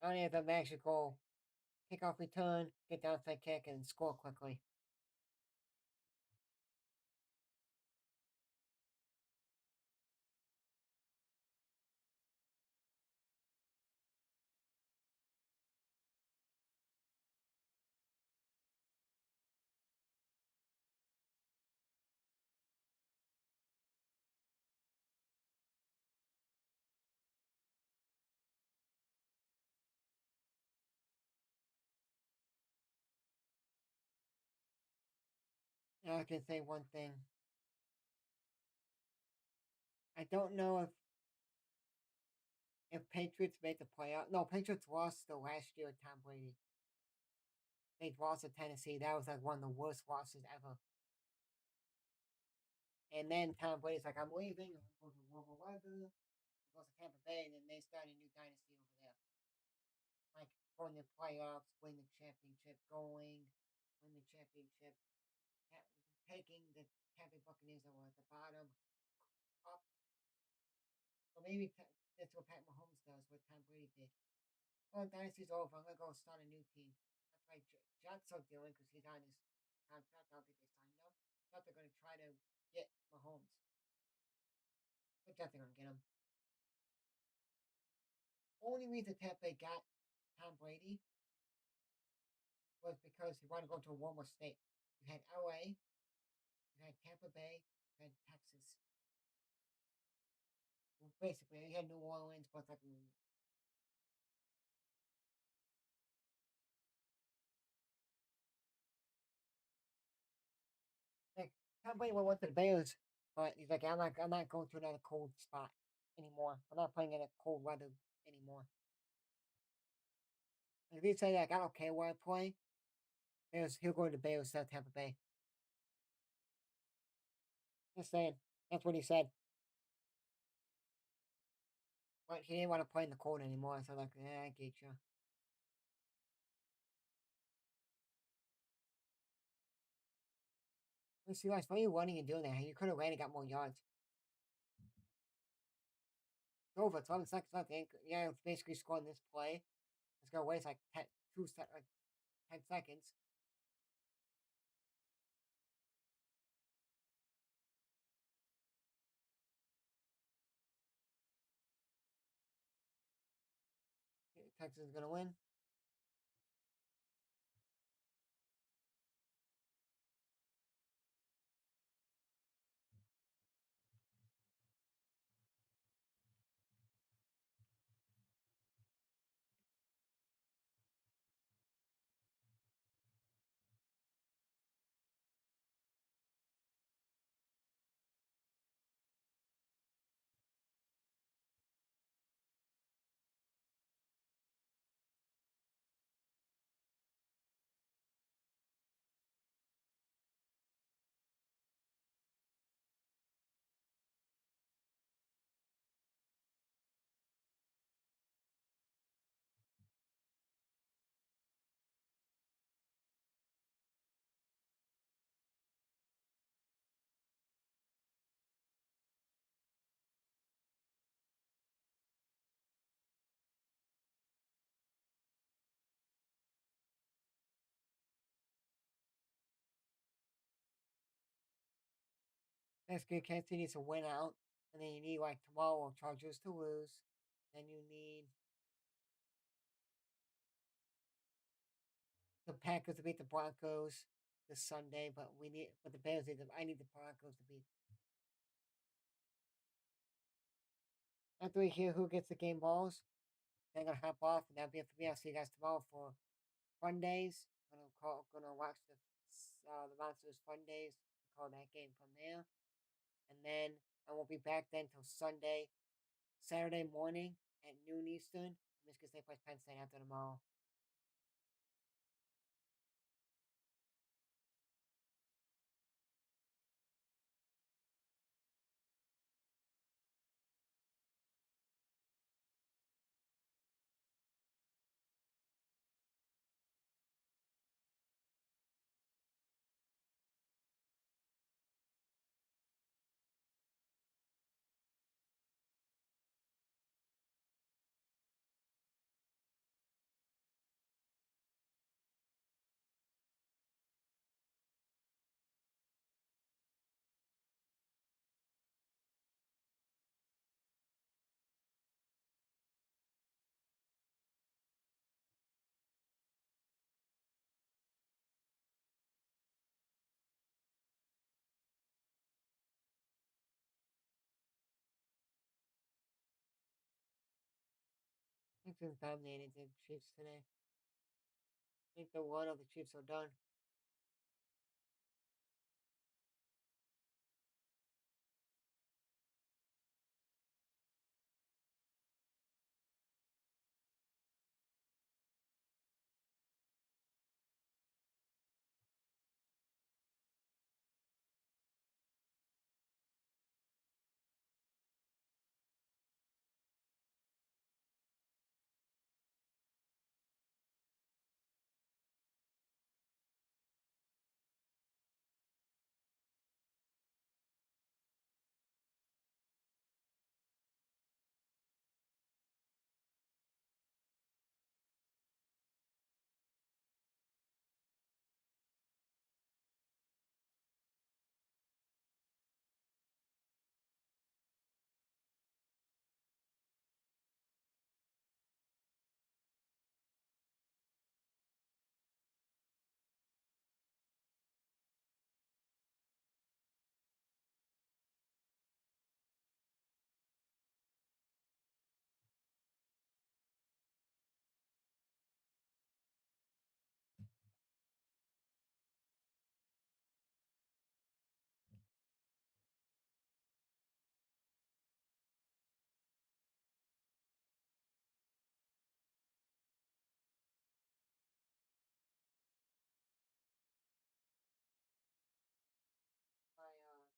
I only have the magical kickoff return, get downside kick, and score quickly. Now I can say one thing. I don't know if Patriots made the playoff. No, Patriots lost the last year with Tom Brady. They lost to Tennessee. That was like one of the worst losses ever. And then Tom Brady's like, I'm leaving. I'm going to World War Weather. He goes to Tampa Bay, and then they start a new dynasty over there. Like going to playoffs, win the championship, win the championship, taking the Tampa Buccaneers that were at the bottom up. Or maybe that's what Pat Mahomes does, what Tom Brady did. Oh, dynasty's over. I'm gonna go start a new team. That's why John's so doing because he's on his contract. I don't think they signed him. Thought they're gonna try to get Mahomes, but definitely gonna get him. Only reason Tampa got Tom Brady was because he wanted to go to a warmer state. You had LA, you had Tampa Bay, you had Texas. Well, basically, you had New Orleans, but like Tom Brady went to the Bears, but he's like, I'm not going to another cold spot anymore. I'm not playing in a cold weather anymore. If he say like I don't care where I play, he'll go to the Bears instead of Tampa Bay. Just saying. That's what he said. But he didn't want to play in the cold anymore, so like, yeah, I get you. Let's see, why are you running and doing that? You could have ran and got more yards. It's over. It's 11 seconds left. Yeah, it's basically scoring this play. It's gonna waste like 10 seconds. Texas is gonna win. Basically, Kansas City needs to win out, and then you need like tomorrow Chargers to lose. Then you need the Packers to beat the Broncos this Sunday, but the Bears need I need the Broncos to beat. After we hear who gets the game balls, then I'm gonna hop off, and that'll be it for me. I'll see you guys tomorrow for Fun Days. Gonna watch the Monsters Fun Days. Call that game from there, and then I won't be back then till Saturday morning at noon Eastern. Michigan State plays Penn State after tomorrow. Texans dominated the Chiefs today. I think the one of the Chiefs are done. My oh,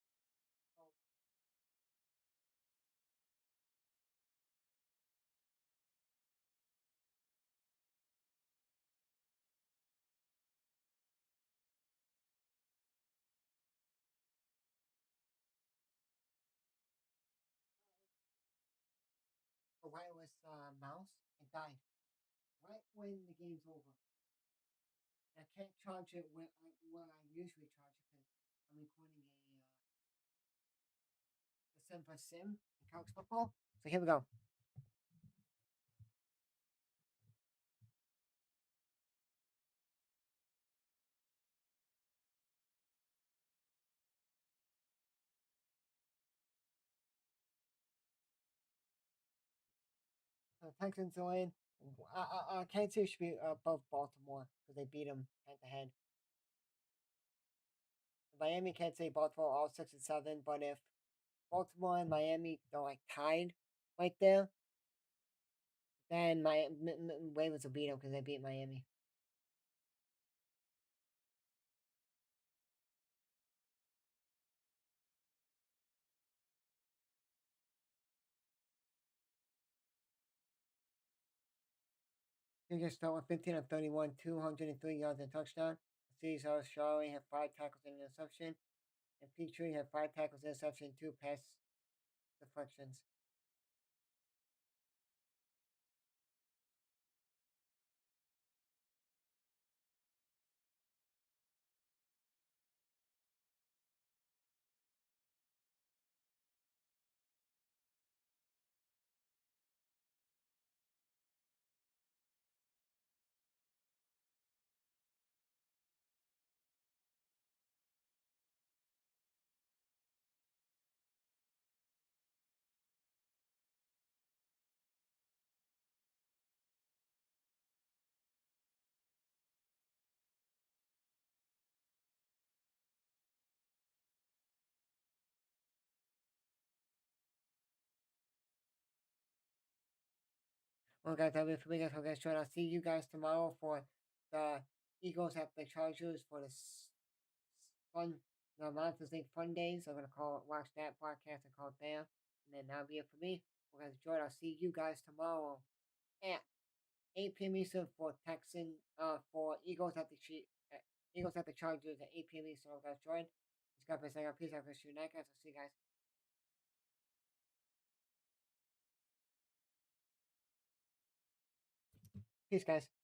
the wireless mouse, it died right when the game's over. I can't charge it when I usually charge it because I'm recording a sim for sim in couch football. So here we go. Texans are in. Kansas City should be above Baltimore because they beat them head to head. Miami can't say Baltimore all 6 and 7, but if Baltimore and Miami are like tied right there, then my Ravens will beat them because they beat Miami. They just start with 15 of 31, 203 yards and touchdown. Cesar Shari had 5 tackles and an interception, and Petrie had 5 tackles, interception, 2 pass deflections. Well, guys, that'll be it for me, guys. Hope you guys enjoyed. I'll see you guys tomorrow for the Eagles at the Chargers for the fun, the Monsters Inc. Fun Days. I'm gonna watch that podcast and call it there, and then that'll be it for me. Hope you guys enjoyed. I'll see you guys tomorrow at 8 p.m. Eastern for for Eagles at the Eagles at the Chargers at 8 p.m. Eastern. Hope you guys joined. Just got to say, peace out, Christian night, guys. I'll see you guys. Peace, guys.